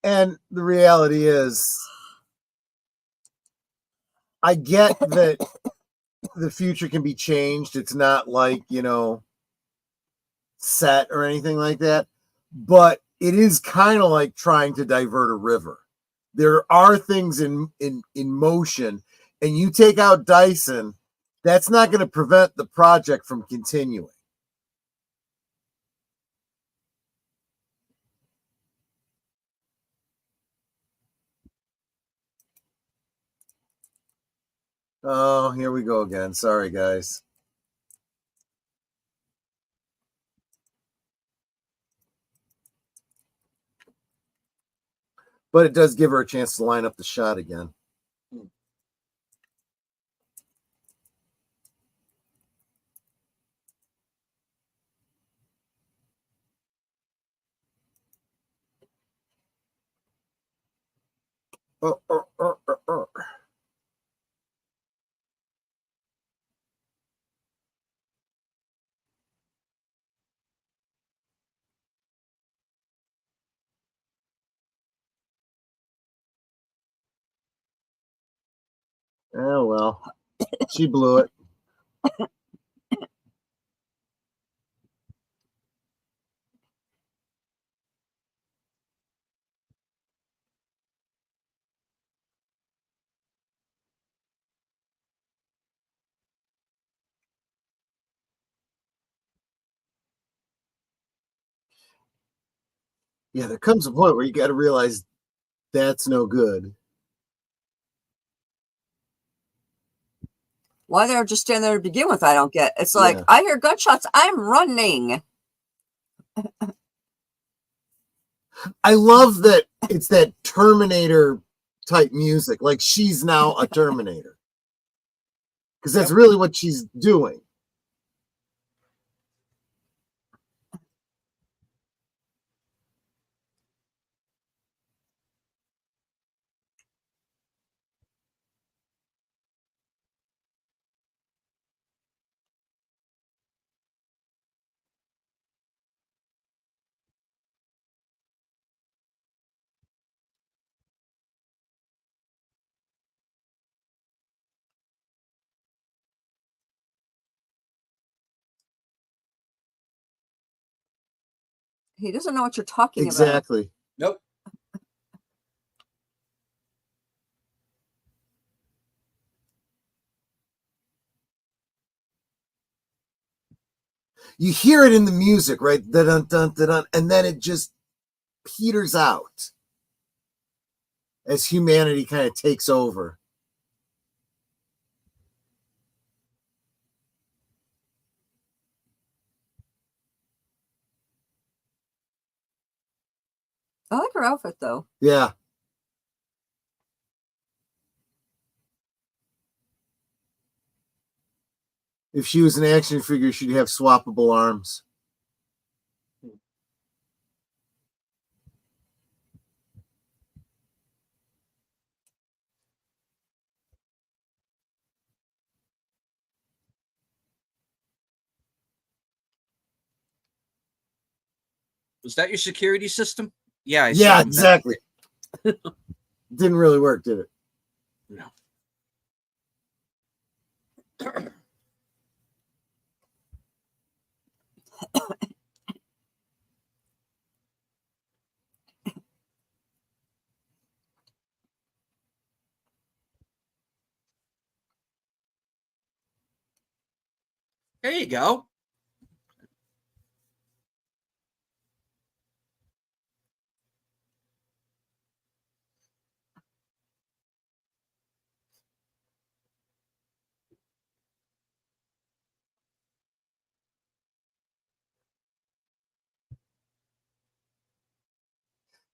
[SPEAKER 1] And the reality is, I get that the future can be changed. It's not like, set or anything like that. But it is kind of like trying to divert a river. There are things in motion, and you take out Dyson, that's not going to prevent the project from continuing. Oh, here we go again. Sorry, guys. But it does give her a chance to line up the shot again. Oh, well, she blew it. Yeah, there comes a point where you got to realize that's no good.
[SPEAKER 4] Why they're just standing there to begin with, I don't get. It's like, I hear gunshots, I'm running.
[SPEAKER 1] I love that it's that Terminator type music. Like she's now a Terminator. Because that's really what she's doing.
[SPEAKER 4] He doesn't know what you're talking about.
[SPEAKER 1] Exactly.
[SPEAKER 3] Nope.
[SPEAKER 1] You hear it in the music, right? Dun, dun, dun, dun, and then it just peters out as humanity kind of takes over.
[SPEAKER 4] I like her outfit, though.
[SPEAKER 1] Yeah. If she was an action figure, she'd have swappable arms.
[SPEAKER 3] Was that your security system? Yeah.
[SPEAKER 1] Yeah, exactly. Didn't really work, did it?
[SPEAKER 3] No. There you go.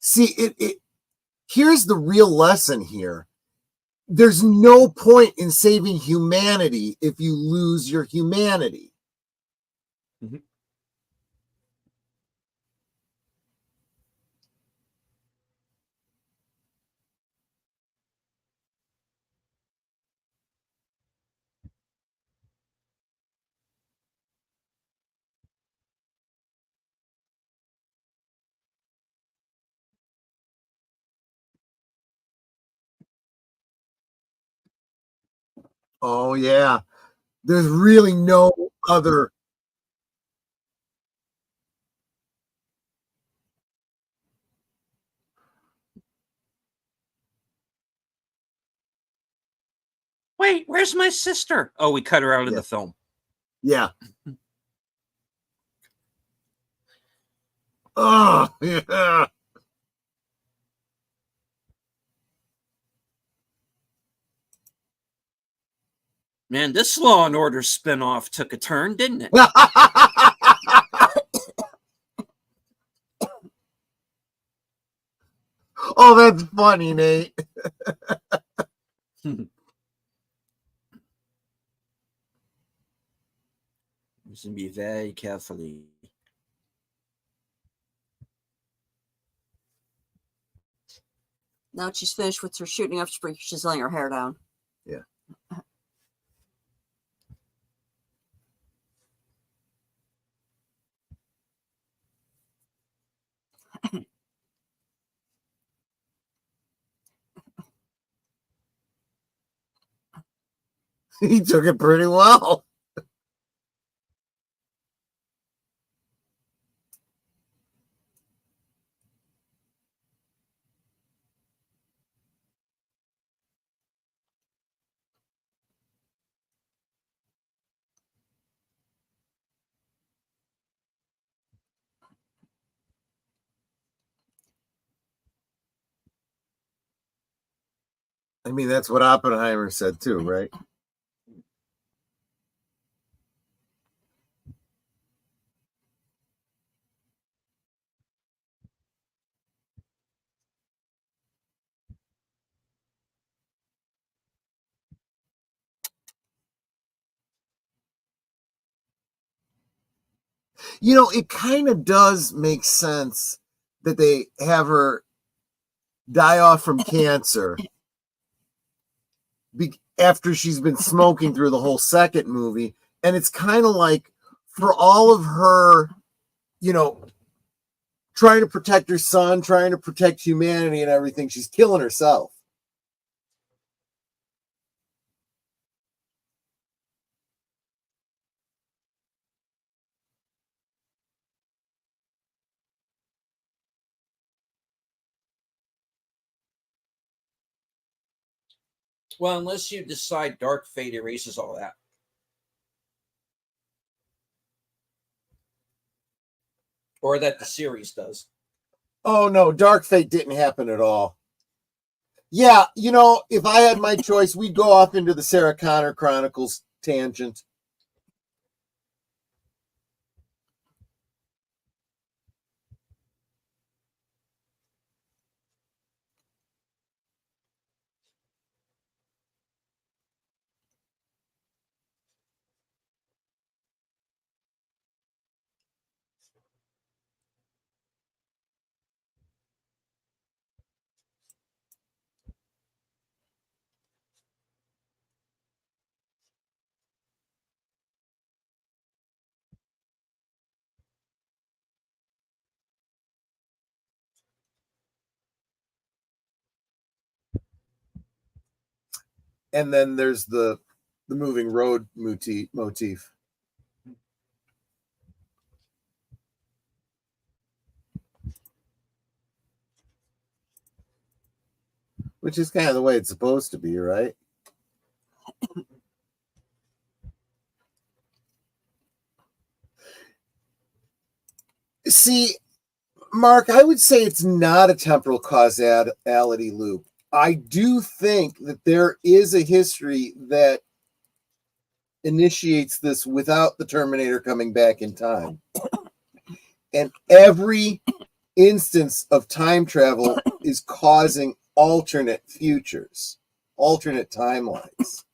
[SPEAKER 1] See, here's the real lesson here. There's no point in saving humanity if you lose your humanity.
[SPEAKER 3] Mm-hmm.
[SPEAKER 1] Oh, yeah. There's really no other.
[SPEAKER 3] Wait, where's my sister? Oh, we cut her out of the film.
[SPEAKER 1] Yeah. Oh, yeah.
[SPEAKER 3] Man, this Law and Order spinoff took a turn, didn't it?
[SPEAKER 1] Oh, that's funny, Nate.
[SPEAKER 3] Listen, be very carefully.
[SPEAKER 4] Now she's finished with her shooting up spree. She's laying her hair down.
[SPEAKER 1] Yeah. He took it pretty well. I mean, that's what Oppenheimer said too, right? You know, it kind of does make sense that they have her die off from cancer after she's been smoking through the whole second movie. And it's kind of like, for all of her, you know, trying to protect her son, trying to protect humanity and everything, she's killing herself.
[SPEAKER 3] Well, unless you decide Dark Fate erases all that. Or that the series does.
[SPEAKER 1] Oh, no, Dark Fate didn't happen at all. Yeah, you know, if I had my choice, we'd go off into the Sarah Connor Chronicles tangent. And then there's the moving road motif. Which is kind of the way it's supposed to be, right? See, Mark, I would say it's not a temporal causality loop. I do think that there is a history that initiates this without the Terminator coming back in time. And every instance of time travel is causing alternate futures, alternate timelines.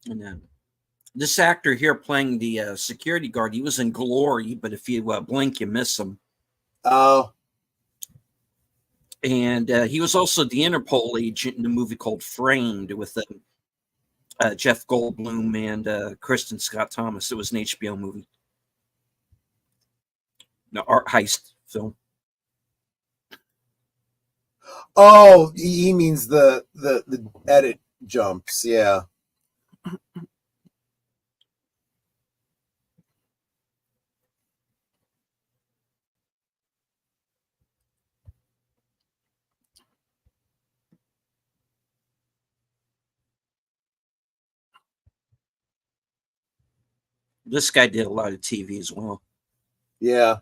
[SPEAKER 3] And this actor here playing the security guard, he was in Glory, but if you blink, you miss him.
[SPEAKER 1] Oh.
[SPEAKER 3] And he was also the Interpol agent in a movie called Framed with Jeff Goldblum and Kristen Scott Thomas. It was an HBO movie. No, art heist film.
[SPEAKER 1] Oh, he means the edit jumps, yeah.
[SPEAKER 3] This guy did a lot of TV as well.
[SPEAKER 1] Yeah.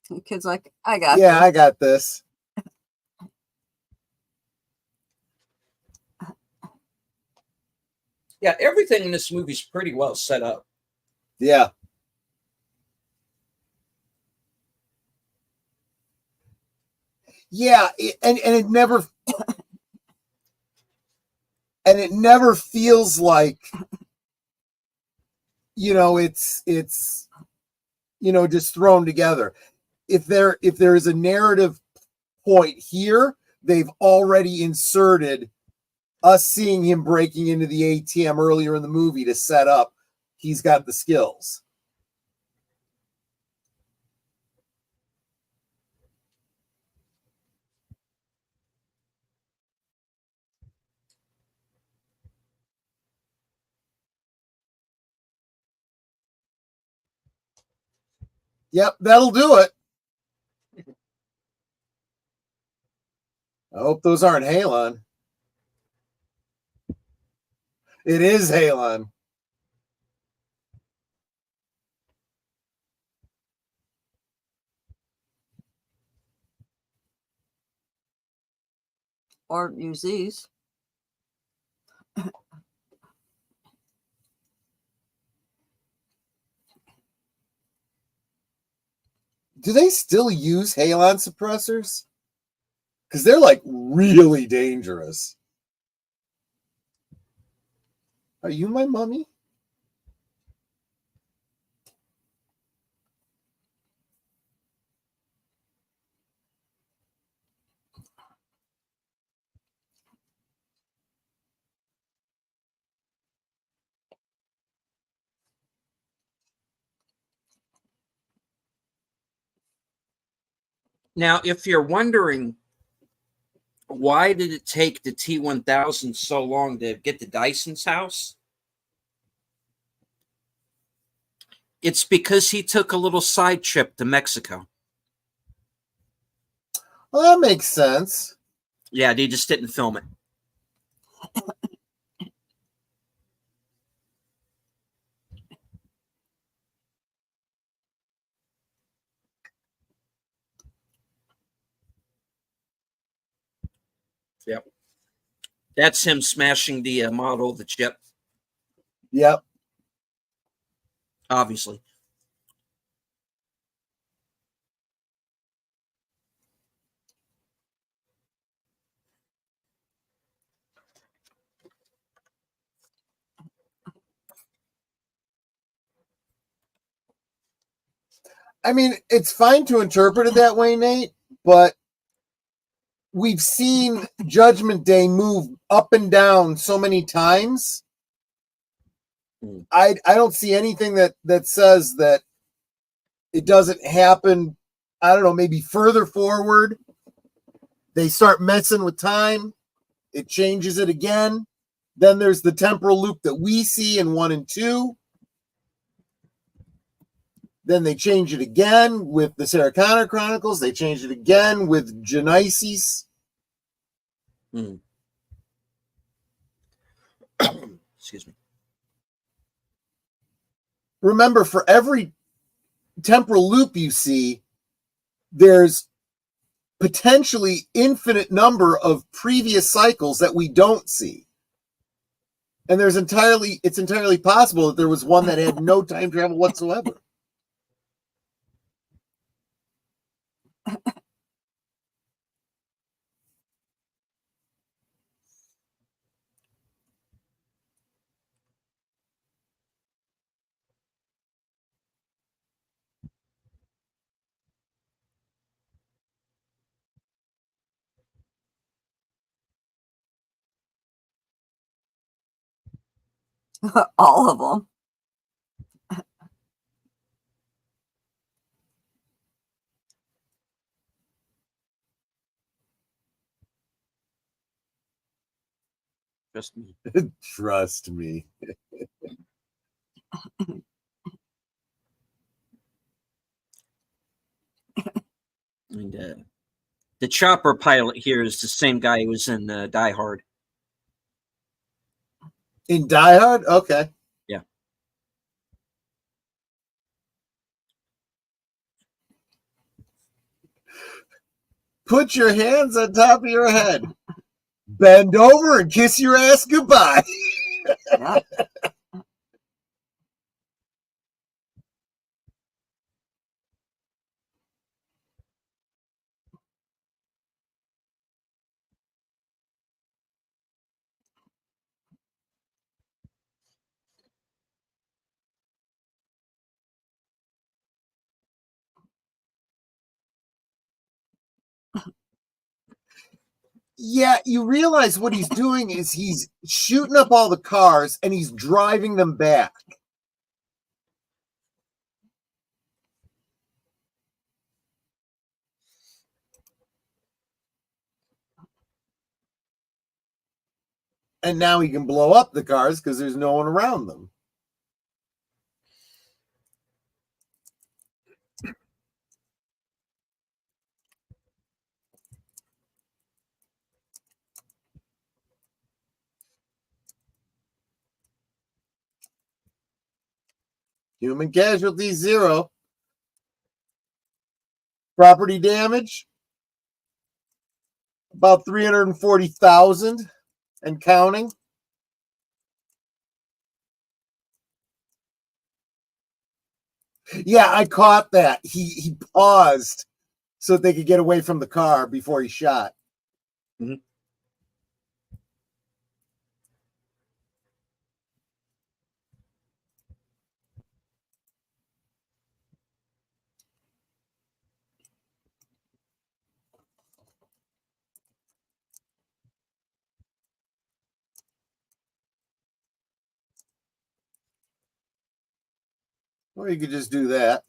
[SPEAKER 4] The kid's like, I got
[SPEAKER 1] this.
[SPEAKER 4] I
[SPEAKER 1] got this.
[SPEAKER 3] Yeah, everything in this movie is pretty well set up.
[SPEAKER 1] Yeah. Yeah, and it never and it never feels like, it's just thrown together. If there is a narrative point here, they've already inserted us seeing him breaking into the ATM earlier in the movie to set up he's got the skills. Yep, that'll do it. I hope those aren't Halon. It is Halon.
[SPEAKER 4] Or use these.
[SPEAKER 1] Do they still use Halon suppressors? Because they're like really dangerous. Are you my mummy?
[SPEAKER 3] Now, if you're wondering, why did it take the T-1000 so long to get to Dyson's house? It's because he took a little side trip to Mexico.
[SPEAKER 1] Well, that makes sense.
[SPEAKER 3] Yeah, they just didn't film it. Yep. That's him smashing the model of the chip.
[SPEAKER 1] Yep.
[SPEAKER 3] Obviously.
[SPEAKER 1] I mean, it's fine to interpret it that way, Nate, but we've seen Judgment Day move up and down so many times. I don't see anything that says that it doesn't happen. I don't know, maybe further forward They start messing with time. It changes it again. Then there's the temporal loop that we see in 1 and 2. Then they change it again with the Sarah Connor Chronicles. They change it again with Genesis.
[SPEAKER 3] Excuse me.
[SPEAKER 1] Remember, for every temporal loop you see, there's potentially infinite number of previous cycles that we don't see. And it's entirely possible that there was one that had no time travel whatsoever.
[SPEAKER 4] All of them.
[SPEAKER 3] Trust me.
[SPEAKER 1] Trust me.
[SPEAKER 3] And the chopper pilot here is the same guy who was in Die Hard.
[SPEAKER 1] In Die Hard? Okay.
[SPEAKER 3] Yeah.
[SPEAKER 1] Put your hands on top of your head. Bend over and kiss your ass goodbye.
[SPEAKER 4] Yeah.
[SPEAKER 1] Yeah, you realize what he's doing is he's shooting up all the cars and he's driving them back. And now he can blow up the cars because there's no one around them. Human casualties, 0. Property damage, about 340,000 and counting. Yeah, I caught that. He paused so that they could get away from the car before he shot.
[SPEAKER 3] Mm-hmm.
[SPEAKER 1] Or you could just do that.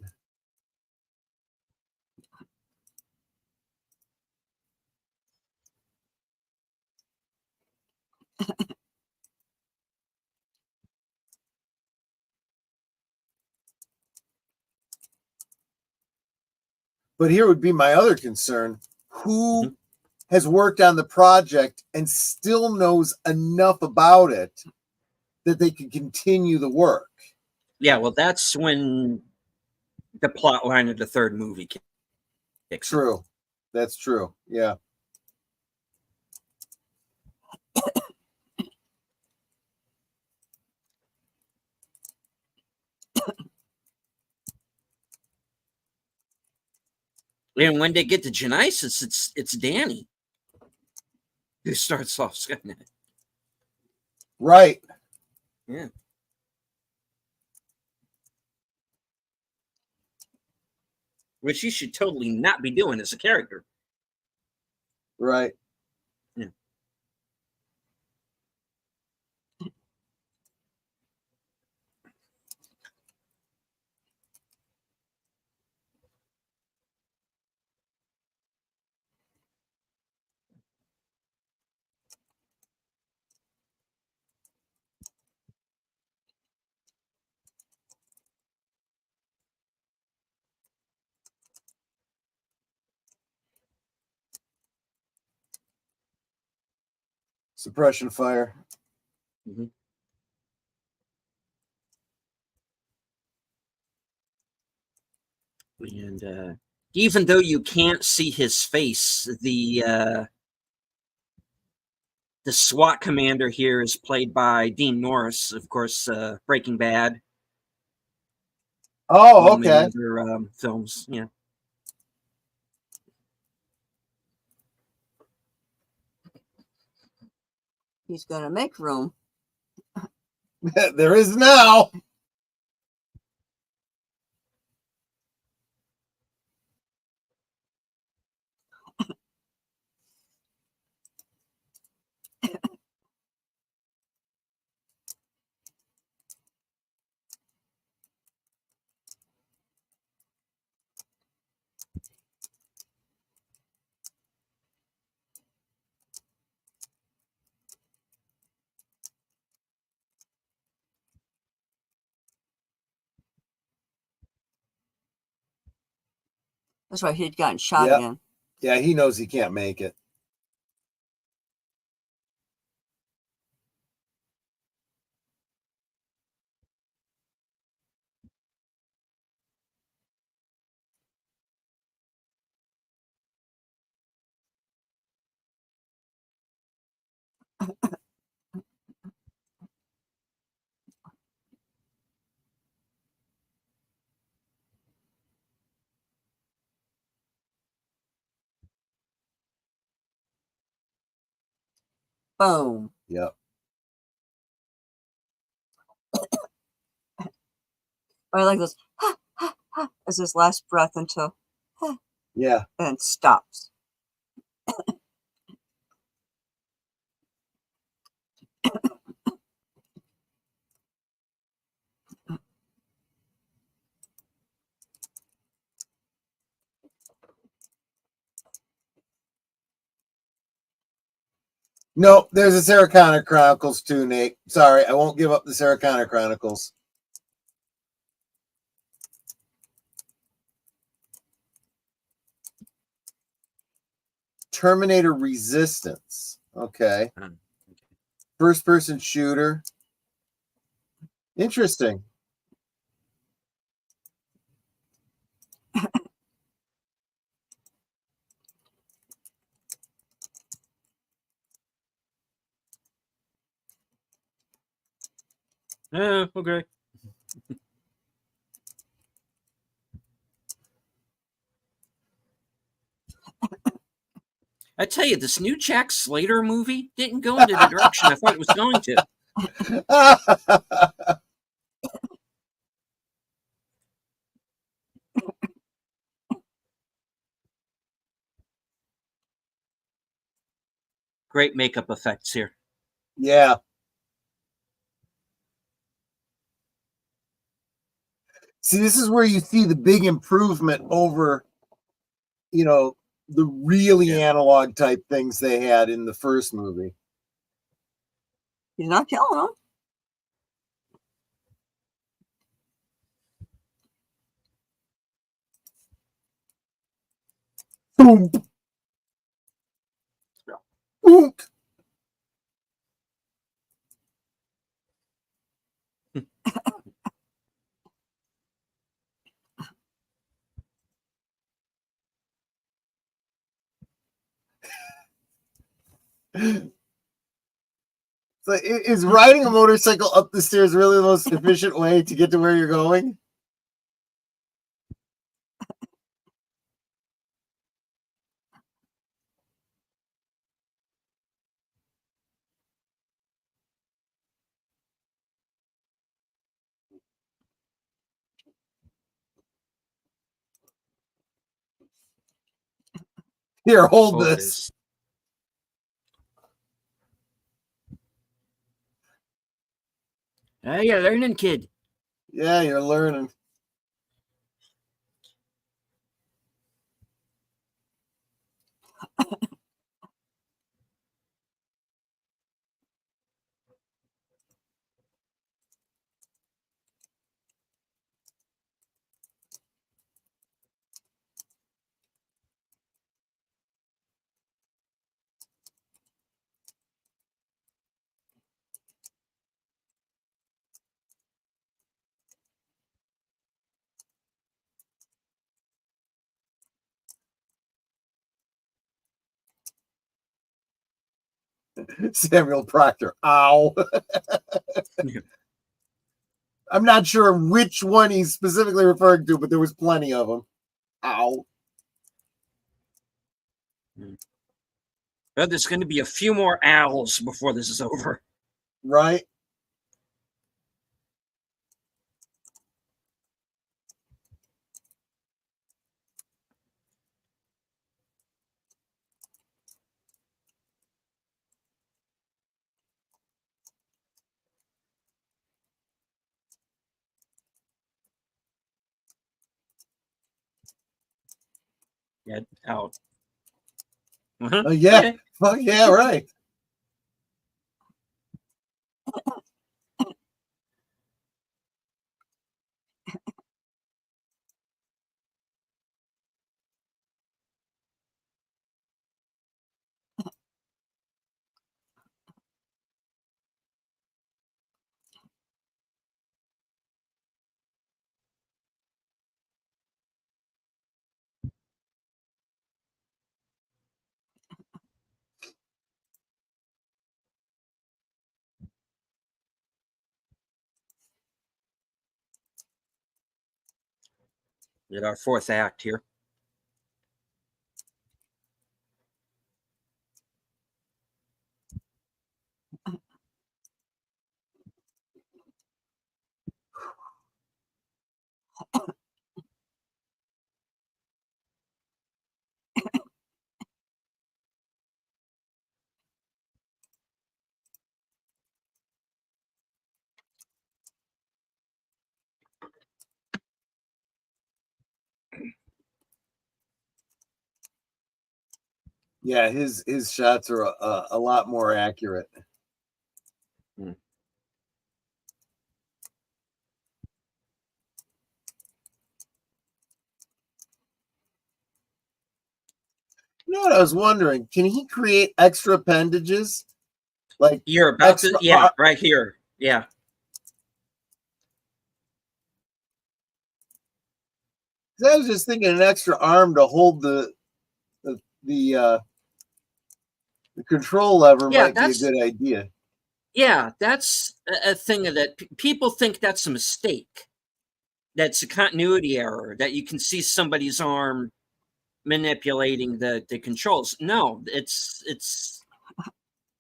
[SPEAKER 1] But here would be my other concern. Who has worked on the project and still knows enough about it that they can continue the work?
[SPEAKER 3] Yeah, well, that's when the plot line of the third movie kicks.
[SPEAKER 1] True. That's true. Yeah.
[SPEAKER 3] And when they get to Genesis, it's Danny who starts off Skynet.
[SPEAKER 1] Right.
[SPEAKER 3] Yeah. Which he should totally not be doing as a character.
[SPEAKER 1] Right.
[SPEAKER 3] Yeah.
[SPEAKER 1] Suppression fire.
[SPEAKER 3] Mm-hmm. And even though you can't see his face, the SWAT commander here is played by Dean Norris, of course, Breaking Bad.
[SPEAKER 1] Oh, okay.
[SPEAKER 3] Other films, yeah.
[SPEAKER 4] He's going to make room.
[SPEAKER 1] There is now.
[SPEAKER 4] That's why he'd gotten shot again.
[SPEAKER 1] Yeah, he knows he can't make it.
[SPEAKER 4] Boom.
[SPEAKER 1] Yep.
[SPEAKER 4] I like this as his last breath until
[SPEAKER 1] yeah,
[SPEAKER 4] and stops.
[SPEAKER 1] No, there's a Sarah Connor Chronicles too, Nate. Sorry, I won't give up the Sarah Connor Chronicles. Terminator Resistance. Okay. First person shooter. Interesting.
[SPEAKER 3] Okay. I tell you, this new Jack Slater movie didn't go into the direction I thought it was going to. Great makeup effects here.
[SPEAKER 1] Yeah. See, this is where you see the big improvement over, the really analog type things they had in the first movie.
[SPEAKER 4] He's not killing them.
[SPEAKER 1] Boom. Boom. So is riding a motorcycle up the stairs really the most efficient way to get to where you're going? Here, hold this.
[SPEAKER 3] Hey, you're learning, kid.
[SPEAKER 1] Yeah, you're learning. Samuel Proctor. Ow. I'm not sure which one he's specifically referring to, but there was plenty of them. Ow.
[SPEAKER 3] Well, there's going to be a few more owls before this is over.
[SPEAKER 1] Right?
[SPEAKER 3] Get out.
[SPEAKER 1] Yeah.
[SPEAKER 3] Okay.
[SPEAKER 1] Oh, yeah, right.
[SPEAKER 3] Get our fourth act here.
[SPEAKER 1] Yeah, his shots are a lot more accurate.
[SPEAKER 3] Hmm.
[SPEAKER 1] You know what I was wondering? Can he create extra appendages? Like
[SPEAKER 3] you're about to, yeah, right here. Yeah.
[SPEAKER 1] I was just thinking an extra arm to hold the control lever might be a good idea.
[SPEAKER 3] Yeah, that's a thing that people think that's a mistake. That's a continuity error, that you can see somebody's arm manipulating the controls. No, it's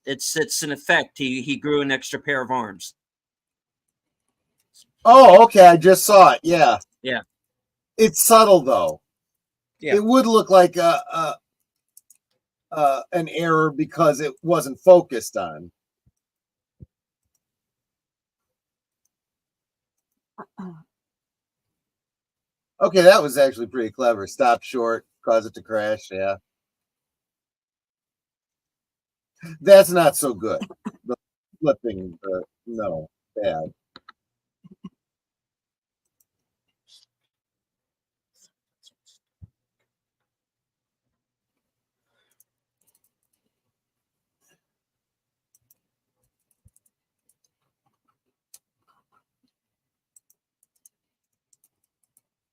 [SPEAKER 3] an effect. He grew an extra pair of arms.
[SPEAKER 1] Oh, okay. I just saw it. Yeah.
[SPEAKER 3] Yeah.
[SPEAKER 1] It's subtle though.
[SPEAKER 3] Yeah.
[SPEAKER 1] It would look like an error because it wasn't focused on. Okay, that was actually pretty clever. Stop short, cause it to crash. Yeah. That's not so good. The flipping, no, bad.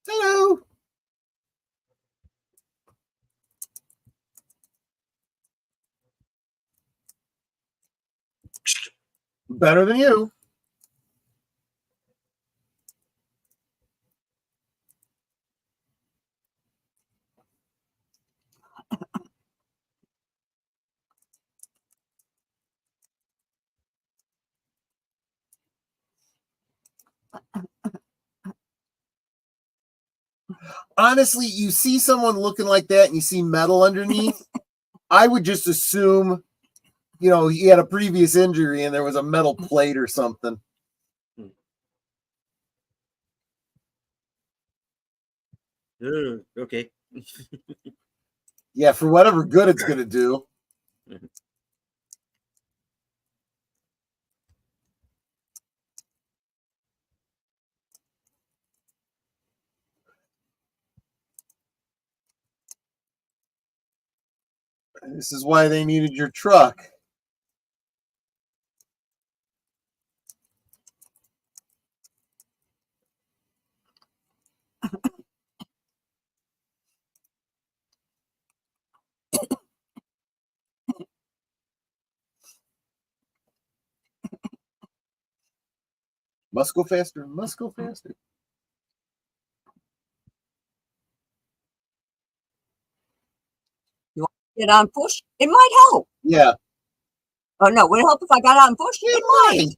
[SPEAKER 1] Hello. Better than you. Honestly, you see someone looking like that and you see metal underneath, I would just assume, he had a previous injury and there was a metal plate or something.
[SPEAKER 3] Okay.
[SPEAKER 1] Yeah, for whatever good it's going to do. This is why they needed your truck. Must go faster. Must go faster.
[SPEAKER 4] You want to get on push? It might help.
[SPEAKER 1] Yeah.
[SPEAKER 4] Oh no, would it help if I got on push? It might.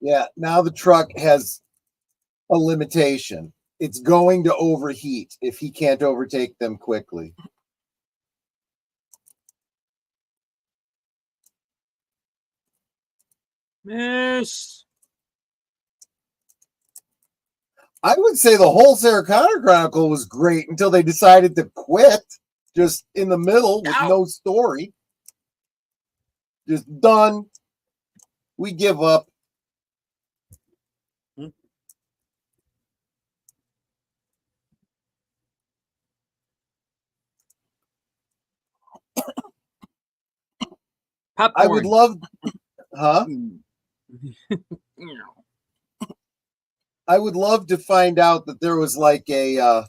[SPEAKER 1] Yeah, now the truck has a limitation. It's going to overheat if he can't overtake them quickly.
[SPEAKER 3] Miss.
[SPEAKER 1] I would say the whole Sarah Connor Chronicle was great until they decided to quit just in the middle with no story. Just done. We give up.
[SPEAKER 3] Popcorn.
[SPEAKER 1] I would love, huh? I would love to find out that there was like a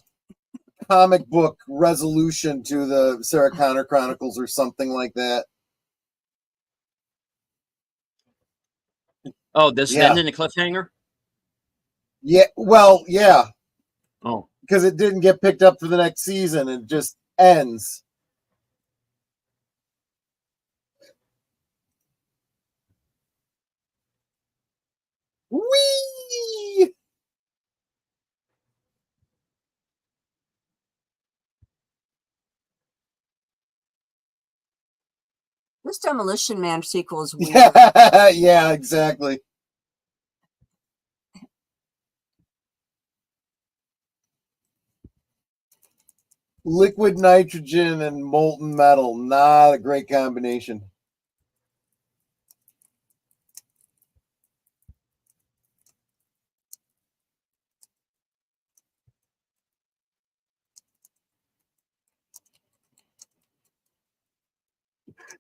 [SPEAKER 1] comic book resolution to the Sarah Connor Chronicles or something like that.
[SPEAKER 3] Oh, does it end in a cliffhanger?
[SPEAKER 1] Yeah, well, yeah.
[SPEAKER 3] Oh.
[SPEAKER 1] Because it didn't get picked up for the next season. It just ends. Whee!
[SPEAKER 4] This Demolition Man sequel is weird.
[SPEAKER 1] Yeah, exactly. Liquid nitrogen and molten metal. Not a great combination.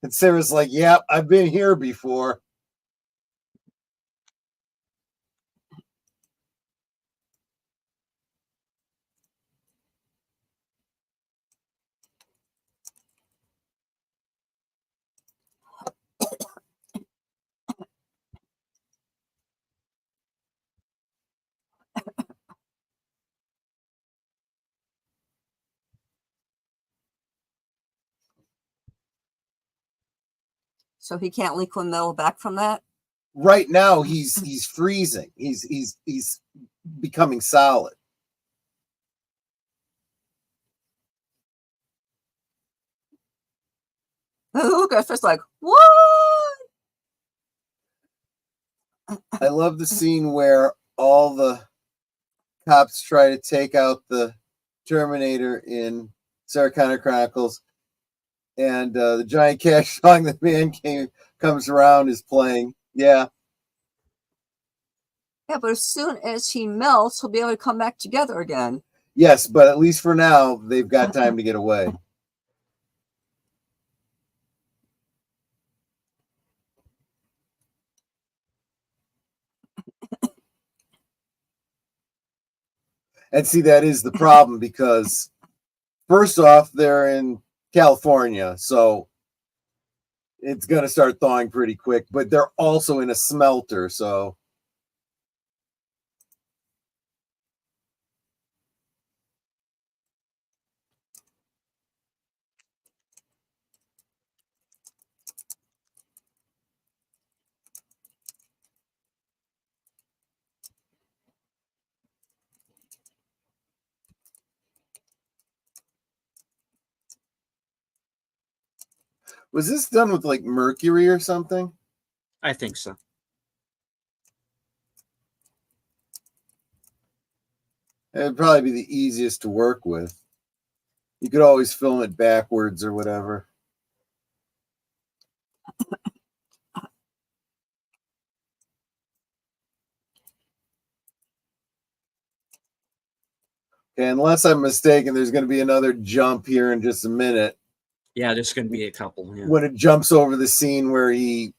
[SPEAKER 1] And Sarah's like, yep, I've been here before.
[SPEAKER 4] So he can't liquid metal back from that?
[SPEAKER 1] Right now he's freezing. He's becoming solid.
[SPEAKER 4] Lucas just like, what?
[SPEAKER 1] I love the scene where all the cops try to take out the Terminator in Sarah Connor Chronicles, and the Giant Cash song that man comes around is playing. Yeah.
[SPEAKER 4] Yeah, but as soon as he melts, he'll be able to come back together again.
[SPEAKER 1] Yes, but at least for now, they've got time to get away. And see, that is the problem because first off, they're in California, so it's going to start thawing pretty quick, but they're also in a smelter, so. Was this done with like mercury or something?
[SPEAKER 3] I think so.
[SPEAKER 1] It'd probably be the easiest to work with. You could always film it backwards or whatever. Okay, unless I'm mistaken, there's going to be another jump here in just a minute.
[SPEAKER 3] Yeah, there's going to be a couple. Yeah.
[SPEAKER 1] When it jumps over the scene where he,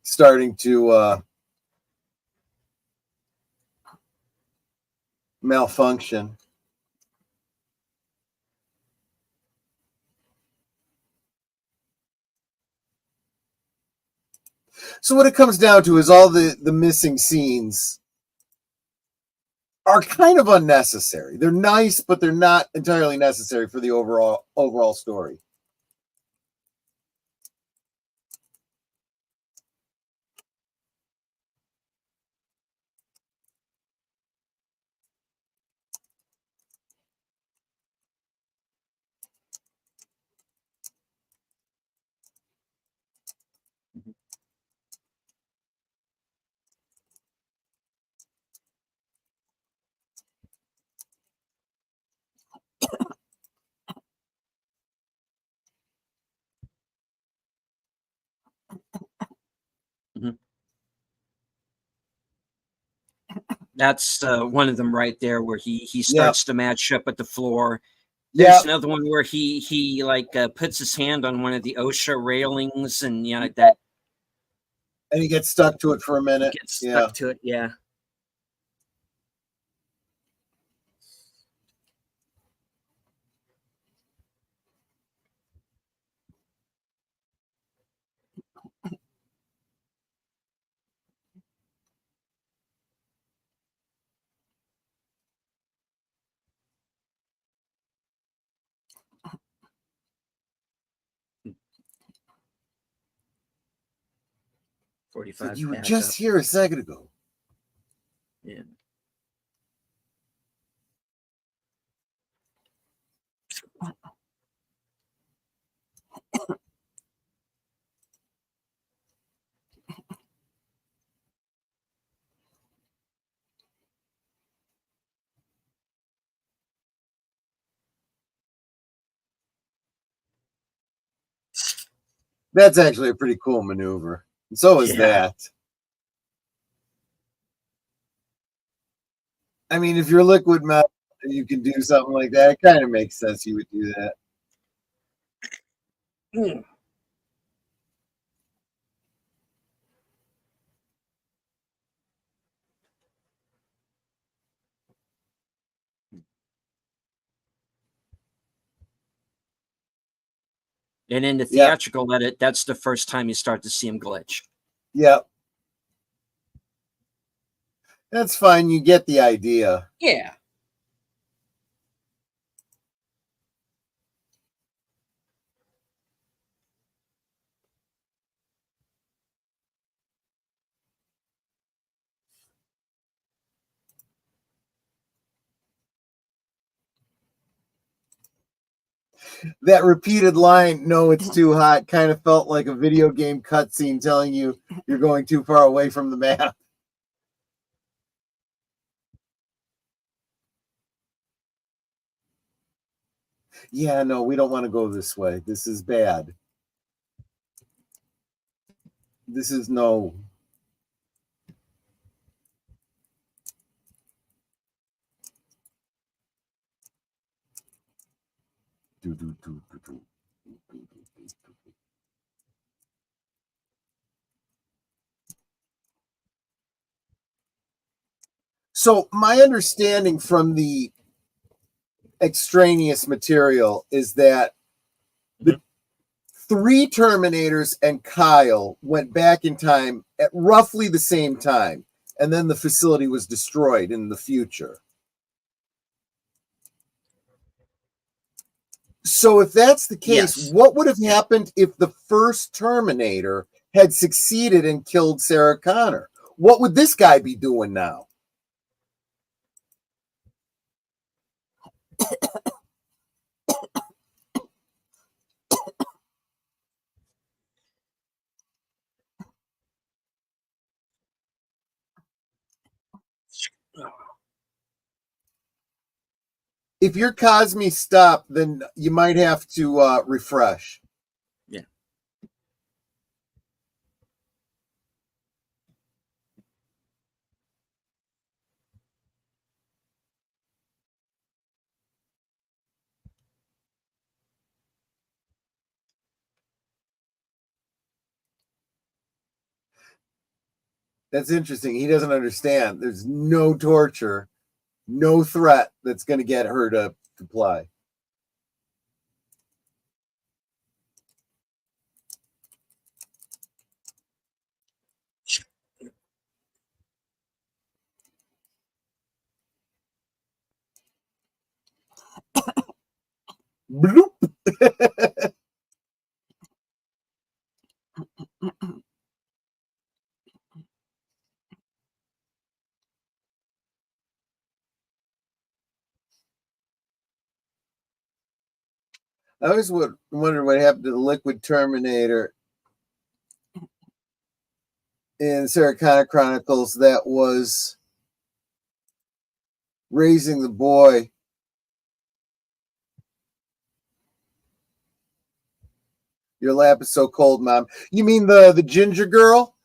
[SPEAKER 1] starting to malfunction. So what it comes down to is all the missing scenes are kind of unnecessary. They're nice, but they're not entirely necessary for the overall story.
[SPEAKER 3] That's one of them right there where he starts to match up at the floor. There's another one where he puts his hand on one of the OSHA railings and that.
[SPEAKER 1] And he gets stuck to it for a minute.
[SPEAKER 3] Gets stuck to it, yeah.
[SPEAKER 1] That you were just here a second ago.
[SPEAKER 3] Yeah.
[SPEAKER 1] That's actually a pretty cool maneuver. And so is that. I mean, if you're liquid metal and you can do something like that, it kind of makes sense you would do that.
[SPEAKER 3] And in the theatrical edit, that's the first time you start to see him glitch.
[SPEAKER 1] Yep. That's fine. You get the idea.
[SPEAKER 3] Yeah.
[SPEAKER 1] That repeated line, "No, it's too hot," kind of felt like a video game cutscene telling you you're going too far away from the map. Yeah, no, we don't want to go this way. This is bad. This is no. So my understanding from the extraneous material is that the three Terminators and Kyle went back in time at roughly the same time, and then the facility was destroyed in the future. So if that's the case, what would have happened if the first Terminator had succeeded and killed Sarah Connor? What would this guy be doing now? If your Cosme stopped, then you might have to refresh.
[SPEAKER 3] Yeah.
[SPEAKER 1] That's interesting. He doesn't understand. There's no torture, no threat that's going to get her to comply. Bloop. I always wondered what happened to the liquid Terminator in Sarah Connor Chronicles that was raising the boy. Your lap is so cold, Mom. You mean the ginger girl?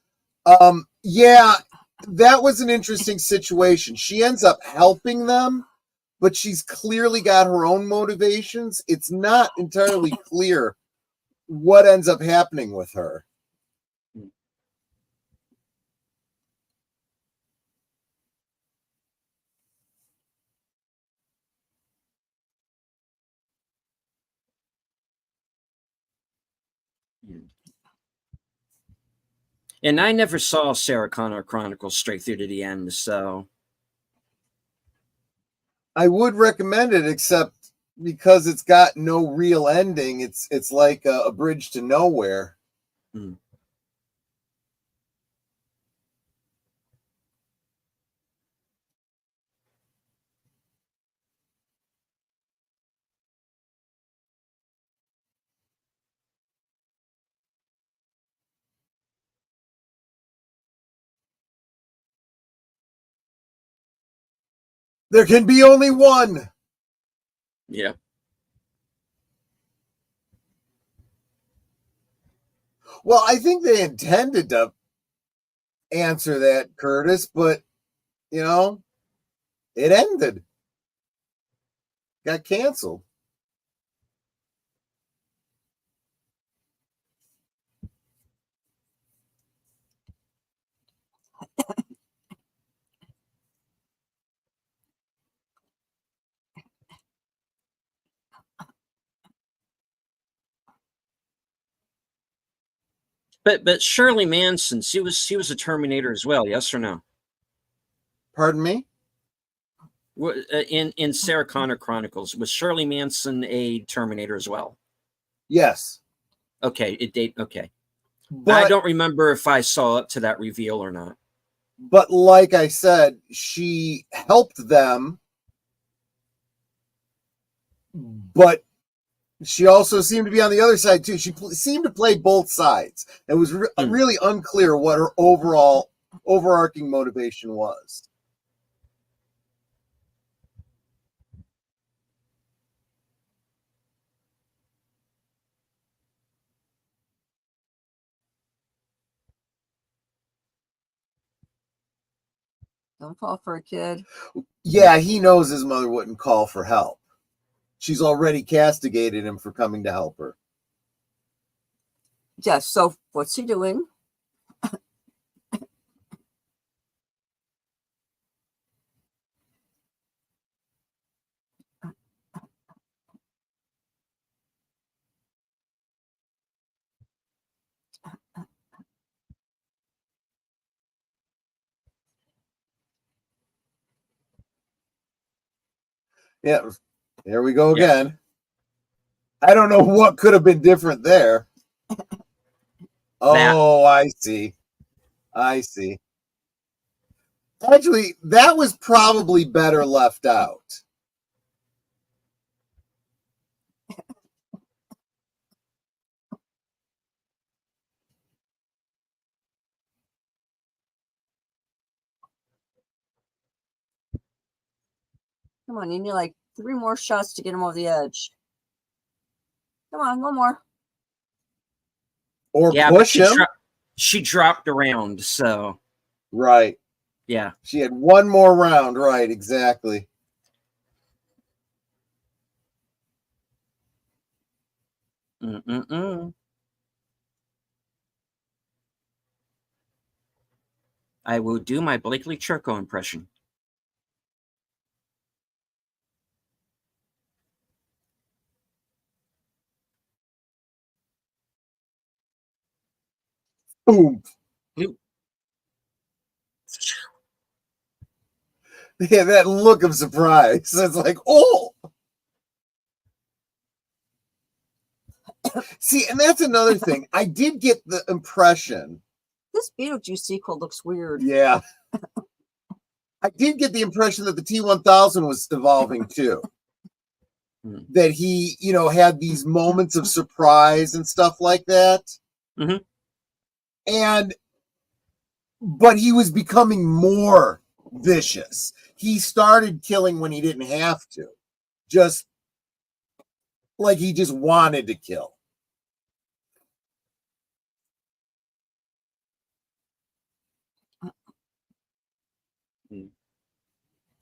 [SPEAKER 1] Yeah, that was an interesting situation. She ends up helping them, but she's clearly got her own motivations. It's not entirely clear what ends up happening with her.
[SPEAKER 3] And I never saw Sarah Connor Chronicles straight through to the end, so
[SPEAKER 1] I would recommend it, except because it's got no real ending. It's like a bridge to nowhere.
[SPEAKER 3] Mm.
[SPEAKER 1] There can be only one.
[SPEAKER 3] Yeah.
[SPEAKER 1] Well, I think they intended to answer that, Curtis, but you know, it ended. Got canceled.
[SPEAKER 3] But Shirley Manson, she was a Terminator as well, yes or no?
[SPEAKER 1] Pardon me?
[SPEAKER 3] In Sarah Connor Chronicles, was Shirley Manson a Terminator as well?
[SPEAKER 1] Yes.
[SPEAKER 3] Okay, okay.
[SPEAKER 1] But
[SPEAKER 3] I don't remember if I saw up to that reveal or not.
[SPEAKER 1] But like I said, she helped them, but she also seemed to be on the other side too. She seemed to play both sides. It was really unclear what her overarching motivation was.
[SPEAKER 4] Don't call for a kid.
[SPEAKER 1] Yeah, he knows his mother wouldn't call for help. She's already castigated him for coming to help her.
[SPEAKER 4] Yes, so what's he doing?
[SPEAKER 1] Yeah, there we go again. I don't know what could have been different there. Oh, I see. I see. Actually, that was probably better left out.
[SPEAKER 4] Come on, you need like 3 more shots to get him over the edge. Come on, one more.
[SPEAKER 1] Or push him.
[SPEAKER 3] She dropped around, so.
[SPEAKER 1] Right.
[SPEAKER 3] Yeah.
[SPEAKER 1] She had one more round. Right, exactly.
[SPEAKER 3] I will do my Blakely Churko impression.
[SPEAKER 1] Boom. Yeah, that look of surprise. It's like, oh. See, and that's another thing. I did get the impression.
[SPEAKER 4] This Beetlejuice sequel looks weird.
[SPEAKER 1] Yeah. I did get the impression that the T-1000 was evolving too. That he, had these moments of surprise and stuff like that. But he was becoming more vicious. He started killing when he didn't have to. Just like he just wanted to kill.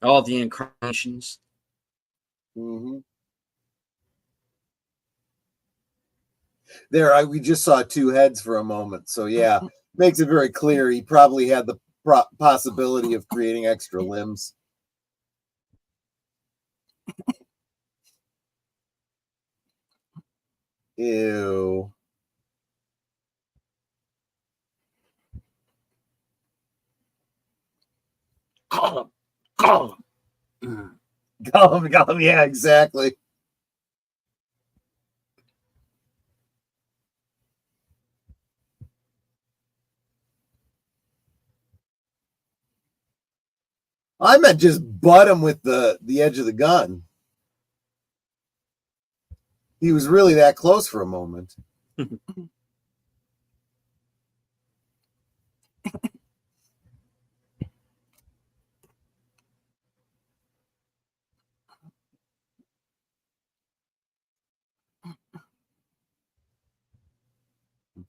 [SPEAKER 3] All the incarnations.
[SPEAKER 1] There, we just saw 2 heads for a moment. So, yeah, makes it very clear he probably had the possibility of creating extra limbs. Ew. Gollum. Gollum, yeah, exactly. I meant just butt him with the edge of the gun. He was really that close for a moment.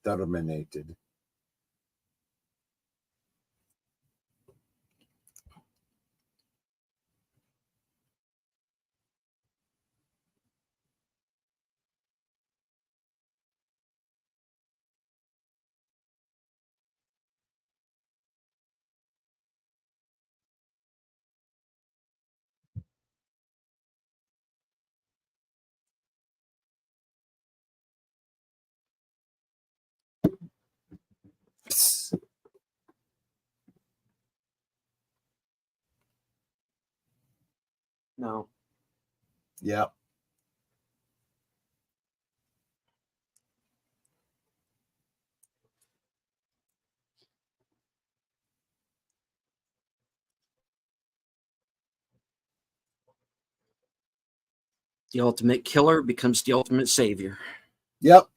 [SPEAKER 1] Terminated.
[SPEAKER 3] No.
[SPEAKER 1] Yep.
[SPEAKER 3] The ultimate killer becomes the ultimate savior.
[SPEAKER 1] Yep.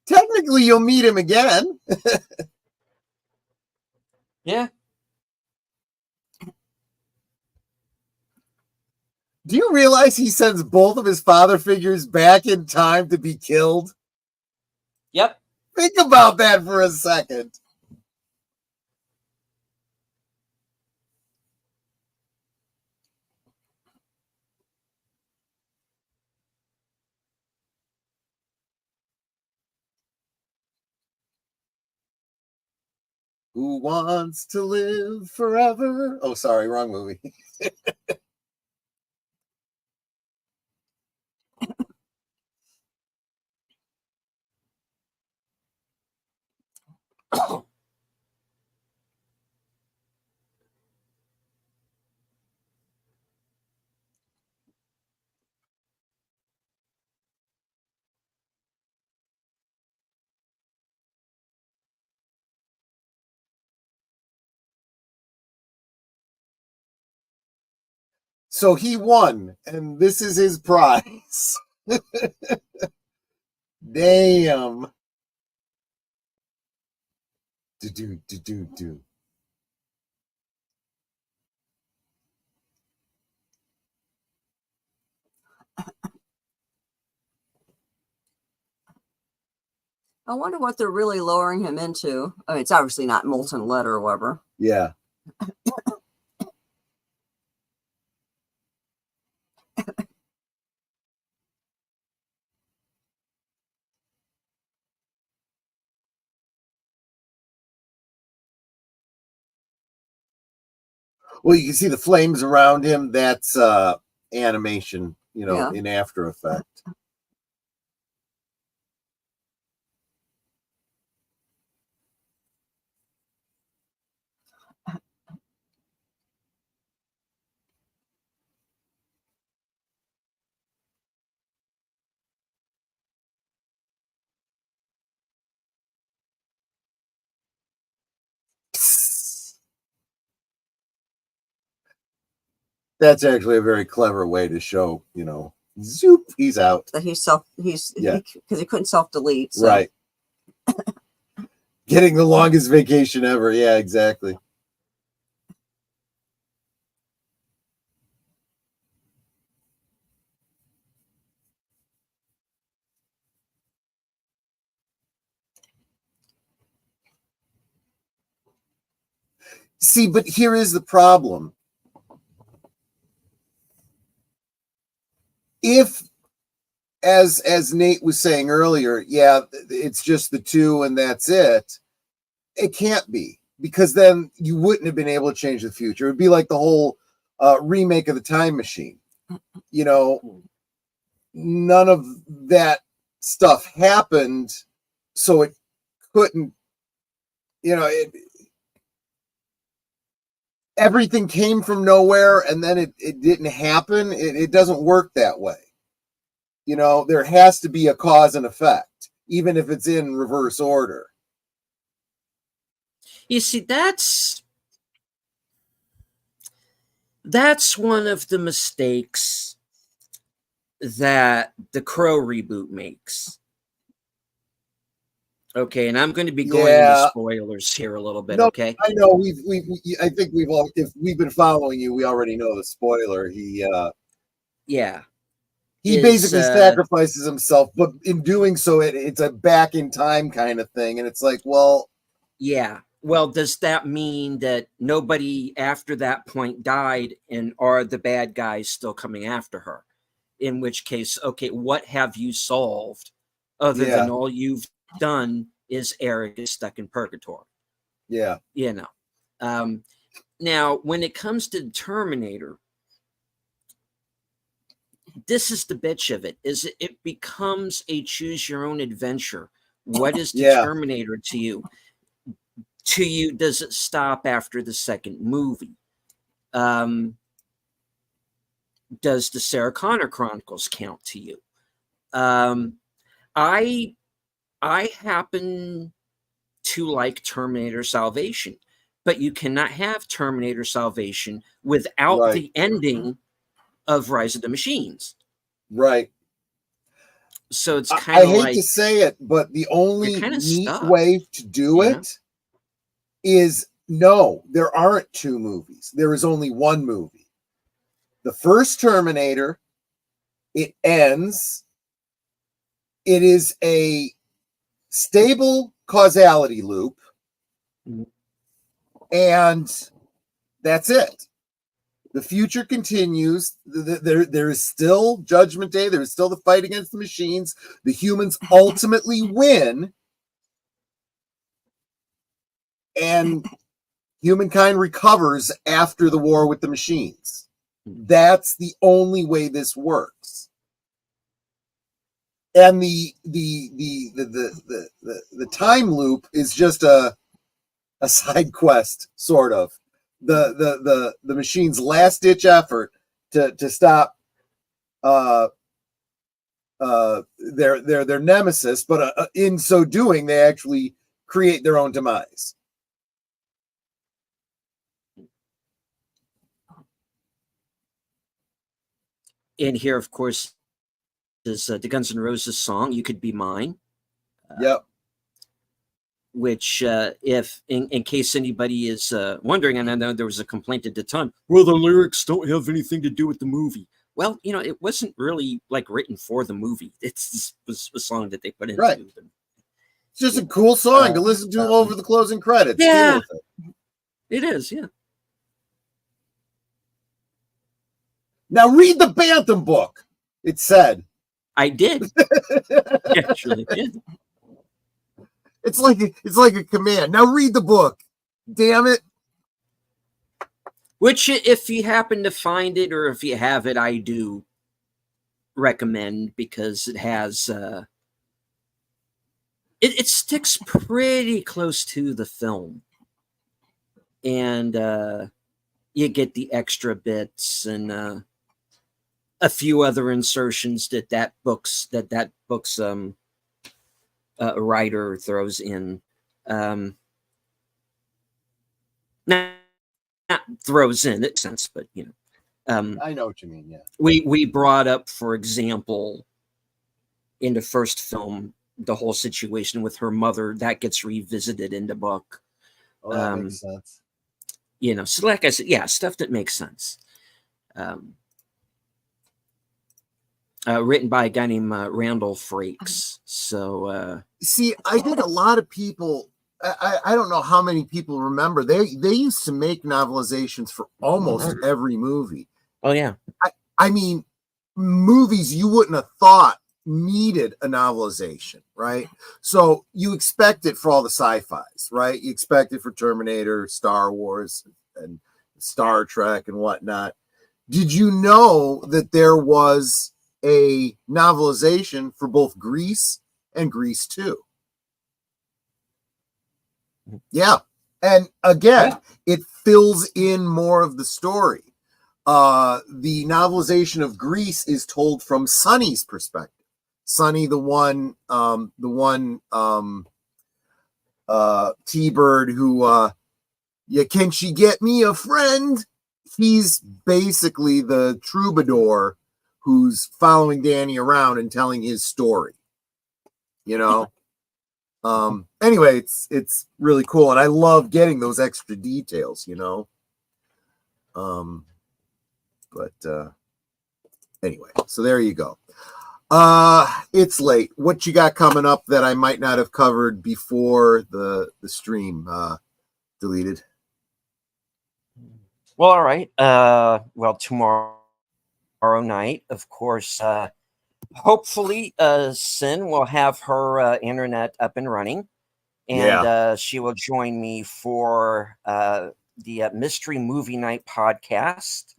[SPEAKER 1] Technically, you'll meet him again.
[SPEAKER 3] Yeah.
[SPEAKER 1] Do you realize he sends both of his father figures back in time to be killed?
[SPEAKER 3] Yep.
[SPEAKER 1] Think about that for a second. Who wants to live forever? Oh, sorry, wrong movie. So he won, and this is his prize. Damn. Do.
[SPEAKER 4] I wonder what they're really lowering him into. I mean, it's obviously not molten lead or whatever.
[SPEAKER 1] Yeah. Well, you can see the flames around him. That's animation, in After Effects. That's actually a very clever way to show, zoop, he's out.
[SPEAKER 4] That because he couldn't self-delete. So.
[SPEAKER 1] Right. Getting the longest vacation ever. Yeah, exactly. See, but here is the problem. If, as Nate was saying earlier, it's just the two and that's it. It can't be, because then you wouldn't have been able to change the future. It'd be like the whole remake of the Time Machine. None of that stuff happened, so it couldn't. Everything came from nowhere, and then it didn't happen. It doesn't work that way. There has to be a cause and effect, even if it's in reverse order.
[SPEAKER 3] You see, that's one of the mistakes that the Crow reboot makes. Okay, and I'm going to be going into spoilers here a little bit.
[SPEAKER 1] No,
[SPEAKER 3] okay,
[SPEAKER 1] I know I think if we've been following you, we already know the spoiler. He basically sacrifices himself, but in doing so, it's a back in time kind of thing, and it's like, well,
[SPEAKER 3] yeah. Well, does that mean that nobody after that point died, and are the bad guys still coming after her? In which case, okay, what have you solved other than all you've done is Eric is stuck in purgatory?
[SPEAKER 1] Yeah.
[SPEAKER 3] Now, when it comes to Terminator, this is the bitch of it, is it becomes a choose your own adventure. What is the Terminator to you? To you, does it stop after the second movie? Does the Sarah Connor Chronicles count to you? I happen to like Terminator Salvation, but you cannot have Terminator Salvation without the ending of Rise of the Machines.
[SPEAKER 1] Right.
[SPEAKER 3] So it's kind of
[SPEAKER 1] I hate to say it, but the only neat way to do it is no, there aren't two movies. There is only one movie. The first Terminator, it ends. It is a stable causality loop, and that's it. The future continues. There is still Judgment Day. There is still the fight against the machines. The humans ultimately win, and humankind recovers after the war with the machines. That's the only way this works. And the time loop is just a side quest, sort of. The machine's last ditch effort to stop their nemesis, but in so doing, they actually create their own demise.
[SPEAKER 3] in here, of course, is the Guns N' Roses song, You Could Be Mine.
[SPEAKER 1] Yep.
[SPEAKER 3] Which, if in case anybody is wondering, and I know there was a complaint at the time, well, the lyrics don't have anything to do with the movie. Well, it wasn't really like written for the movie. It's a song that they put into
[SPEAKER 1] right. It's just a cool song to listen to over the closing credits.
[SPEAKER 3] Yeah, it is. Yeah.
[SPEAKER 1] Now read the Bantam book. It said.
[SPEAKER 3] I did. Actually, did.
[SPEAKER 1] It's like a command. Now read the book. Damn it.
[SPEAKER 3] Which, if you happen to find it or if you have it, I do recommend, because it has it sticks pretty close to the film, and you get the extra bits and a few other insertions that book's writer throws in. Not throws in that sense, but
[SPEAKER 1] I know what you mean. Yeah,
[SPEAKER 3] we brought up, for example, in the first film, the whole situation with her mother that gets revisited in the book.
[SPEAKER 1] Oh, that makes sense.
[SPEAKER 3] So like I said, yeah, stuff that makes sense. Written by a guy named Randall Frakes. So
[SPEAKER 1] see, I think a lot of people, I don't know how many people remember, they used to make novelizations for almost every movie.
[SPEAKER 3] Oh yeah.
[SPEAKER 1] I mean, movies you wouldn't have thought needed a novelization, right? So you expect it for all the sci-fis, right? You expect it for Terminator, Star Wars, and Star Trek and whatnot. Did you know that there was a novelization for both Grease and Grease 2? Yeah. And again, it fills in more of the story. The novelization of Grease is told from Sonny's perspective. Sonny, the one T-Bird who, can she get me a friend? He's basically the troubadour who's following Danny around and telling his story, Anyway, it's really cool, and I love getting those extra details, But anyway, so there you go. It's late. What you got coming up that I might not have covered before the stream deleted?
[SPEAKER 3] Well, all right. Well, tomorrow night, of course, hopefully Sin will have her internet up and running, and she will join me for the Mystery Movie Night podcast.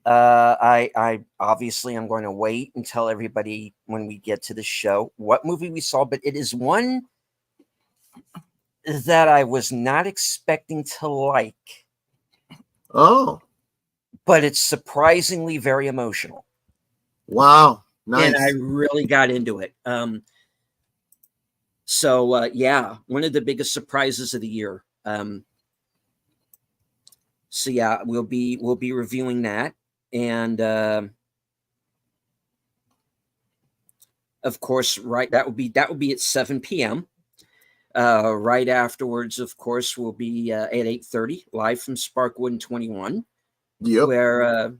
[SPEAKER 3] I obviously I'm going to wait and tell everybody when we get to the show what movie we saw, but it is one that I was not expecting to like.
[SPEAKER 1] Oh,
[SPEAKER 3] but it's surprisingly very emotional.
[SPEAKER 1] Wow. Nice.
[SPEAKER 3] And I really got into it. So yeah, one of the biggest surprises of the year. So yeah, we'll be reviewing that. And of course, right, that would be at 7 p.m. Right afterwards, of course, we'll be at 8:30 live from Sparkwood 21.
[SPEAKER 1] Yep.
[SPEAKER 3] Where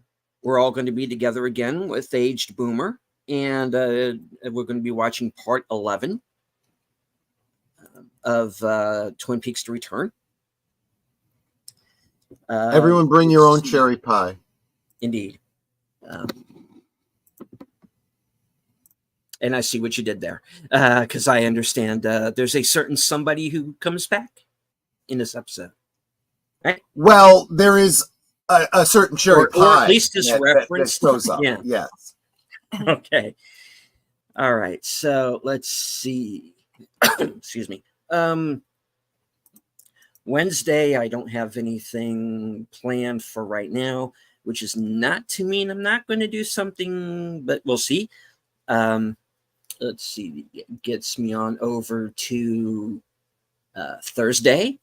[SPEAKER 3] we're all going to be together again with Aged Boomer, and we're going to be watching part 11 of Twin Peaks: The Return.
[SPEAKER 1] Everyone bring your own cherry pie.
[SPEAKER 3] Indeed. And I see what you did there, because I understand there's a certain somebody who comes back in this episode. Right?
[SPEAKER 1] Well, there is a certain cherry pie.
[SPEAKER 3] Or at least this reference.
[SPEAKER 1] That shows up.
[SPEAKER 3] Yeah.
[SPEAKER 1] Yes.
[SPEAKER 3] Okay. All right. So let's see. Excuse me. Wednesday, I don't have anything planned for right now, which is not to mean I'm not going to do something, but we'll see. Let's see. It gets me on over to Thursday.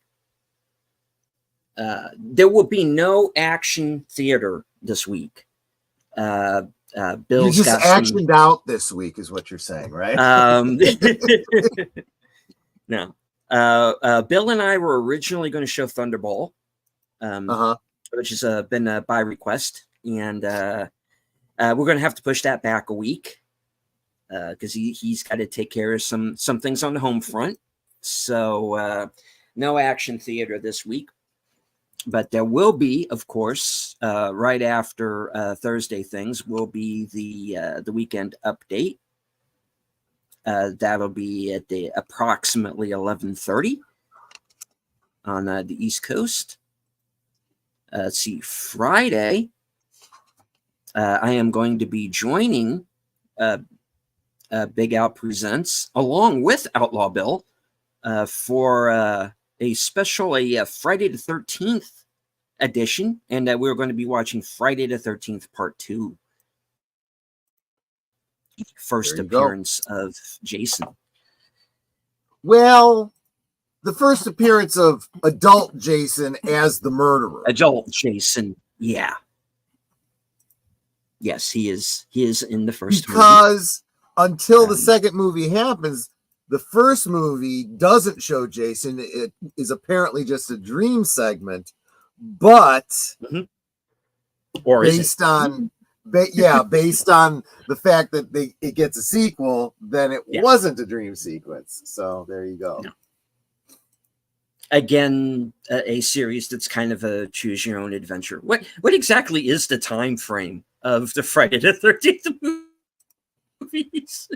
[SPEAKER 3] There will be no action theater this week.
[SPEAKER 1] Bill's you just actioned out this week, is what you're saying, right?
[SPEAKER 3] No. Bill and I were originally going to show Thunderball, which has been by request, and we're going to have to push that back a week because he's got to take care of some things on the home front. So no action theater this week. But there will be, of course, right after Thursday things, will be the weekend update. That'll be at the approximately 11:30 on the East Coast. Let's see, Friday, I am going to be joining Big Al Presents along with Outlaw Bill for a special, Friday the 13th edition, and we're going to be watching Friday the 13th Part 2. First appearance of Jason.
[SPEAKER 1] Well, the first appearance of adult Jason as the murderer.
[SPEAKER 3] Adult Jason, yeah. Yes, he is in the first movie.
[SPEAKER 1] Because until the second movie happens, the first movie doesn't show Jason. It is apparently just a dream segment, but
[SPEAKER 3] or
[SPEAKER 1] based on based on the fact that it gets a sequel, then it wasn't a dream sequence. So there you go.
[SPEAKER 3] No. Again, a series that's kind of a choose your own adventure. What exactly is the time frame of the Friday the 13th movies?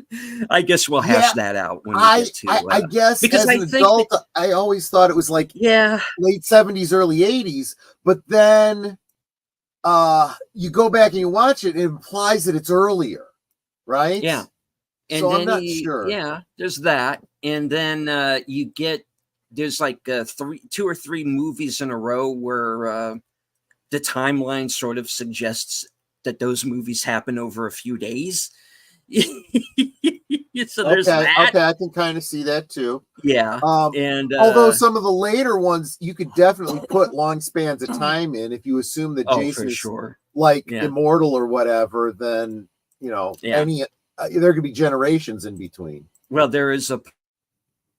[SPEAKER 3] I guess we'll hash that out when we get to.
[SPEAKER 1] I guess because as an adult, I always thought it was like late 70s, early 80s, but then you go back and you watch it, it implies that it's earlier, right?
[SPEAKER 3] Yeah. And
[SPEAKER 1] so
[SPEAKER 3] then
[SPEAKER 1] I'm not sure.
[SPEAKER 3] Yeah, there's that. And then there's like 2 or 3 movies in a row where the timeline sort of suggests that those movies happen over a few days. So there's that.
[SPEAKER 1] Okay, I can kind of see that too.
[SPEAKER 3] Yeah. And
[SPEAKER 1] although some of the later ones you could definitely put long spans of time in, if you assume that Jason is immortal or whatever, then there could be generations in between.
[SPEAKER 3] Well, there is a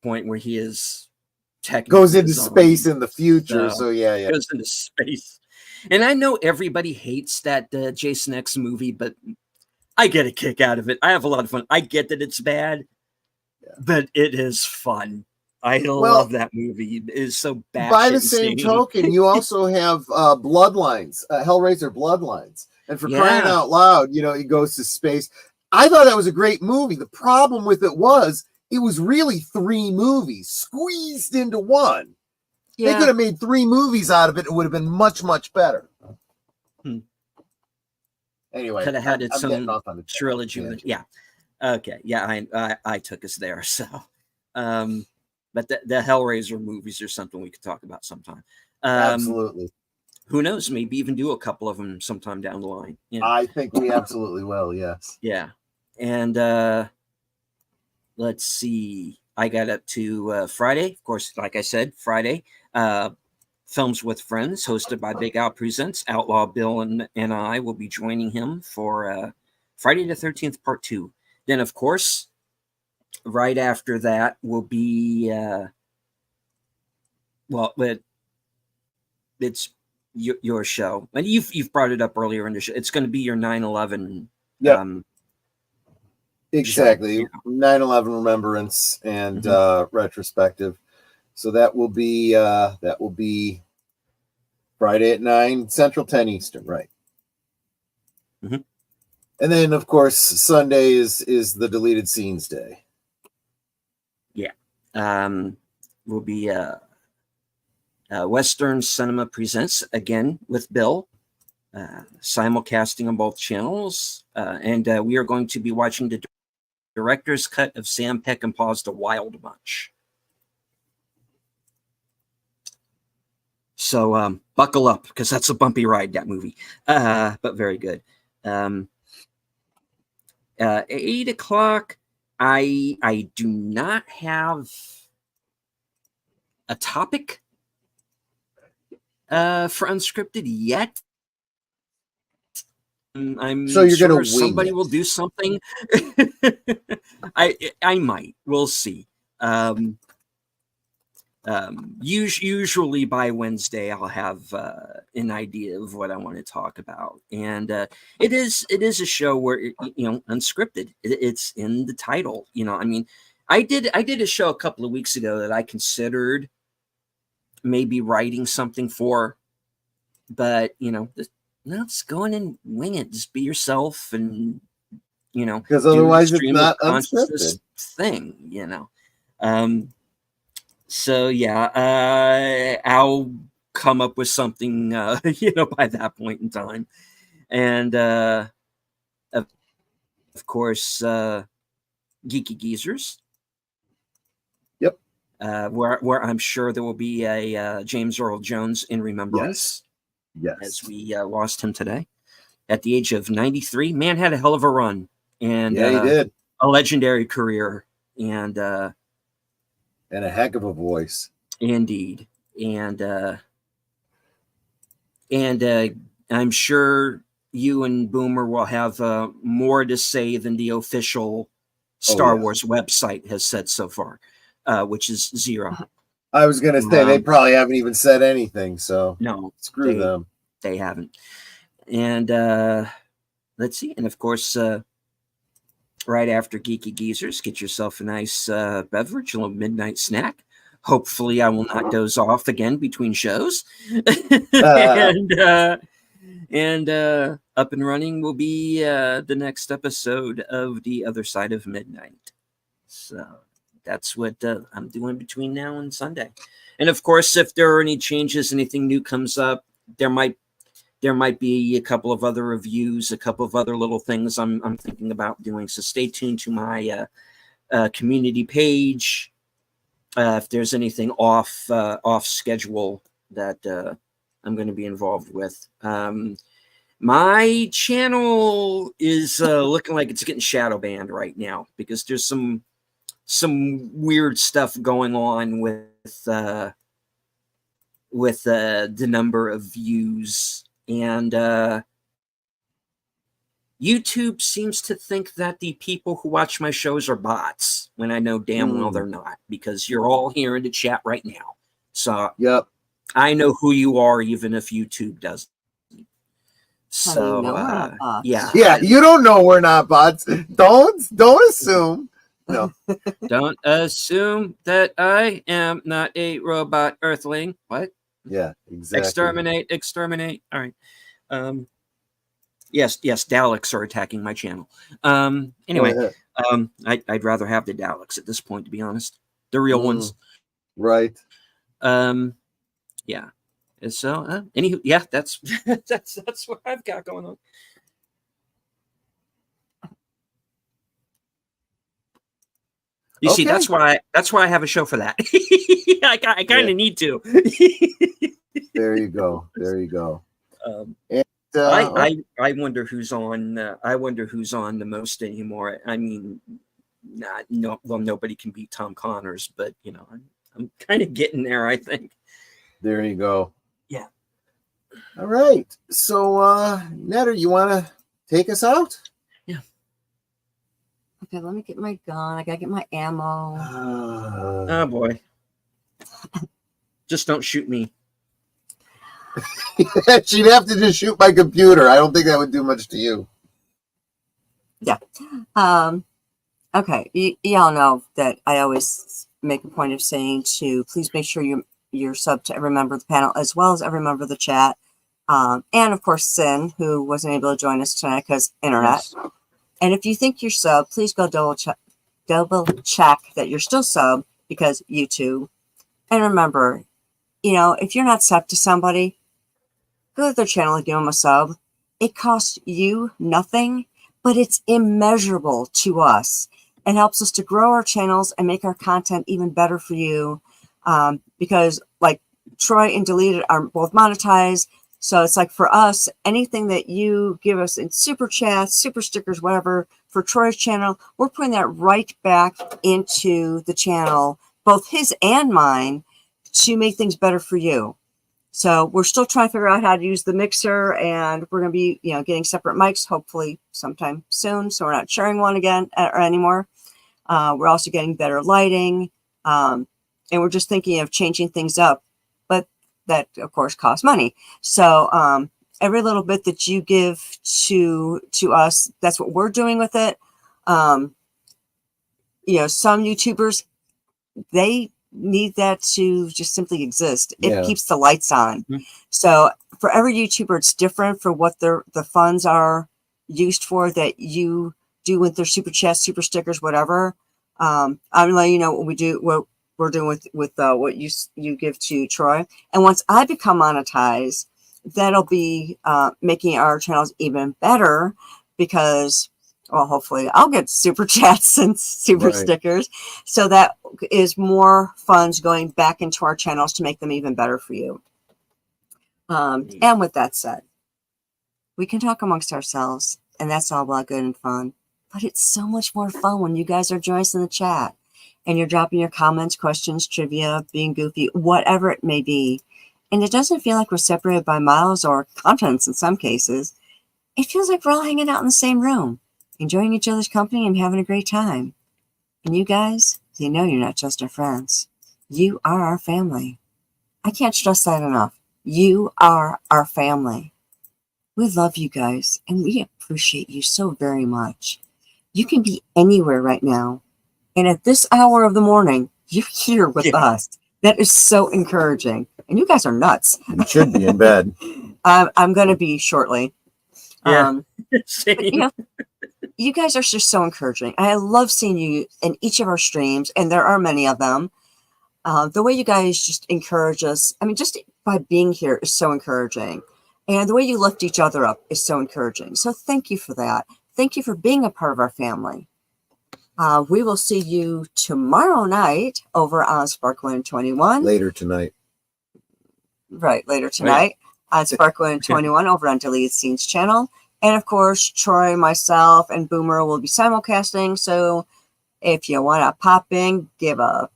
[SPEAKER 3] point where he is
[SPEAKER 1] goes into space in the future. So
[SPEAKER 3] goes into space. And I know everybody hates that Jason X movie, but I get a kick out of it. I have a lot of fun. I get that it's bad, but it is fun. I love that movie. It is so bad.
[SPEAKER 1] By the same token, you also have Bloodlines, Hellraiser Bloodlines. And for crying out loud, he goes to space. I thought that was a great movie. The problem with it was really 3 movies squeezed into one. Yeah. They could have made 3 movies out of it. It would have been much, much better. Anyway,
[SPEAKER 3] could have had its own trilogy. Yeah. Okay. Yeah, I took us there. So, but the Hellraiser movies are something we could talk about sometime.
[SPEAKER 1] Absolutely.
[SPEAKER 3] Who knows? Maybe even do a couple of them sometime down the line.
[SPEAKER 1] I think we absolutely will. Yes.
[SPEAKER 3] Yeah. And let's see. I got up to Friday. Of course, like I said, Friday. Films with Friends, hosted by Big Al Presents. Outlaw Bill and I will be joining him for Friday the 13th Part 2. Then, of course, right after that will be, it's your show. And you've brought it up earlier in the show. It's going to be your 9/11.
[SPEAKER 1] Exactly. Show. 9/11 remembrance and retrospective. So that will be Friday at 9 Central, 10 Eastern, right?
[SPEAKER 3] Mm-hmm.
[SPEAKER 1] And then, of course, Sunday is the deleted scenes day.
[SPEAKER 3] Yeah, will be Western Cinema Presents again with Bill, simulcasting on both channels, and we are going to be watching the director's cut of Sam Peckinpah's The Wild Bunch. So buckle up, because that's a bumpy ride, that movie, but very good. 8 o'clock, I do not have a topic for Unscripted yet. I'm
[SPEAKER 1] so you're
[SPEAKER 3] sure
[SPEAKER 1] gonna
[SPEAKER 3] somebody
[SPEAKER 1] wing
[SPEAKER 3] will do something. I might. We'll see. Usually by Wednesday, I'll have an idea of what I want to talk about, and it is a show where unscripted. It's in the title. I mean, I did a show a couple of weeks ago that I considered maybe writing something for, but just go in and wing it. Just be yourself, and
[SPEAKER 1] because otherwise it's not unscripted
[SPEAKER 3] thing. So yeah, I'll come up with something, by that point in time, and of course, Geeky Geezers.
[SPEAKER 1] Yep.
[SPEAKER 3] Where I'm sure there will be a James Earl Jones in remembrance.
[SPEAKER 1] Yes.
[SPEAKER 3] As we lost him today at the age of 93. Man had a hell of a run, and
[SPEAKER 1] he did
[SPEAKER 3] a legendary career, and
[SPEAKER 1] a heck of a voice.
[SPEAKER 3] Indeed. And I'm sure you and Boomer will have more to say than the official Star Wars website has said so far, which is zero.
[SPEAKER 1] I was going to say they probably haven't even said anything, so
[SPEAKER 3] no,
[SPEAKER 1] screw them.
[SPEAKER 3] They haven't. And let's see. And of course, right after Geeky Geezers, get yourself a nice beverage, a little midnight snack. Hopefully, I will not doze off again between shows. And up and running will be the next episode of The Other Side of Midnight. So that's what I'm doing between now and Sunday. And of course, if there are any changes, anything new comes up, there might be a couple of other reviews, a couple of other little things I'm thinking about doing. So stay tuned to my community page. If there's anything off schedule that I'm going to be involved with. My channel is looking like it's getting shadow banned right now because there's some weird stuff going on with the number of views, and YouTube seems to think that the people who watch my shows are bots when I know damn well they're not, because you're all here in the chat right now. So
[SPEAKER 1] yep,
[SPEAKER 3] I know who you are, even if YouTube doesn't. So
[SPEAKER 1] yeah, you don't know we're not bots. Don't assume. No.
[SPEAKER 3] Don't assume that I am not a robot earthling. What?
[SPEAKER 1] Yeah, exactly.
[SPEAKER 3] Exterminate. All right. Yes, Daleks are attacking my channel. Anyway, I'd rather have the Daleks at this point, to be honest. The real ones.
[SPEAKER 1] Right.
[SPEAKER 3] Yeah. So, anywho, yeah, that's what I've got going on. You see, that's why I have a show for that. I kind of need to.
[SPEAKER 1] There you go. And,
[SPEAKER 3] I wonder who's on. I wonder who's on the most anymore. I mean, nobody can beat Tom Connors, but I'm kind of getting there, I think.
[SPEAKER 1] There you go.
[SPEAKER 3] Yeah.
[SPEAKER 1] All right. So, Netter, you want to take us out?
[SPEAKER 3] Yeah.
[SPEAKER 4] Okay, let me get my gun. I gotta get my ammo.
[SPEAKER 3] Oh boy. Just don't shoot me.
[SPEAKER 1] She'd have to just shoot my computer. I don't think that would do much to you.
[SPEAKER 4] Yeah. Okay. Y'all know that I always make a point of saying to please make sure you're sub to every member of the panel as well as every member of the chat. And of course, Sin, who wasn't able to join us tonight because internet. Yes. And if you think you're sub, please go double check that you're still sub because YouTube. And remember, if you're not sub to somebody, go to their channel and give them a sub. It costs you nothing, but it's immeasurable to us. It helps us to grow our channels and make our content even better for you. Because like Troy and Deleted are both monetized. So it's like for us, anything that you give us in super chats, super stickers, whatever, for Troy's channel, we're putting that right back into the channel, both his and mine, to make things better for you. So we're still trying to figure out how to use the mixer, and we're going to be, getting separate mics hopefully sometime soon. So we're not sharing one again or anymore. We're also getting better lighting, and we're just thinking of changing things up, but that of course costs money. So every little bit that you give to us, that's what we're doing with it. Some YouTubers, they need that to just simply exist. It keeps the lights on. Mm-hmm. So for every YouTuber, it's different for what the funds are used for that you do with their super chats, super stickers, whatever. I'm gonna let you know what we're doing with what you give to Troy. And once I become monetized, that'll be making our channels even better, because hopefully I'll get super chats and super stickers. So that is more funds going back into our channels to make them even better for you. And with that said, we can talk amongst ourselves, and that's all well good and fun. But it's so much more fun when you guys are joining us in the chat and you're dropping your comments, questions, trivia, being goofy, whatever it may be. And it doesn't feel like we're separated by miles or continents in some cases. It feels like we're all hanging out in the same room, enjoying each other's company and having a great time. And you guys, you're not just our friends. You are our family. I can't stress that enough. You are our family. We love you guys, and we appreciate you so very much. You can be anywhere right now, and at this hour of the morning, you're here with us. That is so encouraging. And you guys are nuts.
[SPEAKER 1] You should be in bed.
[SPEAKER 4] I'm going to be shortly.
[SPEAKER 3] Yeah.
[SPEAKER 4] You guys are just so encouraging. I love seeing you in each of our streams, and there are many of them. The way you guys just encourage us, just by being here is so encouraging. And the way you lift each other up is so encouraging. So thank you for that. Thank you for being a part of our family. We will see you tomorrow night over on Sparkwind 21.
[SPEAKER 1] Later tonight.
[SPEAKER 4] Right, later tonight on Sparkwind 21 over on Deleted Scenes channel. And of course, Troy, myself, and Boomer will be simulcasting. So if you want to pop in, give a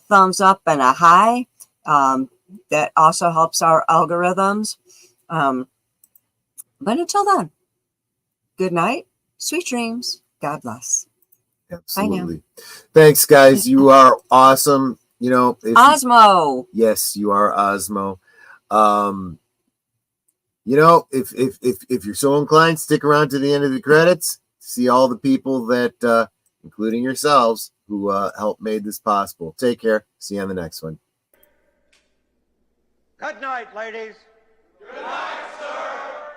[SPEAKER 4] thumbs up and a hi. That also helps our algorithms. But until then, good night, sweet dreams, God bless.
[SPEAKER 1] Absolutely. Thanks, guys. You are awesome.
[SPEAKER 4] Osmo.
[SPEAKER 1] Yes, you are Osmo. If you're so inclined, stick around to the end of the credits. See all the people that, including yourselves, who helped made this possible. Take care. See you on the next one.
[SPEAKER 5] Good night, ladies.
[SPEAKER 6] Good night, sir.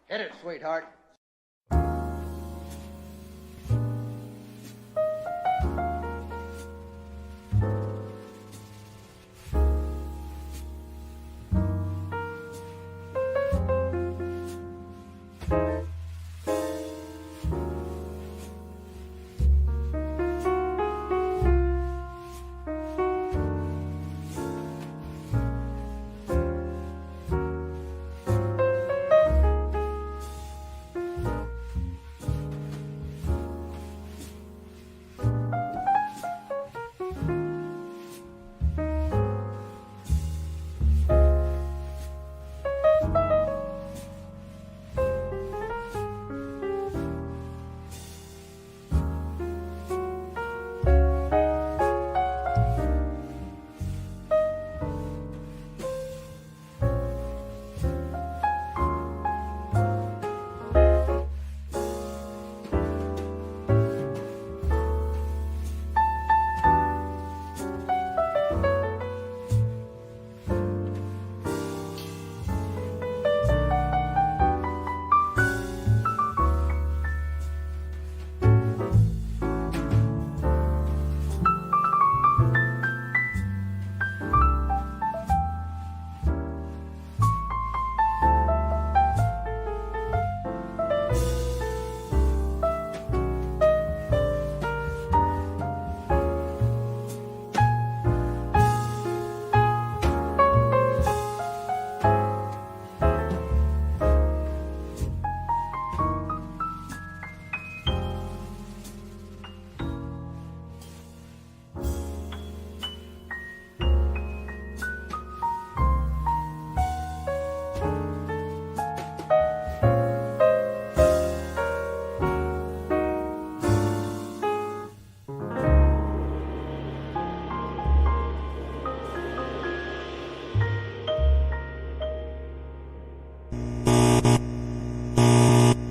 [SPEAKER 5] Hit it, sweetheart.